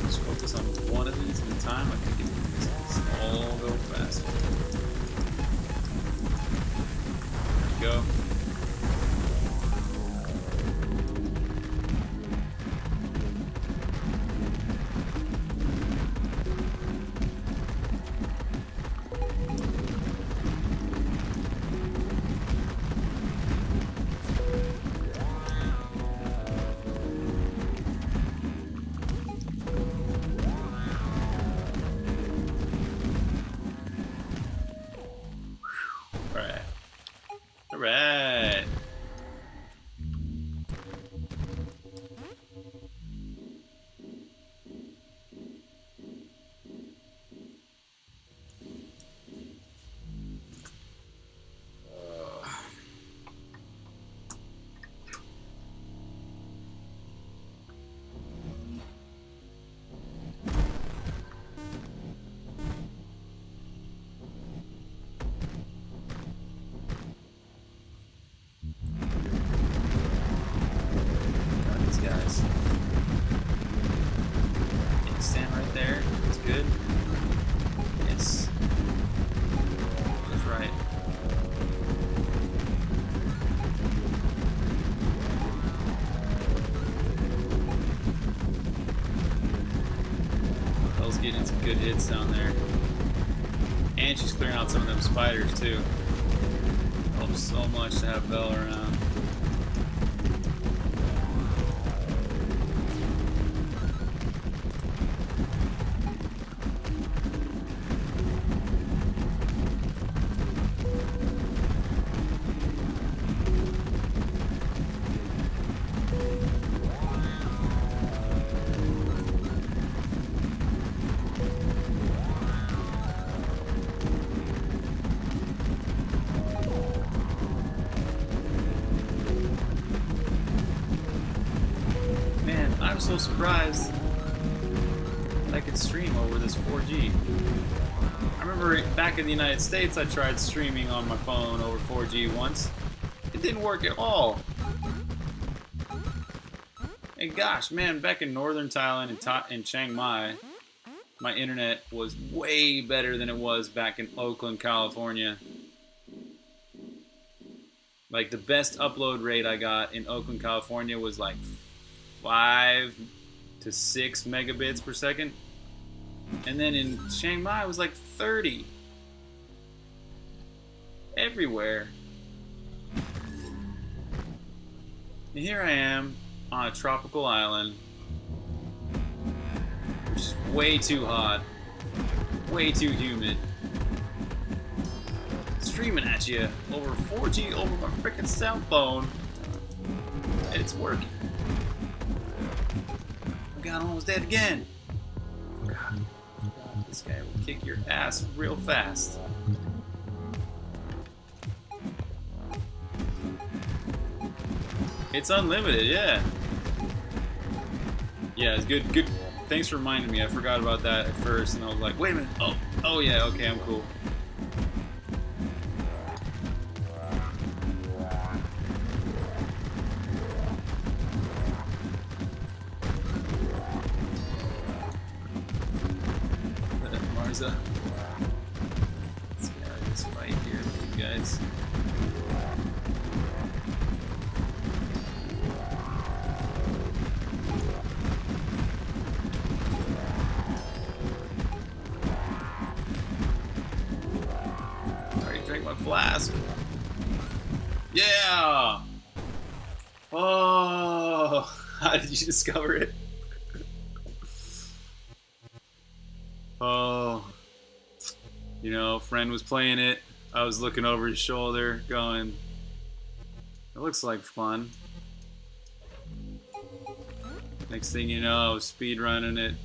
Just focus on one of these at a time. I think it makes this all go faster. There we go. Alright. Guys. Yeah, stand right there. That's good. Yes. That's right. Belle's getting some good hits down there. And she's clearing out some of them spiders too. Helps so much to have Belle around. I'm so surprised I could stream over this 4G. I remember back in the United States I tried streaming on my phone over 4G once. It didn't work at all. And gosh, man, back in northern Thailand in Chiang Mai, my internet was way better than it was back in Oakland, California. Like the best upload rate I got in Oakland, California was like 5 to 6 megabits per second. And then in Chiang Mai it was like 30. Everywhere. And here I am on a tropical island, which is way too hot, way too humid. Streaming at you over 4G over my freaking cell phone, and it's working. Oh God, I'm almost dead again. Oh God, this guy will kick your ass real fast. It's unlimited, yeah. Yeah, it's good. Good. Thanks for reminding me. I forgot about that at first, and I was like, wait a minute. Oh yeah. Okay, I'm cool. Marza. Let's get out of this fight here, you guys. Drink my flask. Yeah! Oh, how did you discover it? Oh, you know, friend was playing it. I was looking over his shoulder going, it looks like fun. Next thing you know, I was speed running it.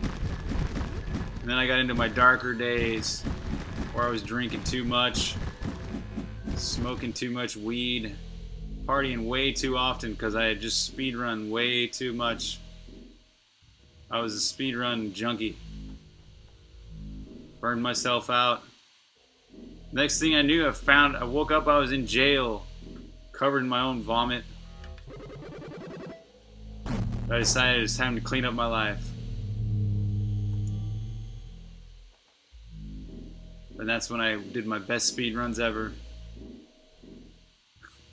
And then I got into my darker days where I was drinking too much, smoking too much weed, partying way too often because I had just speed run way too much. I was a speed run junkie. Burned myself out. Next thing I knew, I woke up, I was in jail. Covered in my own vomit. I decided it's time to clean up my life. And that's when I did my best speed runs ever.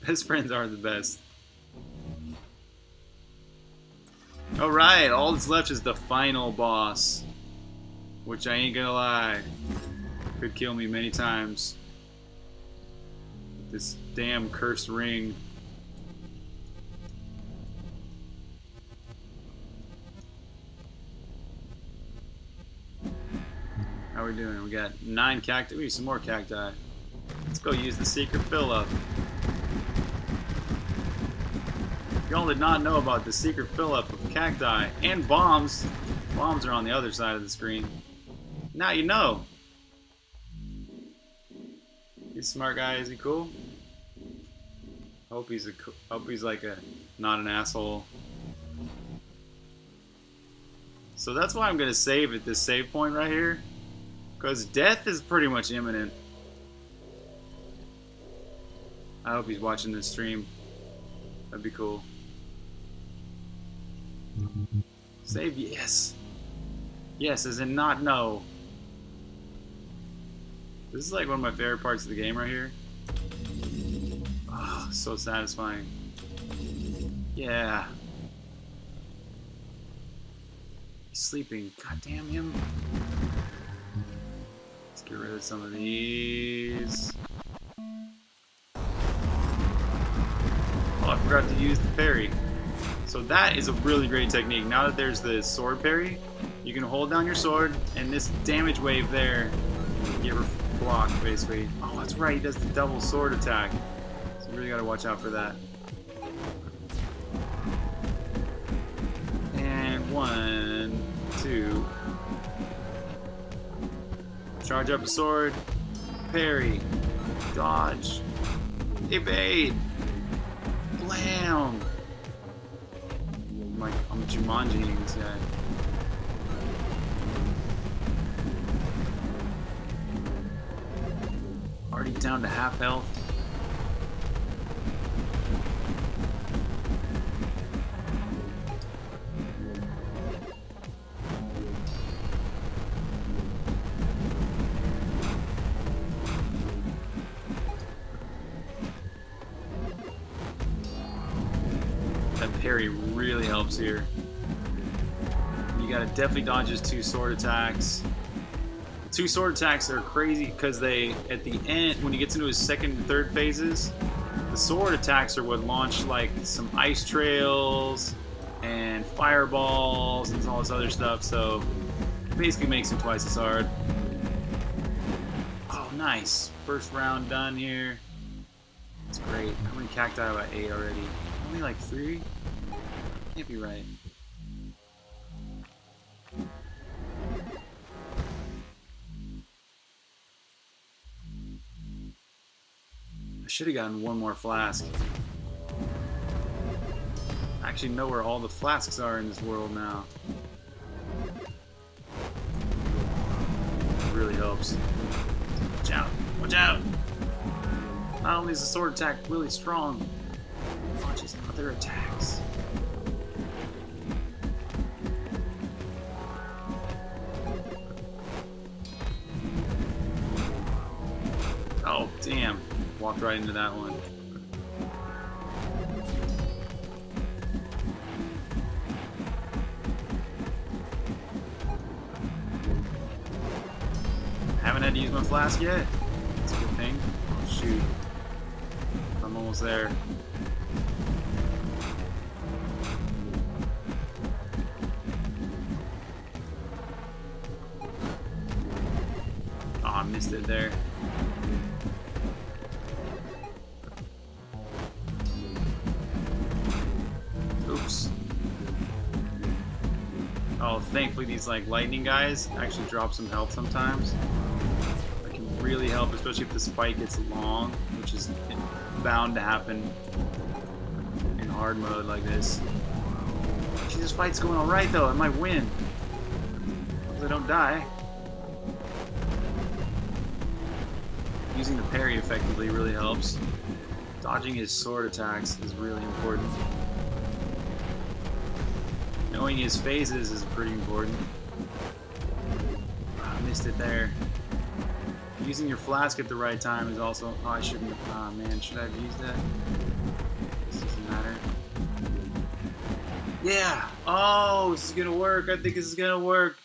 Best friends are the best. Alright, all that's left is the final boss. Which I ain't gonna lie, could kill me many times. This damn cursed ring. How are we doing? We got 9 cacti. We need some more cacti. Let's go use the secret fill-up. Y'all did not know about the secret fill-up of cacti and bombs. Bombs are on the other side of the screen. Now you know. He's a smart guy. Is he cool? Hope he's like not an asshole. So that's why I'm gonna save at this save point right here, because death is pretty much imminent. I hope he's watching this stream. That'd be cool. Save, yes. Yes, as in not no. This is like one of my favorite parts of the game right here. Oh, so satisfying. Yeah. He's sleeping. God damn him. Let's get rid of some of these. Oh, I forgot to use the parry. So that is a really great technique. Now that there's the sword parry, you can hold down your sword, and this damage wave there, you get blocked basically. Oh, that's right, he does the double sword attack. So you really gotta watch out for that. And 1, 2. Charge up a sword, parry, dodge, evade, blam. I'm Jumanji-ing this guy. Already down to half health. That parry really helps here. You gotta definitely dodge his 2 sword attacks. The 2 sword attacks are crazy because they, at the end, when he gets into his second and third phases, the sword attacks are what launch like some ice trails and fireballs and all this other stuff, so it basically makes him twice as hard. Oh, nice. First round done here. That's great. How many cacti have I ate already? Only like 3? Can't be right. I should have gotten 1 more flask. I actually know where all the flasks are in this world now. It really helps. Watch out! Watch out! Not only is the sword attack really strong, it launches other attacks. Oh, damn. Walked right into that one. Haven't had to use my flask yet. That's a good thing. Oh, shoot. I'm almost there. Oh, I missed it there. Oops. Oh, thankfully these like lightning guys actually drop some health sometimes. That can really help, especially if this fight gets long, which is bound to happen in hard mode like this. Actually, this fight's going alright though. I might win. As long as I don't die. Using the parry effectively really helps. Dodging his sword attacks is really important. Knowing his phases is pretty important. I missed it there. Using your flask at the right time is also... Oh, I shouldn't... Oh, man, should I have used that? This doesn't matter. Yeah! Oh, this is gonna work. I think this is gonna work.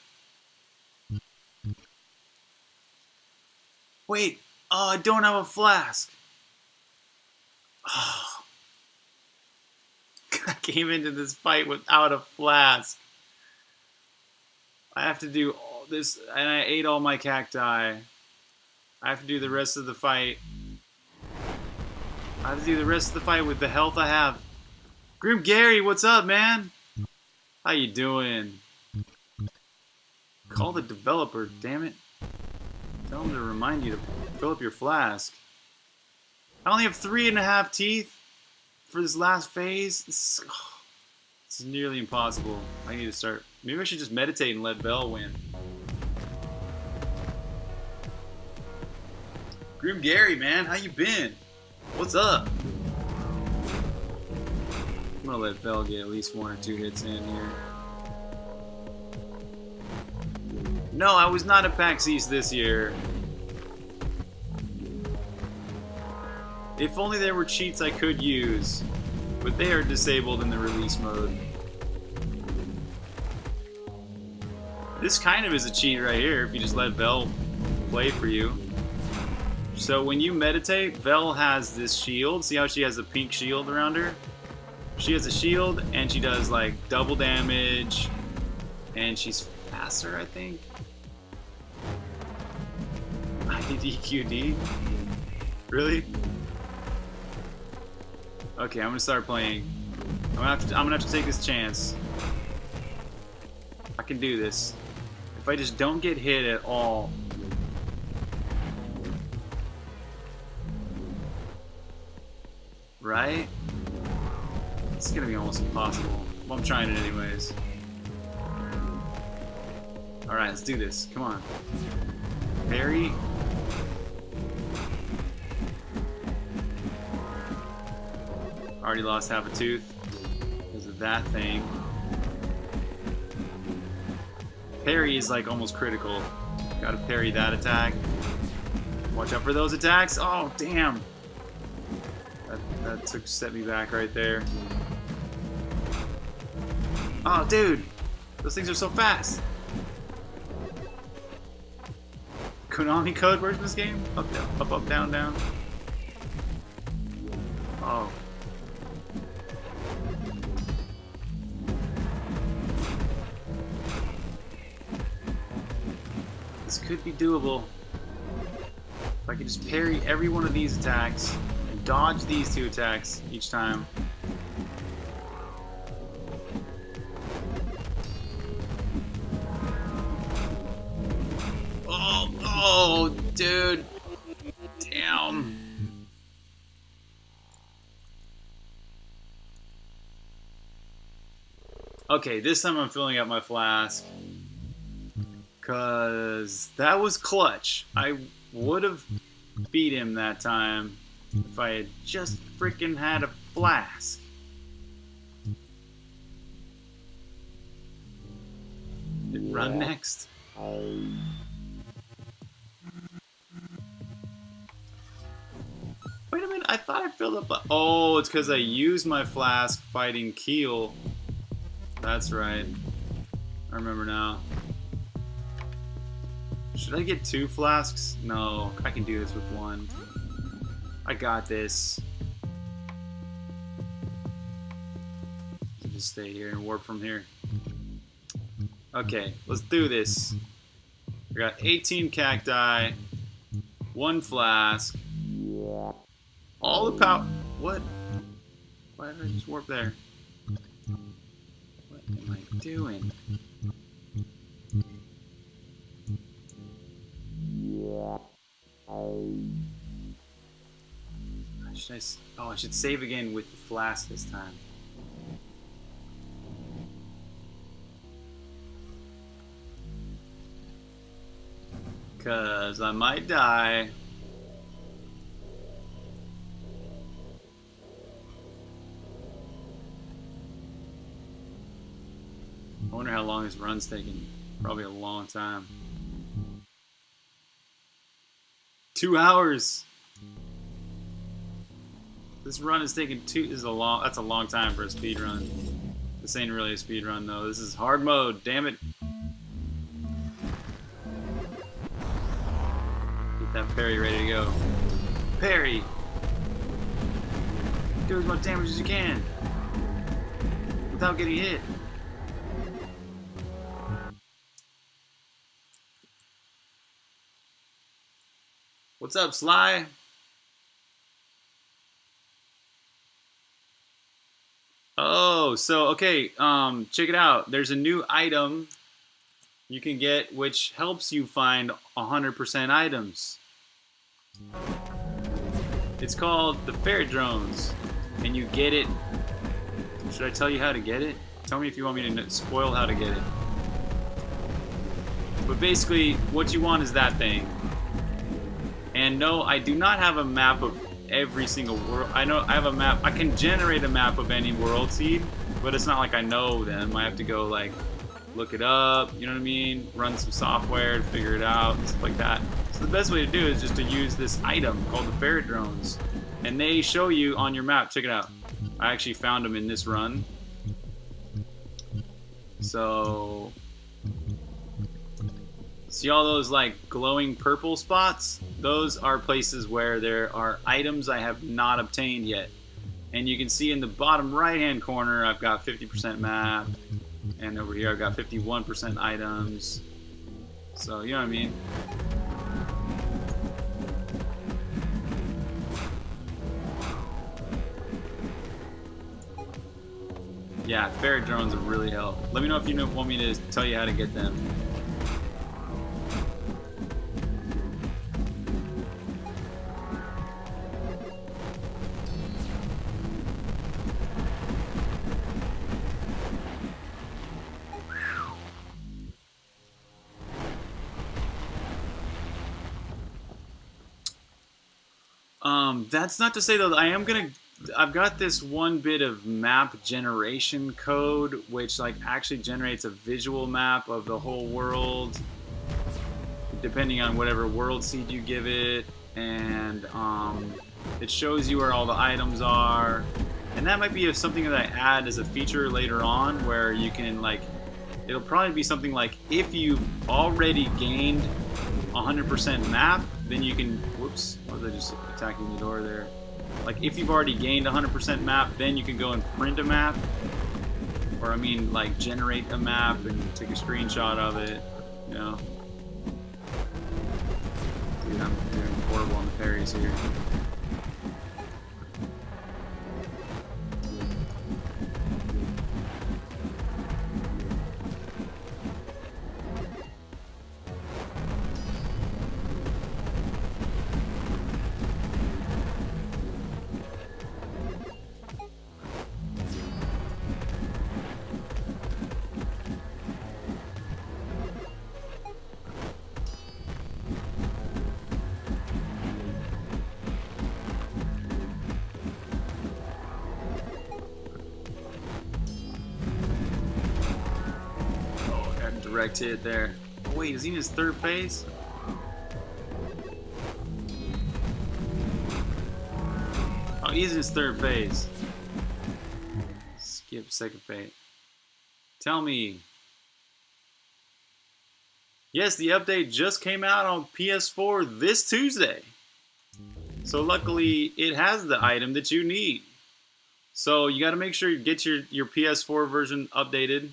Wait! Oh, I don't have a flask! Oh. I came into this fight without a flask. I have to do all this, and I ate all my cacti. I have to do the rest of the fight. I have to do the rest of the fight with the health I have. Grim Gary, what's up, man? How you doing? Call the developer, damn it. Tell him to remind you to fill up your flask. I only have 3.5 teeth for this last phase. This is nearly impossible. I need to start. Maybe I should just meditate and let Bell win. Grim Gary, man, how you been? What's up? I'm gonna let Bell get at least 1 or 2 hits in here. No, I was not at PAX East this year. If only there were cheats I could use, but they are disabled in the release mode. This kind of is a cheat right here if you just let Vel play for you. So when you meditate, Vel has this shield. See how she has a pink shield around her? She has a shield and she does like double damage and she's faster, I think. I need EQD? Really? Okay, I'm gonna start playing. I'm gonna have to take this chance. I can do this. If I just don't get hit at all. Right? It's gonna be almost impossible. Well, I'm trying it anyways. Alright, let's do this. Come on. Parry. Already lost half a tooth because of that thing. Parry is like almost critical. Gotta parry that attack. Watch out for those attacks. Oh, damn. That set me back right there. Oh, dude. Those things are so fast. Konami code version of this game? Up, down, up, down, down. Oh. This could be doable. If I could just parry every one of these attacks and dodge these 2 attacks each time. Oh, dude. Damn. Okay, this time I'm filling up my flask. Because that was clutch. I would have beat him that time if I had just freaking had a flask. Did it run next? Wait a minute, I thought I filled up. Oh, it's because I used my flask fighting Keel. That's right. I remember now. Should I get 2 flasks? No, I can do this with 1. I got this. Just stay here and warp from here. Okay, let's do this. I got 18 cacti, 1 flask, all the power. What? Why did I just warp there? What am I doing? I should save again with the flask this time. Cause I might die. I wonder how long this run's taking. Probably a long time. 2 hours. This run is taking that's a long time for a speed run. This ain't really a speed run though. This is hard mode. Damn it. Get that parry ready to go. Parry. Do as much damage as you can without getting hit. What's up, Sly? Oh, so okay, check it out. There's a new item you can get which helps you find 100% items. It's called the ferret drones, and you get it. Should I tell you how to get it? Tell me if you want me to spoil how to get it. But basically, what you want is that thing. And no, I do not have a map of every single world. I have a map. I can generate a map of any world seed, but it's not like I know them. I have to go like look it up, you know what I mean? Run some software to figure it out, and stuff like that. So the best way to do it is just to use this item called the ferret drones. And they show you on your map. Check it out. I actually found them in this run. So see all those like glowing purple spots? Those are places where there are items I have not obtained yet. And you can see in the bottom right hand corner I've got 50% map, and over here I've got 51% items. So you know what I mean? Yeah, ferret drones would really help. Let me know if you want me to tell you how to get them. That's not to say though, I've got this one bit of map generation code, which like actually generates a visual map of the whole world, depending on whatever world seed you give it, and it shows you where all the items are, and that might be something that I add as a feature later on, where you can like, it'll probably be something like if you've already gained 100% map, then you can, whoops, was I just attacking the door there? Like if you've already gained 100% map, then you can go and print a map, or I mean like generate a map and take a screenshot of it, you know. Dude, I'm doing horrible on the parries here. Direct hit there. Oh, wait, is he in his third phase? Oh, he's in his third phase. Skip second phase. Tell me. Yes, the update just came out on PS4 this Tuesday. So luckily, it has the item that you need. So you got to make sure you get your PS4 version updated.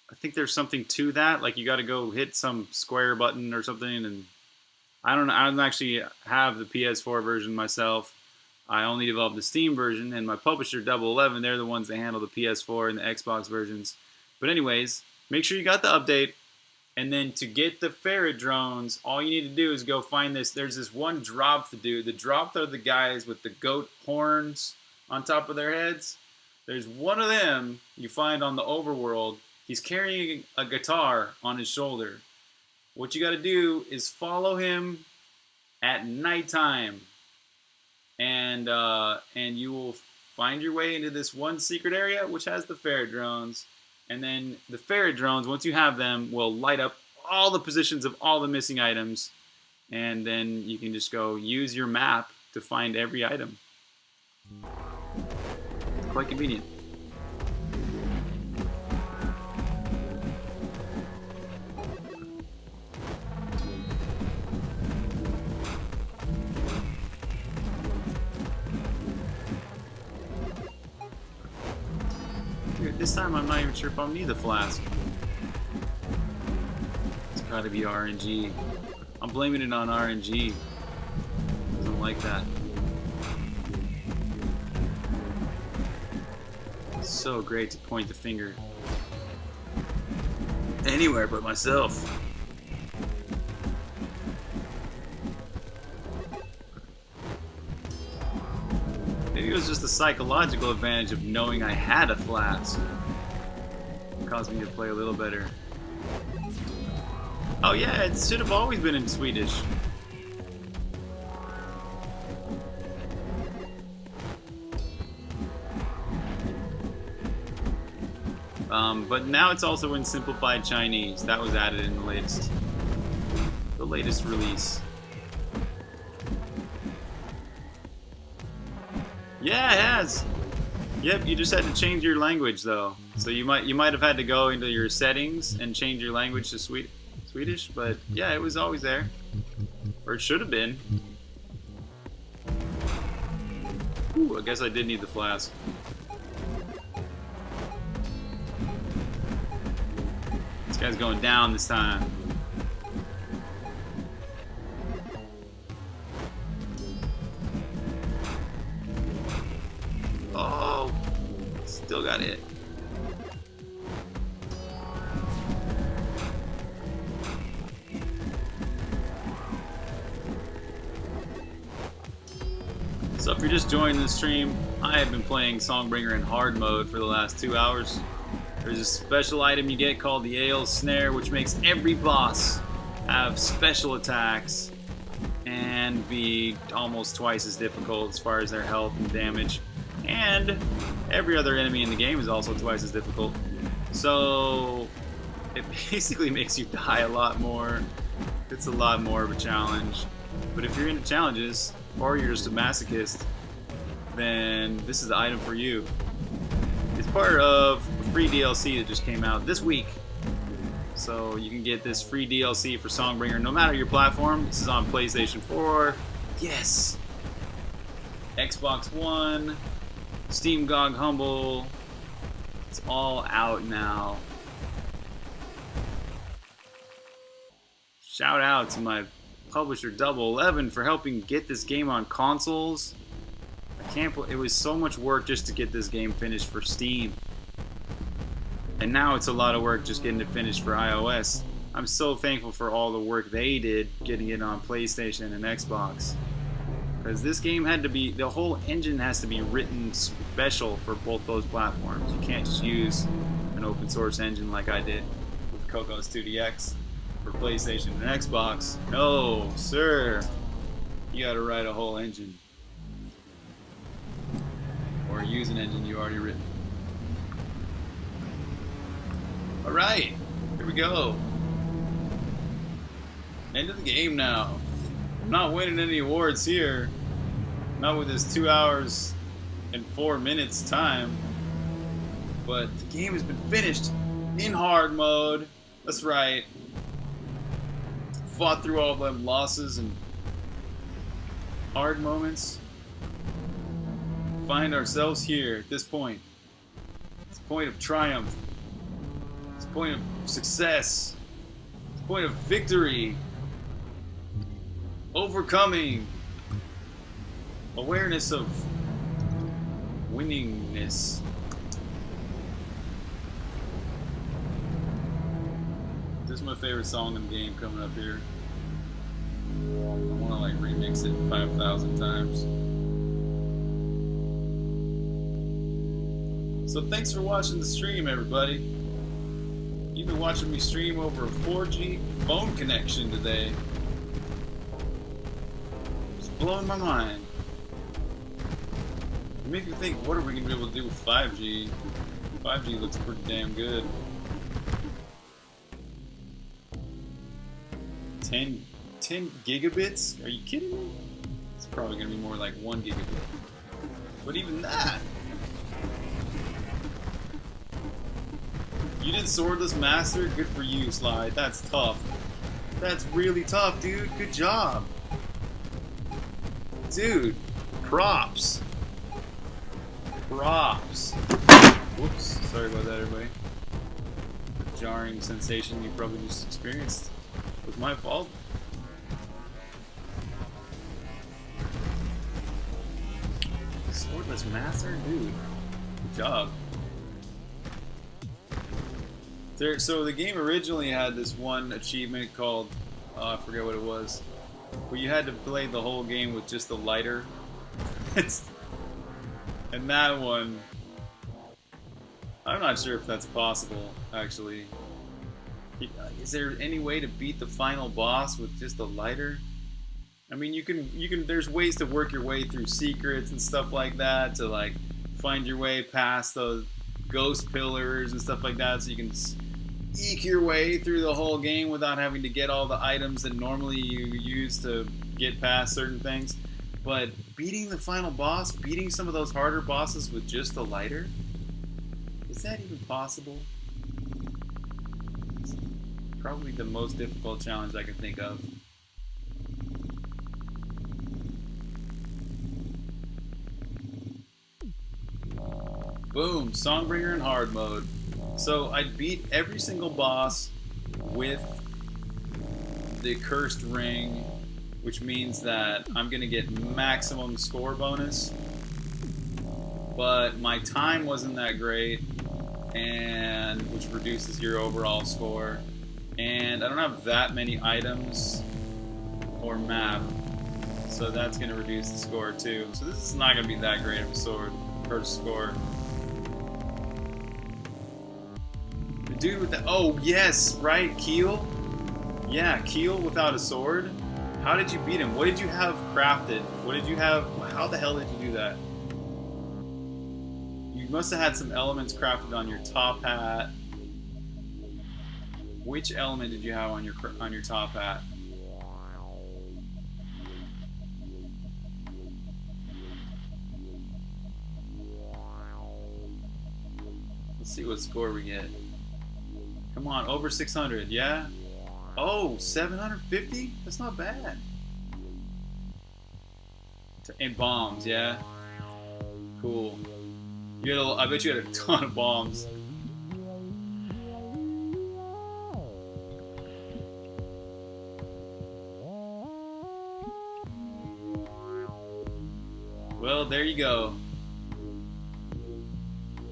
I think there's something to that, like you got to go hit some square button or something, and I don't know. I don't actually have the PS4 version myself. I only developed the Steam version, and my publisher Double 11, they're the ones that handle the PS4 and the Xbox versions. But anyways, make sure you got the update, and then to get the ferret drones, all you need to do is go find this. There's this one drop to do. The drop are the guys with the goat horns on top of their heads. There's one of them you find on the overworld. He's carrying a guitar on his shoulder. What you got to do is follow him at nighttime, and you will find your way into this one secret area which has the ferret drones, And then the ferret drones, once you have them, will light up all the positions of all the missing items. And then you can just go use your map to find every item. It's quite convenient. Dude, this time I'm not even sure if I'll need the flask. It's gotta be RNG. I'm blaming it on RNG. Doesn't like that. It's so great to point the finger anywhere but myself. Maybe it was just the psychological advantage of knowing I had a flask. It caused me to play a little better. Oh yeah, it should have always been in Swedish. But now it's also in simplified Chinese. That was added in the latest release. Yeah, it has. Yep, you just had to change your language though. So you might have had to go into your settings and change your language to Swedish, but yeah, it was always there. Or it should have been. Ooh, I guess I did need the flask. This guy's going down this time. Oh, still got it. So if you're just joining the stream, I have been playing Songbringer in hard mode for the last 2 hours. There's a special item you get called the Ale Snare, which makes every boss have special attacks and be almost twice as difficult as far as their health and damage. And every other enemy in the game is also twice as difficult. So it basically makes you die a lot more. It's a lot more of a challenge. But if you're into challenges, or you're just a masochist, then this is the item for you. It's part of a free DLC that just came out this week. So you can get this free DLC for Songbringer no matter your platform. This is on PlayStation 4, yes, Xbox One, Steam GOG Humble. It's all out now. Shout out to my publisher Double 11 for helping get this game on consoles. I can't believe it was so much work just to get this game finished for Steam. And now it's a lot of work just getting it finished for iOS. I'm so thankful for all the work they did getting it on PlayStation and Xbox. Because this game had to be, the whole engine has to be written special for both those platforms. You can't just use an open source engine like I did with Cocos 2DX for PlayStation and Xbox. No, sir. You gotta write a whole engine. Or use an engine you already written. Alright, here we go. End of the game now. I'm not winning any awards here. Not with this 2 hours and 4 minutes time. But the game has been finished in hard mode. That's right. Fought through all them losses and hard moments. Find ourselves here at this point. This point of triumph. This point of success. This point of victory. Overcoming. Awareness of winningness. This is my favorite song in the game coming up here. I want to like remix it 5,000 times. So thanks for watching the stream, everybody. You've been watching me stream over a 4G phone connection today. It's blowing my mind. It makes me think, what are we going to be able to do with 5G? 5G looks pretty damn good. 10 gigabits? Are you kidding me? It's probably gonna be more like 1 gigabit. But even that! You did Swordless Master? Good for you, Slide. That's tough. That's really tough, dude. Good job. Dude, props. Props. Whoops. Sorry about that, everybody. The jarring sensation you probably just experienced was my fault. Swordless Master? Dude. Good job. So the game originally had this one achievement called, I forget what it was, where you had to play the whole game with just a lighter. And that one, I'm not sure if that's possible, actually. Is there any way to beat the final boss with just a lighter? I mean, you can. There's ways to work your way through secrets and stuff like that to like find your way past those ghost pillars and stuff like that, so you can eke your way through the whole game without having to get all the items that normally you use to get past certain things. But beating the final boss, beating some of those harder bosses with just a lighter, is that even possible? It's probably the most difficult challenge I can think of. Boom, Songbringer in hard mode. So I beat every single boss with the cursed ring, which means that I'm gonna get maximum score bonus. But my time wasn't that great, and which reduces your overall score. And I don't have that many items or map, so that's gonna reduce the score too. So this is not gonna be that great of a sword or score. Dude with the, oh yes, right, Keel? Yeah, Keel without a sword. How did you beat him? What did you have crafted? What did you have, how the hell did you do that? You must have had some elements crafted on your top hat. Which element did you have on your top hat? Let's see what score we get. Come on, over 600, yeah? Oh, 750? That's not bad. And bombs, yeah? Cool. You had I bet you had a ton of bombs. Well, there you go.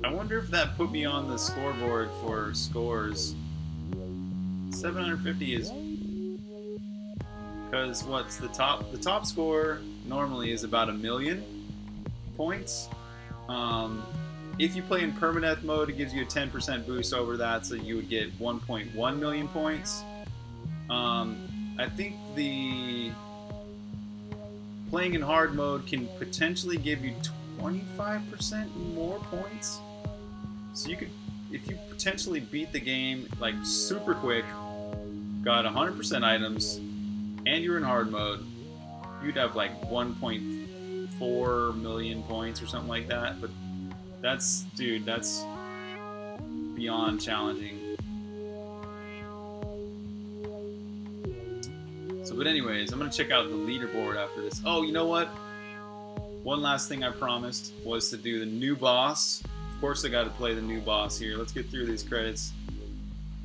I wonder if that put me on the scoreboard for scores. 750 is because what's the top score normally is about 1,000,000 points. If you play in permadeath mode, it gives you a 10% boost over that, so you would get 1.1 million points. I think the playing in hard mode can potentially give you 25% more points. So you could, if you potentially beat the game like super quick, got 100% items, and you're in hard mode, you'd have like 1.4 million points or something like that. But that's, dude, that's beyond challenging. So, but anyways, I'm gonna check out the leaderboard after this. Oh, you know what? One last thing I promised was to do the new boss. Of course, I got to play the new boss here. Let's get through these credits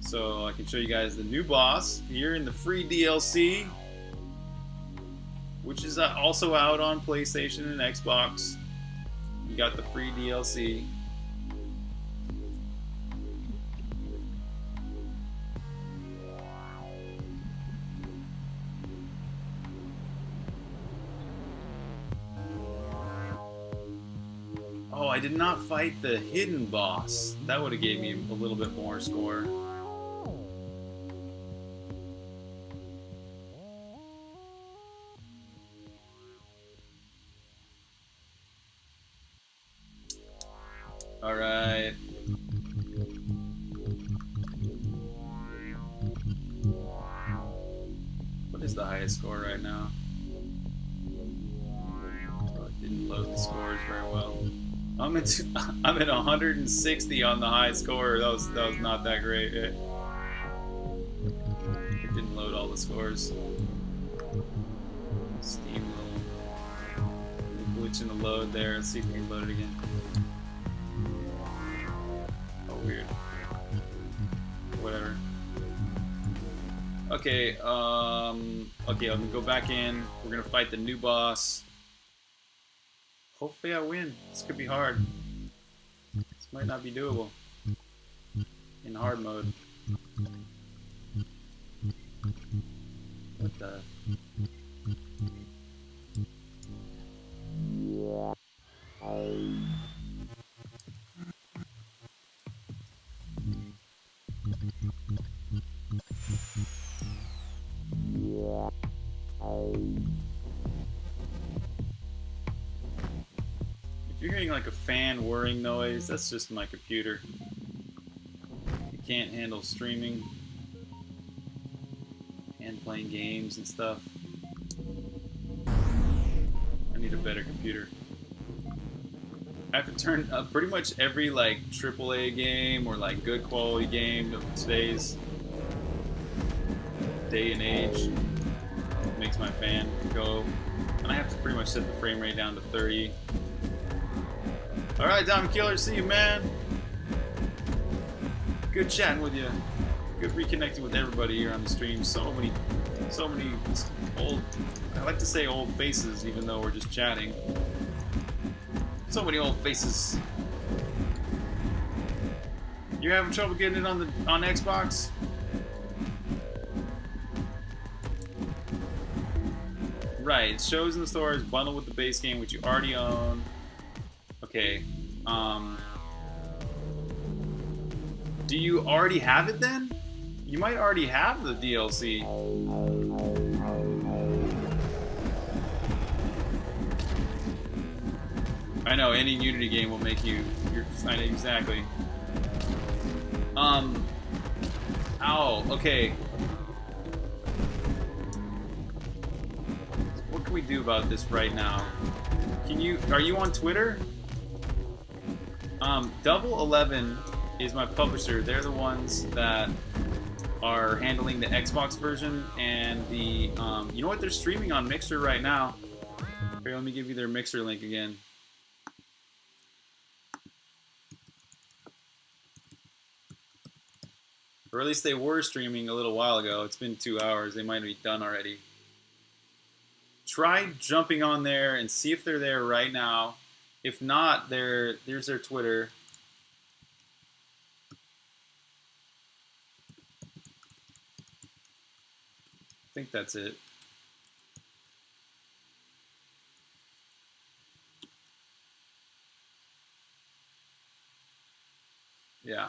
so I can show you guys the new boss here in the free DLC, which is also out on PlayStation and Xbox. You got the free DLC. Oh, I did not fight the hidden boss. That would have gave me a little bit more score. Alright. What's the highest score right now? Oh, it didn't load the scores very well. I'm at 160 on the high score. That was not that great. It didn't load all the scores. Steam little glitch in the load there. Let's see if we can load it again. Oh, weird. Whatever. Okay, okay, I'm gonna go back in. We're gonna fight the new boss. Hopefully I win. This could be hard. This might not be doable in hard mode. What the? If you're hearing like a fan whirring noise, that's just my computer. It can't handle streaming and playing games and stuff. I need a better computer. I have to turn pretty much every like AAA game or like good quality game of today's day and age. It makes my fan go, and I have to pretty much set the frame rate down to 30. All right, Diamond Killer, see you, man. Good chatting with you. Good reconnecting with everybody here on the stream. So many old, I like to say old faces, even though we're just chatting. So many old faces. You're having trouble getting it on Xbox? Right, it shows in the stores, bundled with the base game, which you already own. Okay, do you already have it then? You might already have the DLC. I know, any Unity game will make you, I know, exactly. Ow, okay. What can we do about this right now? Are you on Twitter? Double 11 is my publisher. They're the ones that are handling the Xbox version and the, you know what, they're streaming on Mixer right now. Here, let me give you their Mixer link again. Or at least they were streaming a little while ago. It's been 2 hours. They might be done already. Try jumping on there and see if they're there right now. If not, there's their Twitter. I think that's it. Yeah.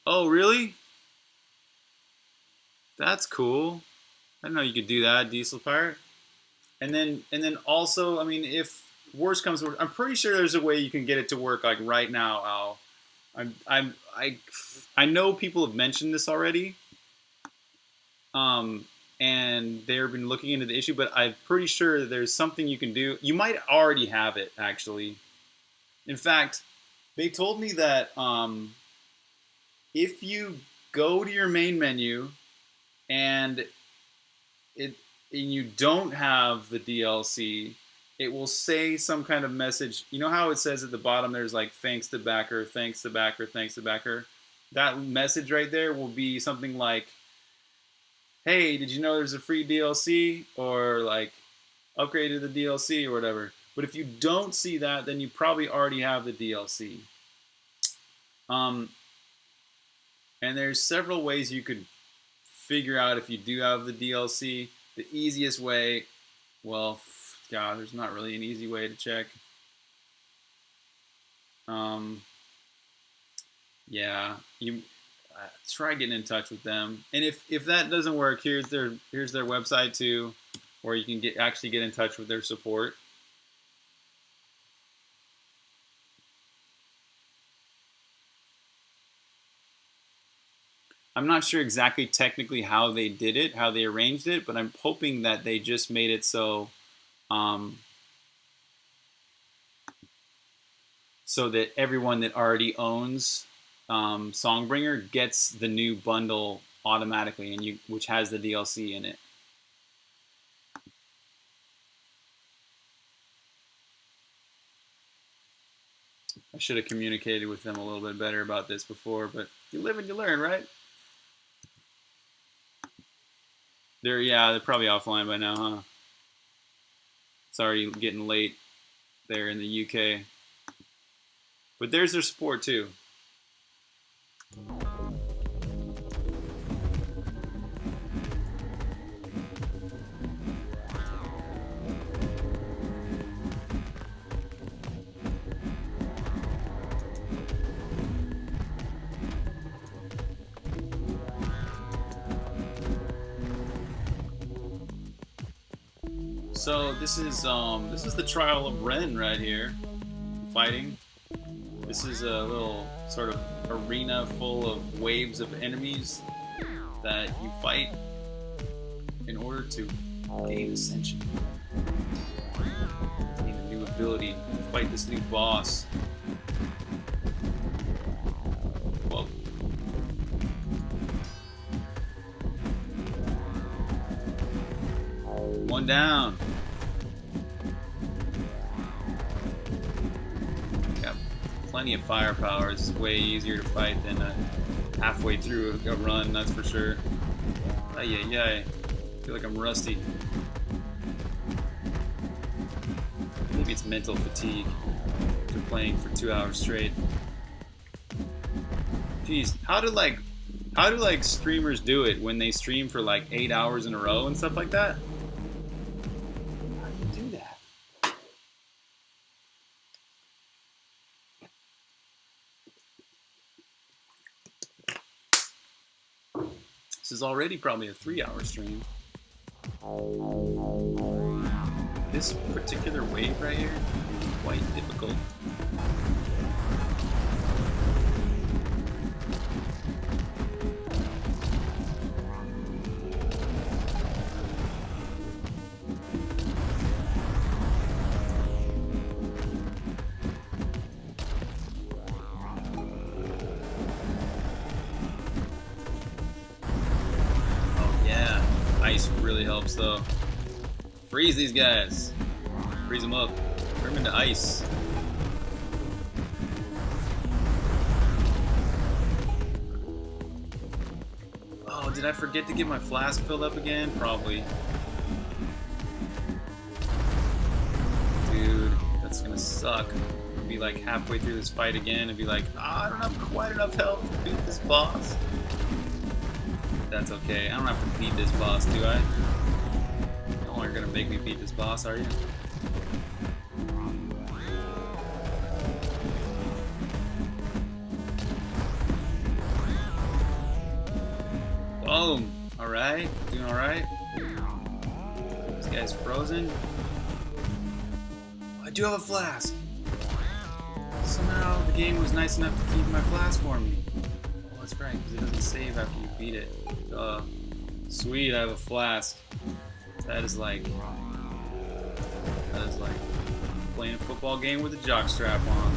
Oh, really? That's cool. I didn't know you could do that, Diesel Pirate. And then also, I mean, if worse comes to worse, I'm pretty sure there's a way you can get it to work like right now, Al. I know people have mentioned this already. And they've been looking into the issue, but I'm pretty sure that there's something you can do. You might already have it, actually. In fact, they told me that if you go to your main menu and you don't have the DLC, it will say some kind of message. You know how it says at the bottom there's like thanks to backer, thanks to backer, thanks to backer? That message right there will be something like, hey, did you know there's a free DLC? Or like, upgrade to the DLC or whatever. But if you don't see that, then you probably already have the DLC. And there's several ways you could figure out if you do have the DLC. The easiest way, well, God, there's not really an easy way to check. Yeah, you try getting in touch with them, and if that doesn't work, here's their website too, where you can actually get in touch with their support. I'm not sure exactly technically how they did it, how they arranged it, but I'm hoping that they just made it so so that everyone that already owns Songbringer gets the new bundle automatically, and which has the DLC in it. I should have communicated with them a little bit better about this before, but you live and you learn, right? They're probably offline by now, huh? It's already getting late there in the UK. But there's their support too. So this is the trial of Ren right here, fighting. This is a little sort of arena full of waves of enemies that you fight in order to gain ascension, gain a new ability, fight this new boss. Whoa. One down. Got plenty of firepower. This is way easier to fight than halfway through a run, that's for sure. I feel like I'm rusty. Maybe it's mental fatigue after playing for 2 hours straight. Jeez, how do streamers do it when they stream for like 8 hours in a row and stuff like that? How do you do that? This is already probably a 3-hour stream. This particular wave right here is quite difficult. Ice really helps though. Freeze these guys. Freeze them up. Turn them into ice. Oh, did I forget to get my flask filled up again? Probably. Dude, that's gonna suck. I'll be like halfway through this fight again and be like, I don't have quite enough health to beat this boss. That's okay. I don't have to beat this boss, do I? Y'all aren't gonna make me beat this boss, are you? Boom! Alright. Doing alright. This guy's frozen. Oh, I do have a flask! Somehow the game was nice enough to keep my flask for me. Oh, that's right, because it doesn't save after you beat it. Sweet, I have a flask. That is like playing a football game with a jockstrap on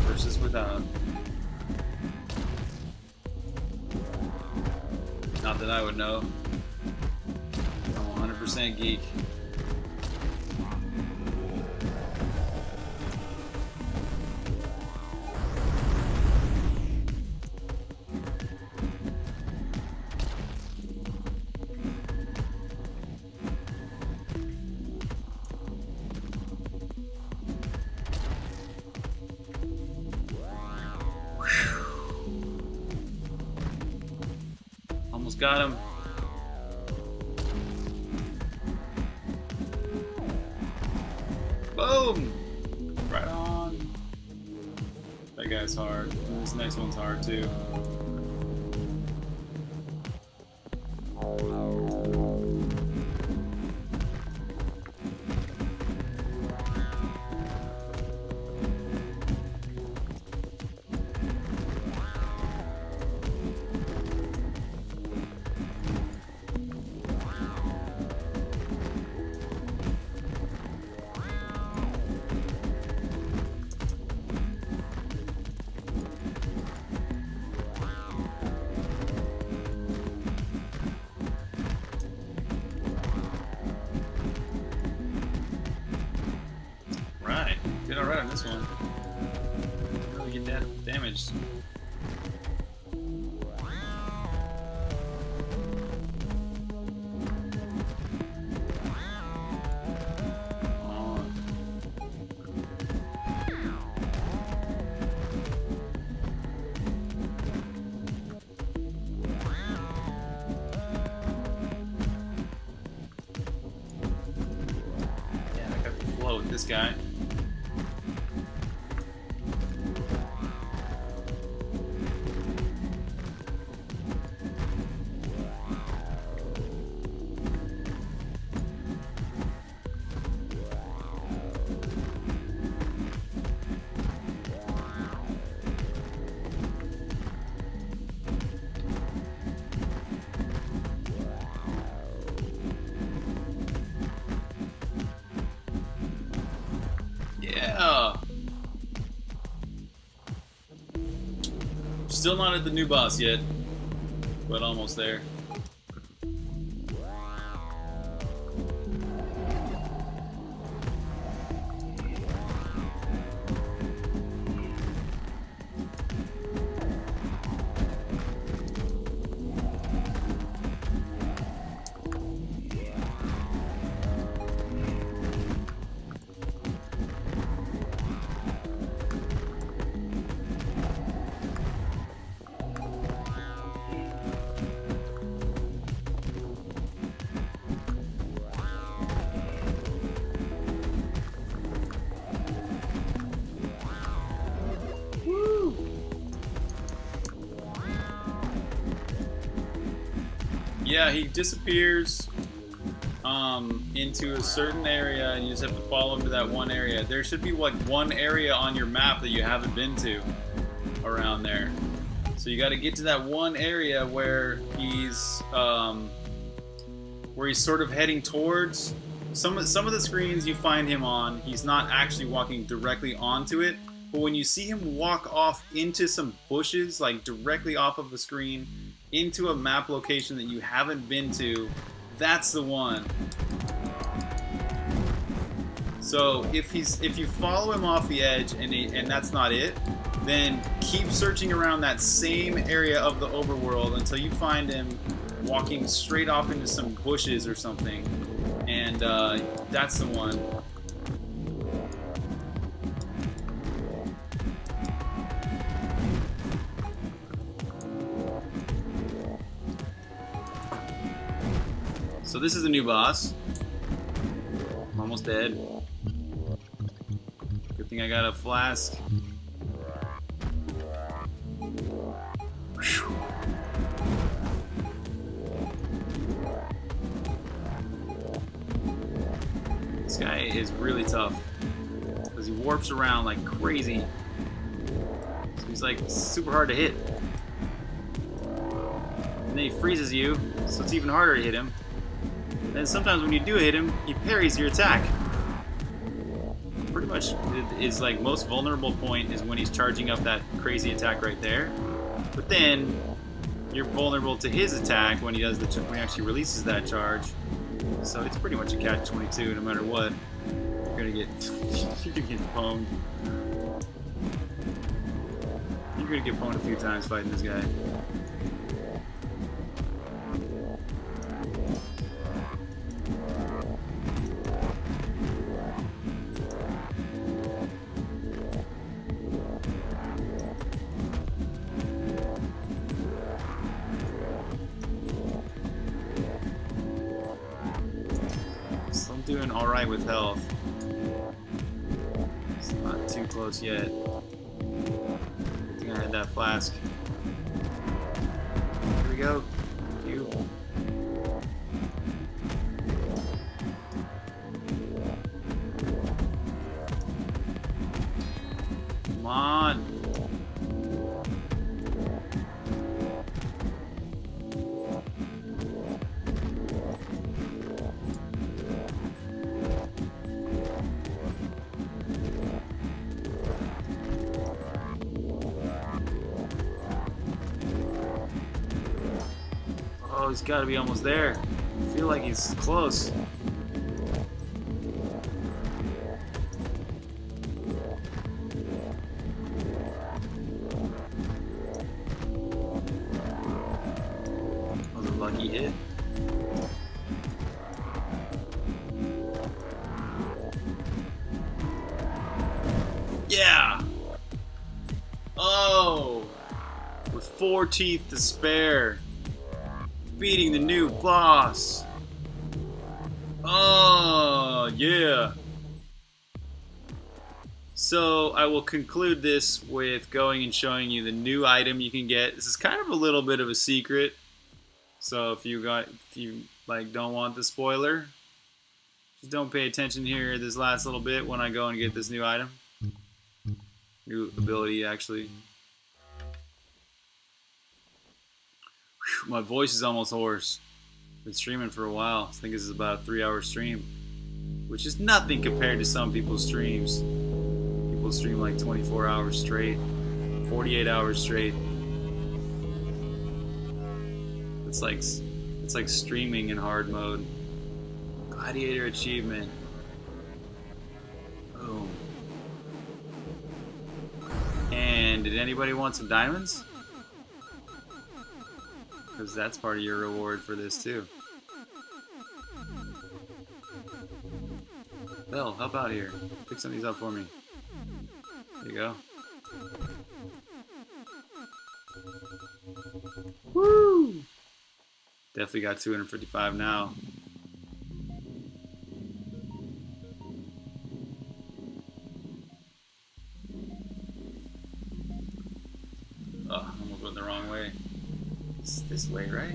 versus without. Not that I would know. I'm 100% geek. Almost got him. Boom! Right on. That guy's hard. This next one's hard too. Did alright on this one. Didn't really get that damaged. With this guy. Yeah. Still not at the new boss yet, but almost there. Yeah, he disappears into a certain area, and you just have to follow him to that one area. There should be like one area on your map that you haven't been to around there. So you got to get to that one area where he's sort of heading towards. Some of the screens you find him on, he's not actually walking directly onto it. But when you see him walk off into some bushes, like directly off of the screen, into a map location that you haven't been to, that's the one. So if you follow him off the edge and that's not it, then keep searching around that same area of the overworld until you find him walking straight off into some bushes or something, and that's the one. So this is the new boss. I'm almost dead. Good thing I got a flask. Whew. This guy is really tough because he warps around like crazy. So he's like super hard to hit. And then he freezes you, so it's even harder to hit him. And sometimes when you do hit him, he parries your attack. Pretty much is like most vulnerable point is when he's charging up that crazy attack right there. But then you're vulnerable to his attack when he actually releases that charge. So it's pretty much a catch-22 no matter what. You're gonna get pwned. You're gonna get pwned a few times fighting this guy. Doing alright with health. It's not too close yet. Good thing I had that flask. Here we go. You. Come on. Oh, he's got to be almost there. I feel like he's close. Yeah! Oh! With 4 teeth to spare. Beating the new boss. Oh, yeah. So I will conclude this with going and showing you the new item you can get. This is kind of a little bit of a secret. So if you like don't want the spoiler, just don't pay attention here this last little bit when I go and get this new item. New ability, actually. Whew, my voice is almost hoarse. Been streaming for a while. I think this is about a 3-hour stream, which is nothing compared to some people's streams. People stream like 24 hours straight, 48 hours straight. It's like streaming in hard mode. Gladiator achievement. Boom. And did anybody want some diamonds? Because that's part of your reward for this too. Bell, help out here. Pick some of these up for me. There you go. Woo! Definitely got 255 now. Oh, I almost went the wrong way. It's this way, right?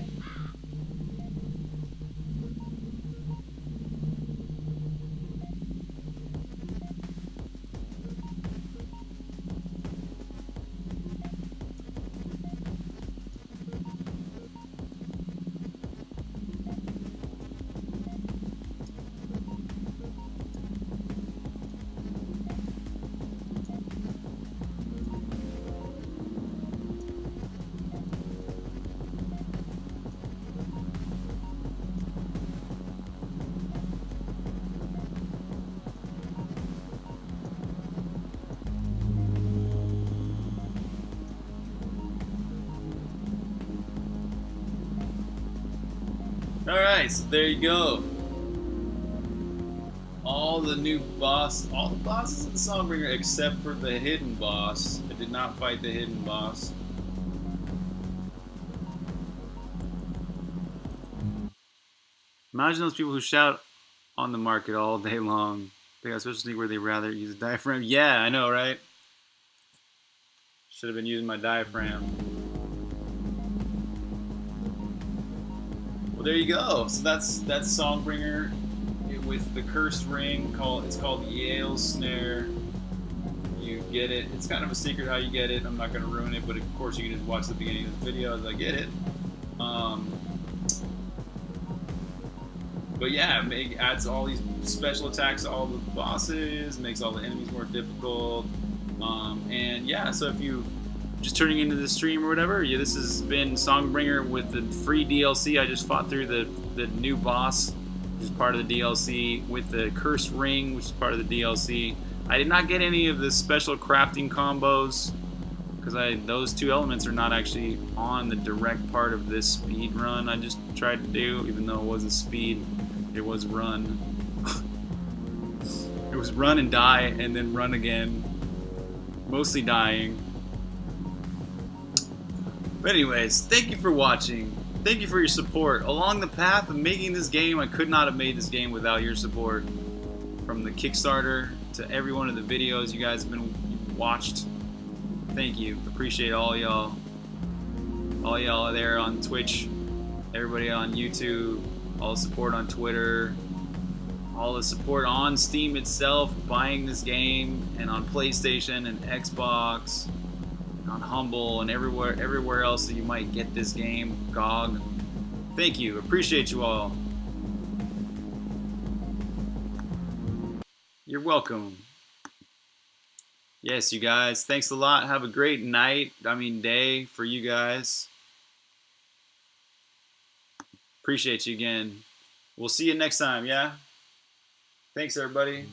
Alright, so there you go. All the bosses in Songbringer except for the hidden boss. I did not fight the hidden boss. Imagine those people who shout on the market all day long. They got especially where they rather use a diaphragm. Yeah, I know, right? Should have been using my diaphragm. Well, there you go. So that's Songbringer with the cursed ring. It's called Yale's Snare. You get it. It's kind of a secret how you get it. I'm not going to ruin it, but of course you can just watch the beginning of the video as I get it. But yeah, it adds all these special attacks to all the bosses, makes all the enemies more difficult. And yeah, so if you just turning into the stream or whatever, yeah, this has been Songbringer with the free DLC. I just fought through the new boss, which is part of the DLC, with the cursed ring, which is part of the DLC. I did not get any of the special crafting combos because those two elements are not actually on the direct part of this speed run I just tried to do, even though it wasn't speed, it was run. It was run and die and then run again, mostly dying. But anyways, thank you for watching. Thank you for your support. Along the path of making this game, I could not have made this game without your support. From the Kickstarter to every one of the videos you guys have been watched. Thank you. Appreciate all y'all. All y'all there on Twitch. Everybody on YouTube. All the support on Twitter. All the support on Steam itself, buying this game, and on PlayStation and Xbox. On Humble and everywhere else that you might get this game, GOG. Thank you, appreciate you all. You're welcome. Yes, you guys, thanks a lot. Have a great night, day for you guys. Appreciate you again. We'll see you next time, yeah? Thanks, everybody.